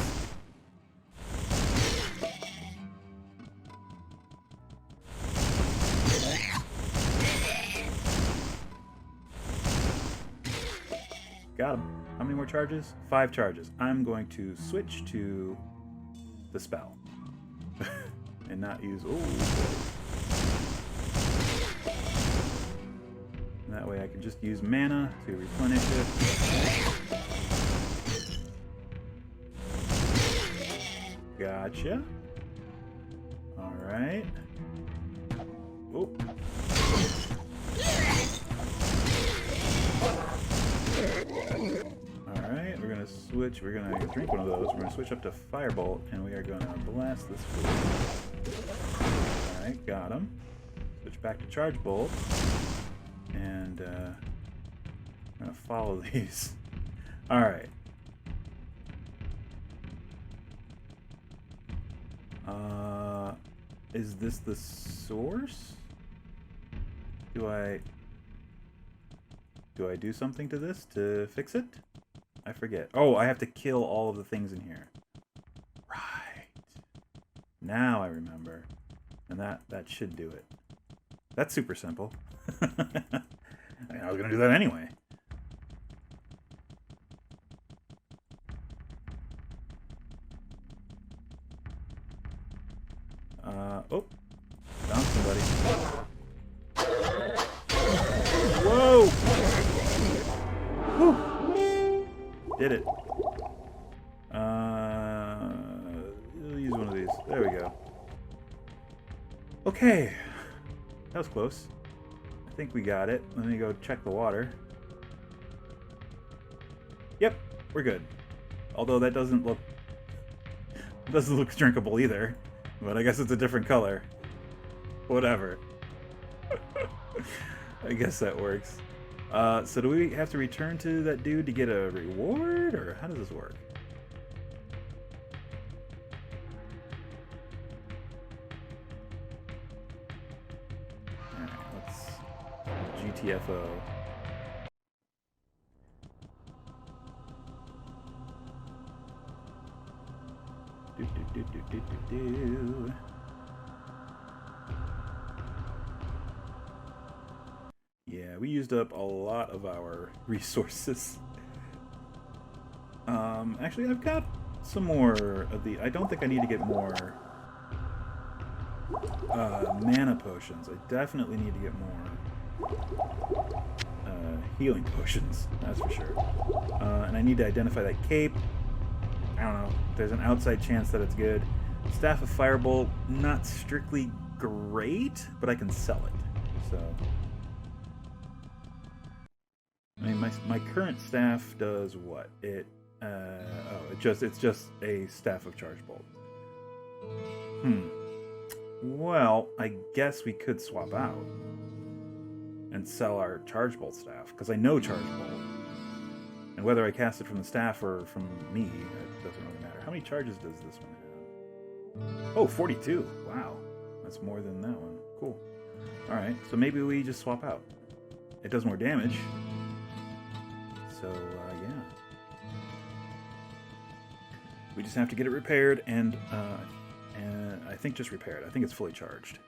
Got him. How many more charges? 5 charges. I'm going to switch to the spell. And not use... Oh, that way I can just use mana to replenish it. Gotcha. Alright. Oh. Alright, we're gonna switch. We're gonna drink one of those. We're gonna switch up to Firebolt, and we are gonna blast this fool. Alright, got him. Switch back to Charge Bolt. And I'm gonna follow these. Alright. Is this the source? Do I do something to this to fix it? I forget. Oh, I have to kill all of the things in here. Right. Now I remember. And that should do it. That's super simple. I mean, I was gonna do that anyway. Oh. buddy. Whoa! Whew. Did it. We'll use one of these. There we go. Okay. That was close. I think we got it. Let me go check the water. Yep, we're good. Although that doesn't look drinkable either. But I guess it's a different color. Whatever. I guess that works. So do we have to return to that dude to get a reward, or how does this work? Alright, let's GTFO. Do. Yeah, we used up a lot of our resources. Actually, I've got some more of the... I don't think I need to get more mana potions. I definitely need to get more healing potions, that's for sure. And I need to identify that cape. I don't know. There's an outside chance that it's good. Staff of Firebolt, not strictly great, but I can sell it. So, I mean, my current staff does what? It's just a staff of Charge Bolt. Well, I guess we could swap out and sell our Charge Bolt staff, because I know Charge Bolt. And whether I cast it from the staff or from me, it doesn't really matter. How many charges does this one have? Oh, 42. Wow. That's more than that one. Cool. Alright, so maybe we just swap out. It does more damage. So, yeah. We just have to get it repaired, and I think just repaired. I think it's fully charged.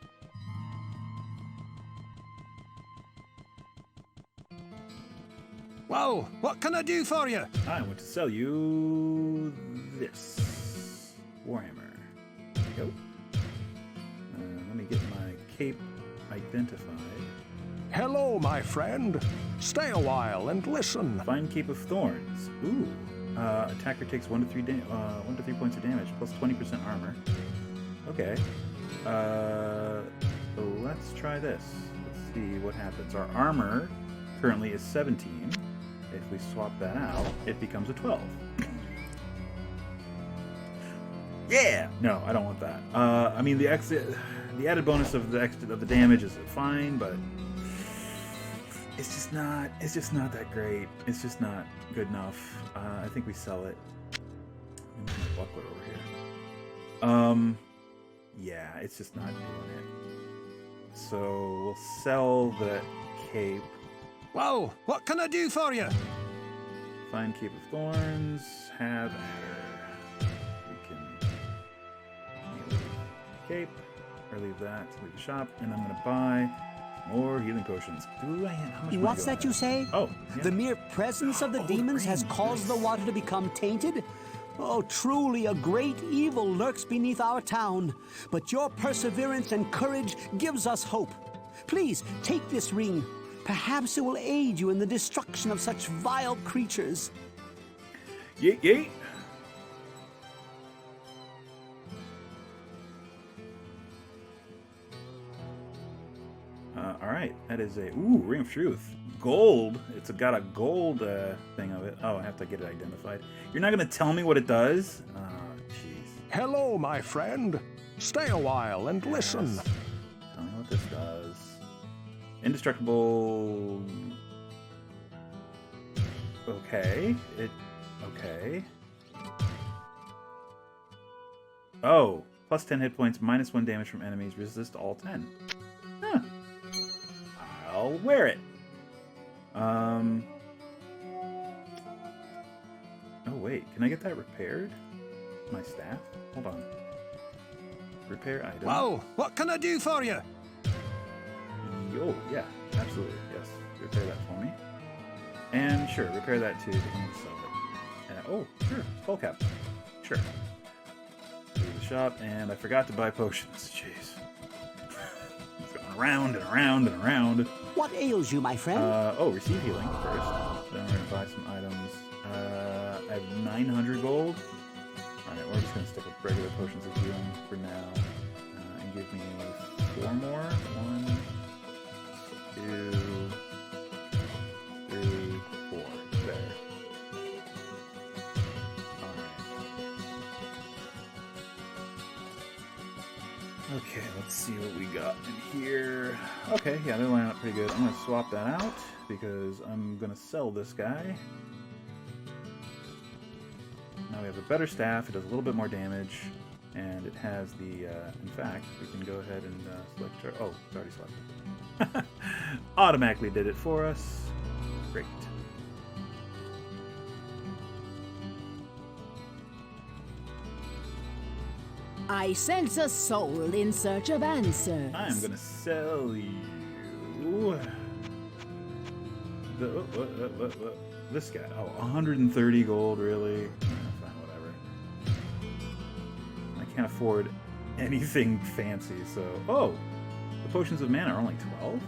Whoa, what can I do for you? I want to sell you this Warhammer. There you go. Let me get my cape identified. Hello, my friend. Stay a while and listen. Fine Cape of Thorns. Ooh. Attacker takes 1 to 3 points of damage, plus 20% armor. Okay. Let's try this. Let's see what happens. Our armor currently is 17. If we swap that out, it becomes a 12. Yeah! No, I don't want that. I mean, the added bonus of the damage is fine, but it's just not that great. It's just not good enough. I think we sell it. Let me put my buckler over here. Yeah, it's just not doing it. So we'll sell the cape. Whoa, what can I do for you? Find Cape of Thorns. Have adder. We can leave cape, or leave that, leave the shop, and I'm going to buy more healing potions. How much money What's do I that you have? say? Oh, yeah. The mere presence of the demons has caused the water to become tainted? Oh, truly a great evil lurks beneath our town. But your perseverance and courage gives us hope. Please, take this ring. Perhaps it will aid you in the destruction of such vile creatures. Yeet, yeet. All right, that is a Ring of Truth, gold. It's got a gold thing of it. Oh, I have to get it identified. You're not gonna tell me what it does? Oh, jeez. Hello, my friend. Stay a while and listen. Tell me what this does. Indestructible. Okay. Okay. Oh, plus 10 hit points, minus 1 damage from enemies, resist all 10. Huh. I'll wear it. Oh wait, can I get that repaired? My staff? Hold on. Repair item. Whoa, what can I do for you? Oh, yeah, absolutely, yes. Repair that for me. And sure, repair that too, because I'm going to sell it. Oh, sure, skull cap. Sure. Leave the shop, and I forgot to buy potions. Jeez. around and around and around. What ails you, my friend? Oh, receive healing first. Then we're gonna buy some items. I have 900 gold. Alright, we're just gonna stick with regular potions of healing for now. And give me 4 more. 1, 2, 3, 4. There. Okay, let's see what we got in here. Okay, yeah, they're lining up pretty good. I'm going to swap that out because I'm going to sell this guy. Now we have a better staff. It does a little bit more damage, and it has the, in fact, we can go ahead and select our, oh, it's already selected. Automatically did it for us. Great. I sense a soul in search of answers. I'm gonna sell you this guy. Oh, 130 gold, really? Fine, whatever. I can't afford anything fancy, so... Oh! The potions of mana are only 12?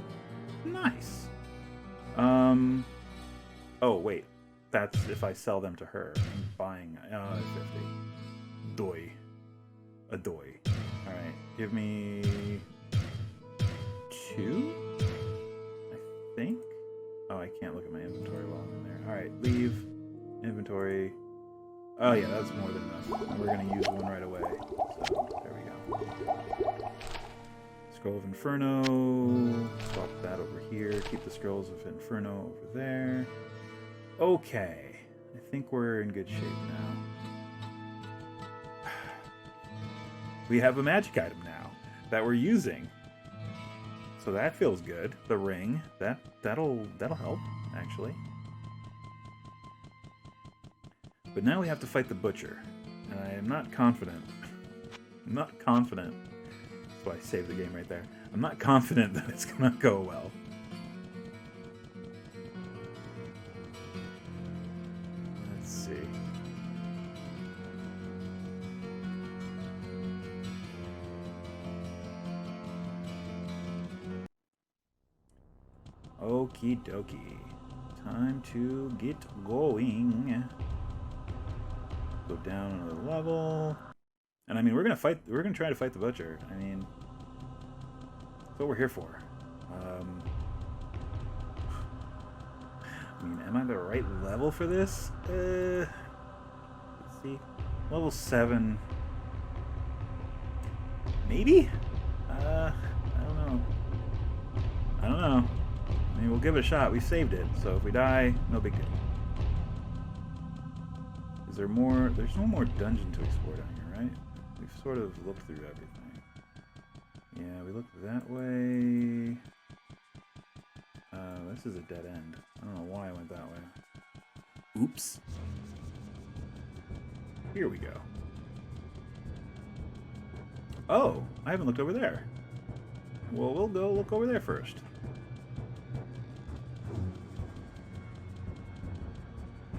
Nice! Oh, wait. That's if I sell them to her. I'm buying... 50. Doi. A doi. Alright, give me 2? I think? Oh, I can't look at my inventory while I'm in there. Alright, leave. Inventory. Oh yeah, that's more than enough. And we're gonna use one right away. So, there we go. Scroll of Inferno. Swap that over here. Keep the Scrolls of Inferno over there. Okay. I think we're in good shape now. We have a magic item now that we're using, so that feels good. The ring, that'll help actually. But now we have to fight the butcher, and I am not confident. I'm not confident. That's why I saved the game right there. I'm not confident that it's gonna go well. Let's see. Okie dokie. Time to get going. Go down another level. And I mean, we're gonna try to fight the butcher. I mean, that's what we're here for. I mean, am I the right level for this? Let's see. Level 7. Maybe? I don't know. I mean, we'll give it a shot. We saved it, so if we die, no big deal. Is there more? There's no more dungeon to explore down here, right? We've sort of looked through everything. Yeah, we looked that way. This is a dead end. I don't know why I went that way. Oops. Here we go. Oh, I haven't looked over there. Well, we'll go look over there first.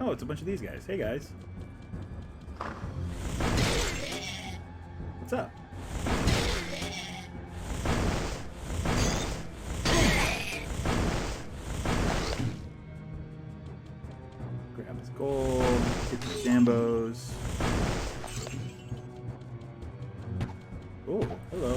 Oh, it's a bunch of these guys. Hey, guys. What's up? Grab this gold. Get these Zambos. Oh, hello.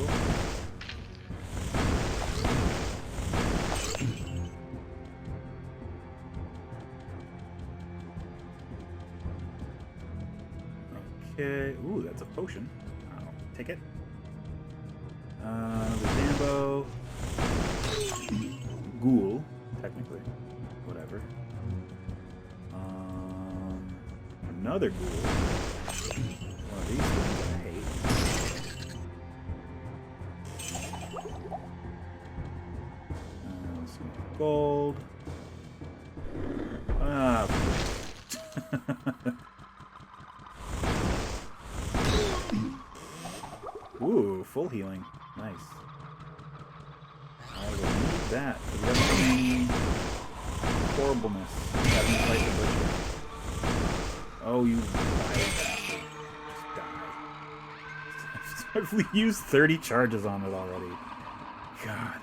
Okay. Ooh, that's a potion. I'll take it. The Zambo. Ghoul, technically. Whatever. Another ghoul. One of these things I hate. Some gold. Ah. Ooh, full healing. Nice. I will need that for the upcoming horribleness of having to fight the butcher. Oh, you died. Just die. I've used 30 charges on it already. God.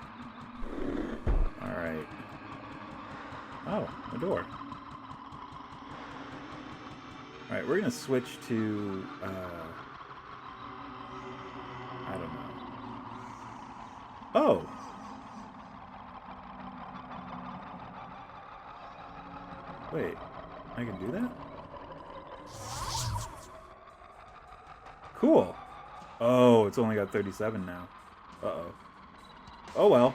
Oh, a door. Alright, we're gonna switch to, I don't know. Oh! Wait, I can do that? Cool! Oh, it's only got 37 now. Uh-oh. Oh well.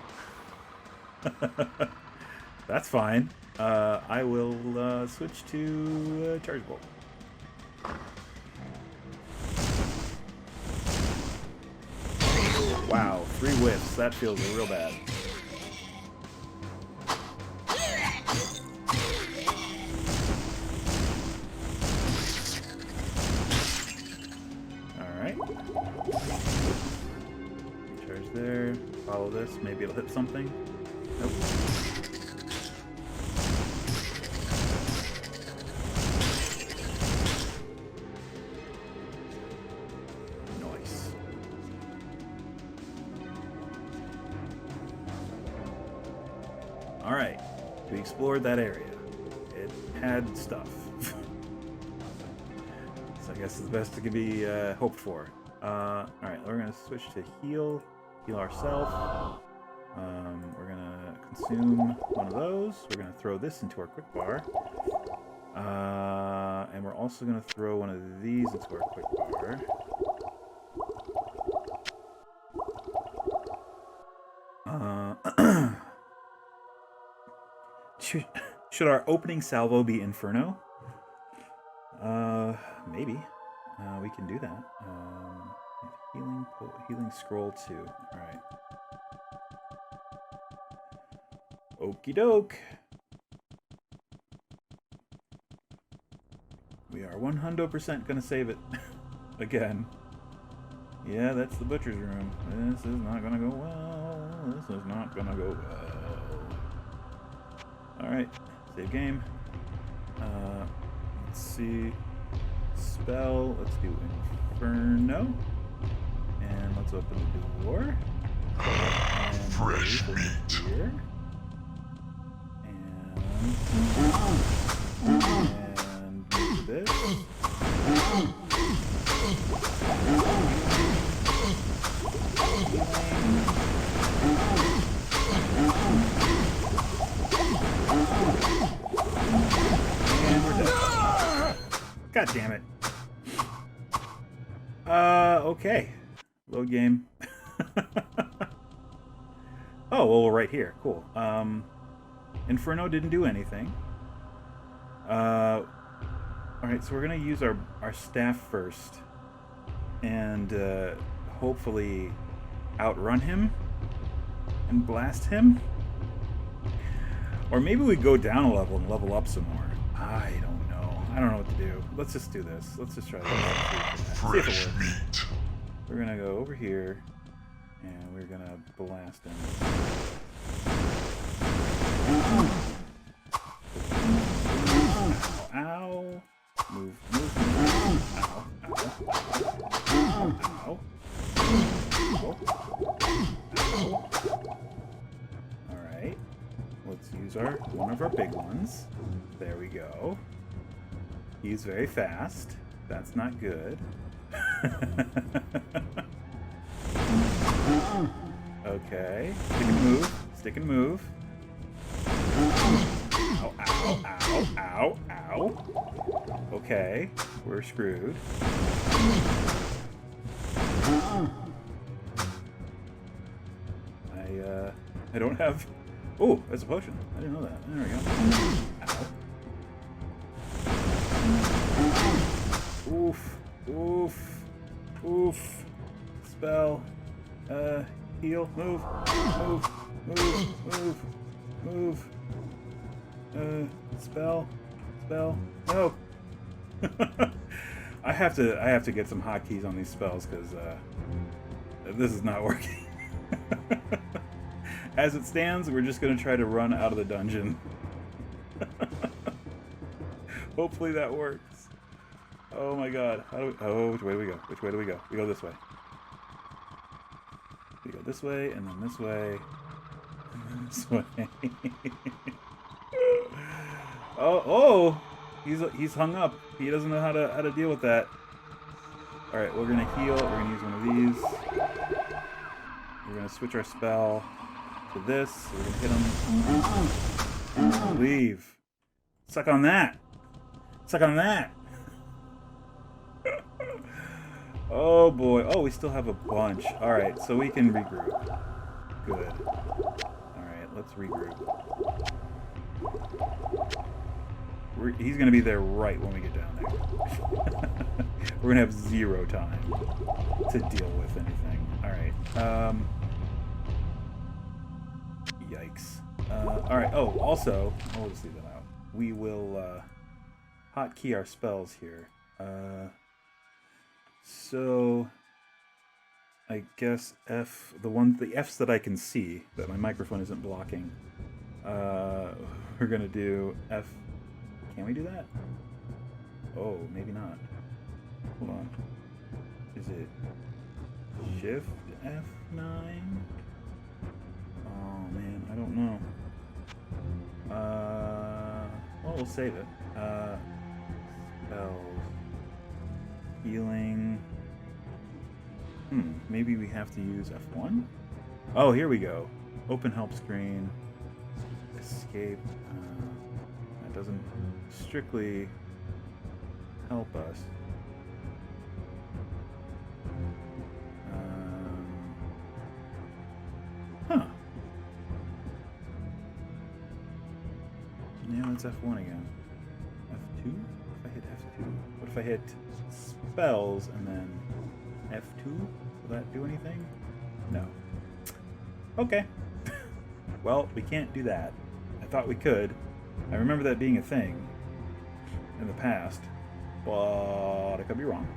That's fine. I will switch to Charge Bolt. Wow, 3 whiffs. That feels real bad. Alright. Recharge there. Follow this. Maybe it'll hit something. Nope. Alright, we explored that area. It had stuff. So I guess it's the best that could be hoped for. Alright, we're going to switch to heal ourselves. We're going to consume one of those. We're going to throw this into our quick bar. And we're also going to throw one of these into our quick bar. Should our opening salvo be Inferno? Maybe. We can do that. Healing scroll 2. Alright. Okie doke. We are 100% gonna save it. Again. Yeah, that's the butcher's room. This is not gonna go well. This is not gonna go well. Alright, save game. Let's see. Spell. Let's do Inferno. And let's open the door. And fresh meat. Here. And do this. And we're done. God damn it. Okay. Load game. Oh, well, we're right here. Cool. Inferno didn't do anything. Alright, so we're gonna use our staff first. And, hopefully outrun him and blast him. Or maybe we go down a level and level up some more. I don't know. I don't know what to do. Let's just do this. Let's just try this. See if it works. We're gonna go over here and we're gonna blast him. Ow, ow. Move, move, move. Ow, ow. Ow. Ow. Ow. Alright. Let's use one of our big ones. There we go. He's very fast. That's not good. Okay. Stick and move. Stick and move. Ow, ow, ow, ow, ow. Okay. We're screwed. I don't have... Oh, there's a potion. I didn't know that. There we go. Ow. Oof. Oof. Oof. Spell. Heal. Move. Move. Move. Move. Move. Spell. Spell. No. I have to get some hotkeys on these spells because this is not working. As it stands, we're just going to try to run out of the dungeon. Hopefully that works. Oh my god. Which way do we go? Which way do we go? We go this way. We go this way, and then this way, and then this way. Oh, he's hung up. He doesn't know how to deal with that. All right, we're gonna heal. We're gonna use one of these. We're gonna switch our spell to this. We're gonna hit him. Leave. Suck on that. Suck on that. Oh boy. Oh, we still have a bunch. All right, so we can regroup. Good. All right, let's regroup. He's going to be there right when we get down there. We're going to have 0 time to deal with anything. All right. Yikes. All right. Oh, also, I'll just leave that out. We will hotkey our spells here. So I guess the Fs that I can see that my microphone isn't blocking. We're going to do F. Can we do that? Oh, maybe not. Hold on. Is it Shift F9? Oh man, I don't know. Well, we'll save it. Spells. Healing. Maybe we have to use F1? Oh, here we go. Open help screen. Escape. That doesn't strictly help us. Yeah, that's F1 again. F2? If I hit F2? What if I hit spells and then F2? Will that do anything? No. Okay. Well, we can't do that. I thought we could. I remember that being a thing in the past, but I could be wrong.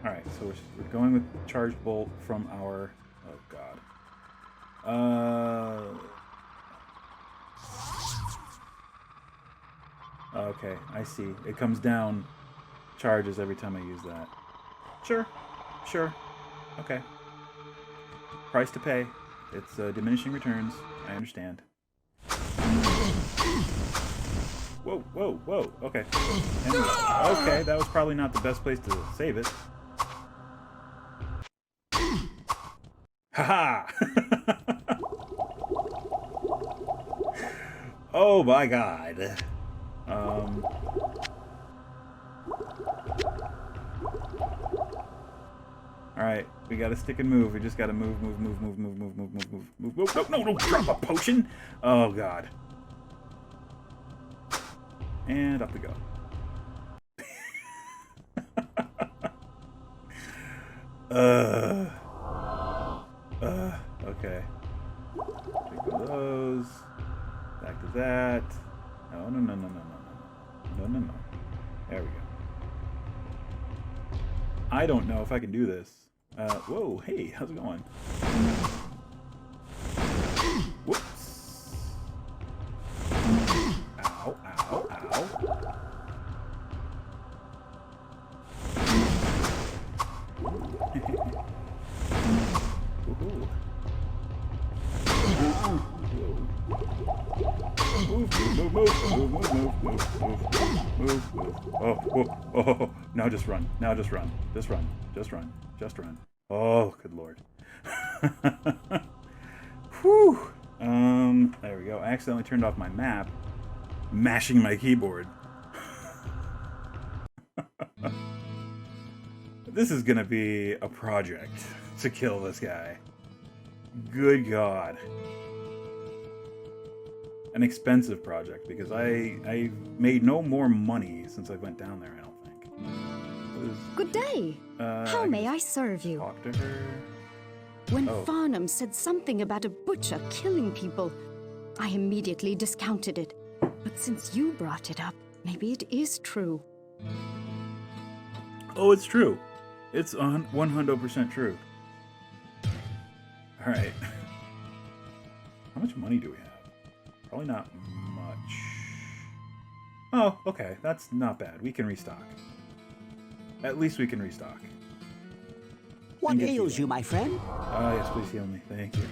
Alright, so we're going with Charge Bolt from our... Oh, God. Okay, I see. It comes down charges every time I use that. Sure. Okay. Price to pay. It's diminishing returns. I understand. Whoa. Okay. Okay, that was probably not the best place to save it. Haha! Oh my God. Alright, we gotta stick and move. We just gotta move. No, don't drop a potion! Oh God. And up we go. Okay. Take one of those. Back to that. No. No. There we go. I don't know if I can do this. Whoa, hey, how's it going? Whoops. Ow. Move. Oh, now just run. Just run. Oh, good Lord. Whew. There we go. I accidentally turned off my map, mashing my keyboard. This is gonna be a project to kill this guy. Good God. An expensive project, because I made no more money since I went down there, I don't think. Good day. How may I serve you? Talk to her. When Farnham said something about a butcher killing people, I immediately discounted it. But since you brought it up, maybe it is true. Oh, it's true. It's 100% true. All right. How much money do we have? Probably not much. Oh, okay. That's not bad. We can restock. At least we can restock. What ails you, my friend? Yes, please heal me. Thank you.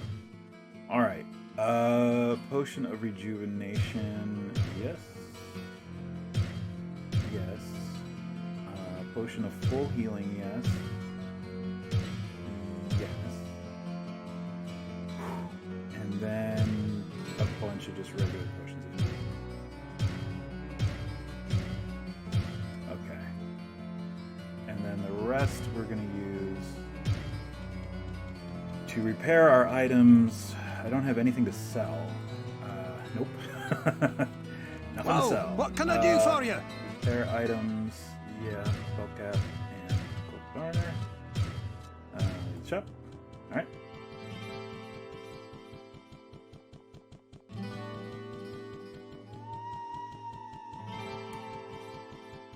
All right. Potion of rejuvenation, yes. Yes. Potion of full healing, yes. Yes. And then a bunch of just regular potions. Okay. And then the rest we're going to use to repair our items. I don't have anything to sell. Nope. Nothing to sell. What can I do for you? Repair items. Yeah. Spellcap and gold garner. Shop. Alright.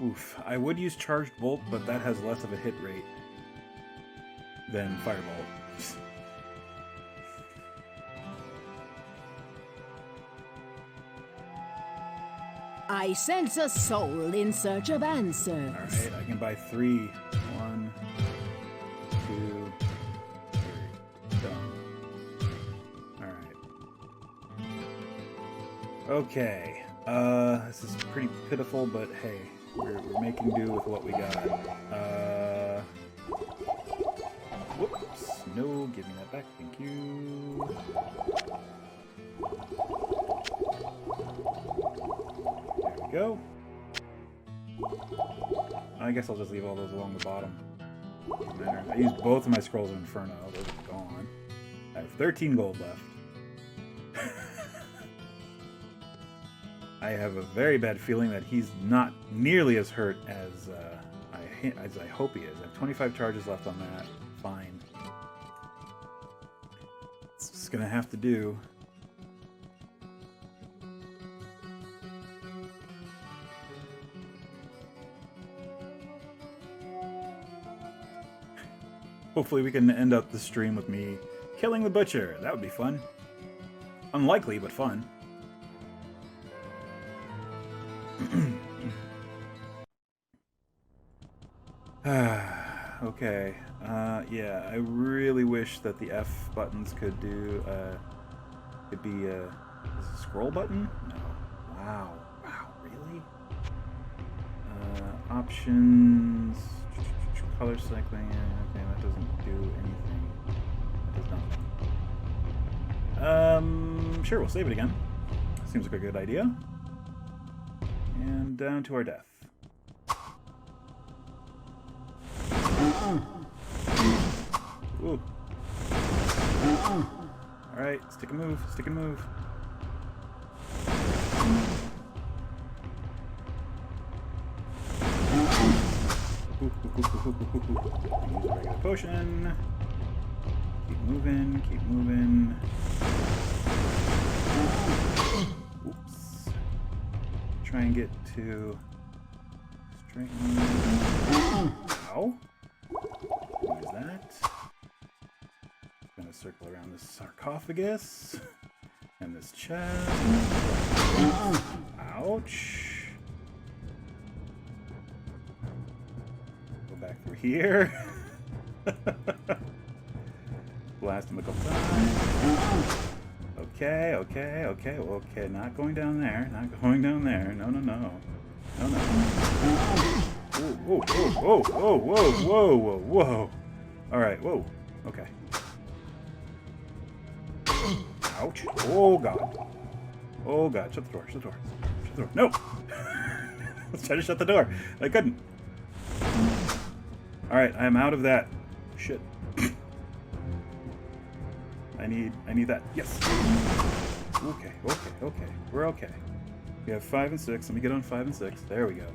Oof. I would use Charged Bolt, but that has less of a hit rate than Firebolt. I sense a soul in search of answers. Alright, I can buy 3. 1, 2, 3. Done. Alright. Okay. This is pretty pitiful, but hey, we're making do with what we got. Whoops. No, give me that back. Thank you. Go. I guess I'll just leave all those along the bottom. Doesn't matter. I used both of my Scrolls of Inferno. Those are gone. I have 13 gold left. I have a very bad feeling that he's not nearly as hurt as I hope he is. I have 25 charges left on that. Fine. It's just gonna have to do. Hopefully we can end up the stream with me killing the butcher. That would be fun. Unlikely, but fun. Okay. Yeah, I really wish that the F buttons could do, could be, is it a scroll button? No. Wow. Wow, really? Options... Color cycling, okay, that doesn't do anything. That does nothing. Sure, we'll save it again. Seems like a good idea. And down to our death. Ooh. Alright, stick and move, stick and move. Use a regular potion. Keep moving, keep moving. Oops. Try and get to straighten. Ow. What is that? Gonna circle around this sarcophagus and this chest. Ouch. Back through here. Blast him a couple times. Okay, okay, okay, okay. Not going down there. Not going down there. No, no, no. No, no. Whoa, whoa, whoa, whoa, whoa, whoa, whoa, whoa. Alright, whoa. Okay. Ouch. Oh, God. Oh, God. Shut the door. Shut the door. Shut the door. No! Let's try to shut the door. I couldn't. Alright, I am out of that. Shit. I need that. Yes! Okay, okay, okay. We're okay. We have 5 and 6. Let me get on 5 and 6. There we go.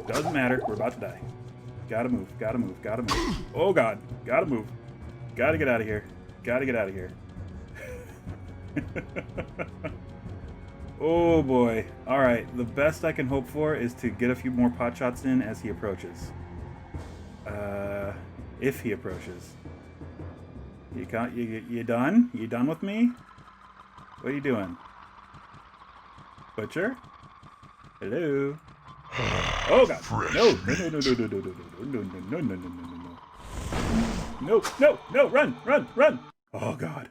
Doesn't matter. We're about to die. Gotta move, gotta move, gotta move. Oh god. Gotta move. Gotta get out of here. Gotta get out of here. Oh boy. Alright, the best I can hope for is to get a few more pot shots in as he approaches. If he approaches. You done? You done with me? What are you doing? Butcher? Hello? Oh god! No! No, no, no, no, no, no, no, no, no, no, no, no, no, no, no, no, no, no, run, run, run! Oh, God.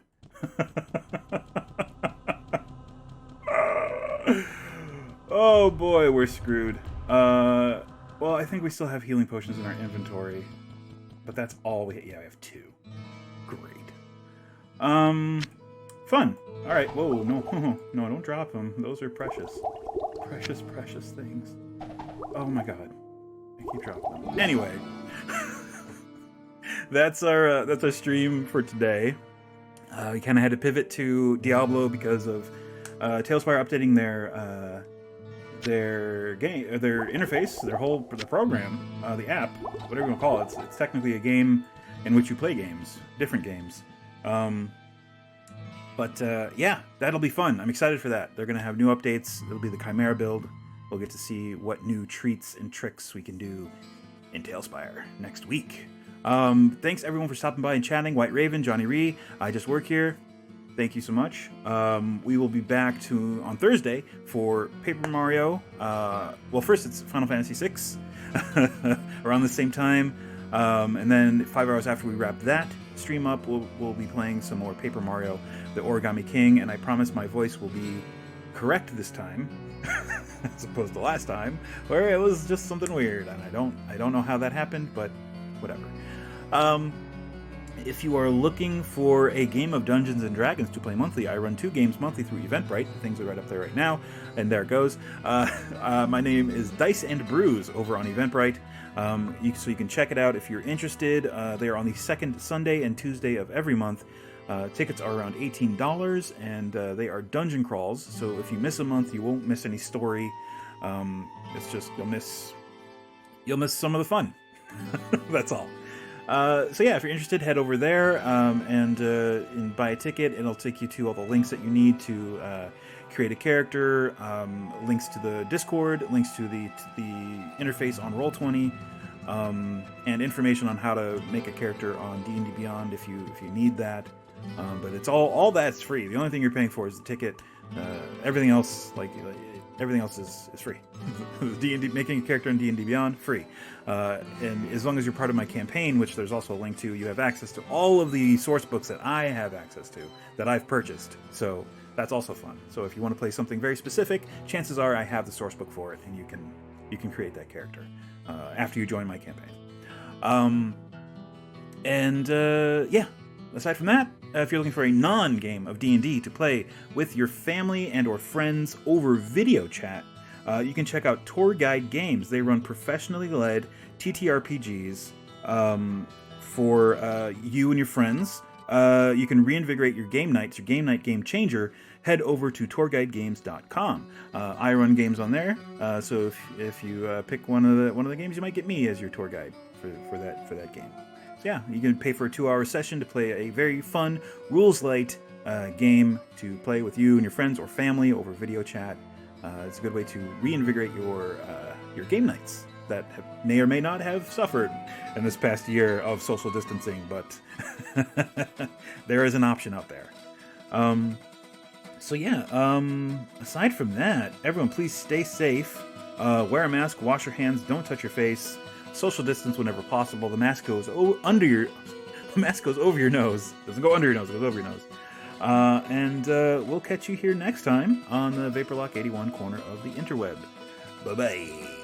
Oh, boy, we're screwed. Well, I think we still have healing potions in our inventory. But that's all we... Yeah, we have 2. Great. Fun. All right. Whoa, no. No, don't drop them. Those are precious. Precious, precious things. Oh, my God. I keep dropping them. Anyway. That's our stream for today. We kind of had to pivot to Diablo because of TaleSpire updating their game, their interface, their program, the app, whatever you want to call it. It's technically a game in which you play games, different games. But yeah, that'll be fun. I'm excited for that. They're going to have new updates. It'll be the Chimera Build. We'll get to see what new treats and tricks we can do in TaleSpire next week. Thanks everyone for stopping by and chatting. White Raven, Johnny Ree, I just work here. Thank you so much. We will be back on Thursday for Paper Mario. Well, first it's Final Fantasy VI around the same time. And then 5 hours after we wrap that stream up, we'll be playing some more Paper Mario, the Origami King, and I promise my voice will be correct this time, as opposed to last time, where it was just something weird, and I don't know how that happened, but whatever. If you are looking for a game of Dungeons and Dragons to play monthly, I run 2 games monthly through Eventbrite. The things are right up there right now, and there it goes. My name is Dice and Brews over on Eventbrite, so you can check it out if you're interested. They are on the second Sunday and Tuesday of every month. Tickets are around $18, and they are dungeon crawls. So if you miss a month, you won't miss any story. It's just you'll miss some of the fun. That's all. So yeah, if you're interested, head over there and buy a ticket. It'll take you to all the links that you need to create a character, links to the Discord, links to the interface on Roll20, and information on how to make a character on D&D Beyond if you need that. But it's all that's free. The only thing you're paying for is the ticket. Everything else, everything else is free. D&D, making a character in D&D Beyond, free. And as long as you're part of my campaign, which there's also a link to, you have access to all of the source books that I have access to, that I've purchased. So that's also fun. So if you want to play something very specific, chances are I have the source book for it, and you can create that character after you join my campaign. Yeah. Aside from that, if you're looking for a non-game of D&D to play with your family and or friends over video chat, you can check out Tour Guide Games. They run professionally led TTRPGs for you and your friends. You can reinvigorate your game nights, your game night game changer. Head over to tourguidegames.com. I run games on there, so if you pick one of the games, you might get me as your tour guide for that game. So yeah, you can pay for a 2-hour session to play a very fun, rules-light game to play with you and your friends or family over video chat. It's a good way to reinvigorate your game nights that may or may not have suffered in this past year of social distancing, but there is an option out there. So yeah, aside from that, everyone please stay safe, wear a mask, wash your hands, don't touch your face, social distance whenever possible. The mask goes over your nose. It doesn't go under your nose, it goes over your nose. And we'll catch you here next time on the Vaporlock 81 corner of the interweb. Bye-bye.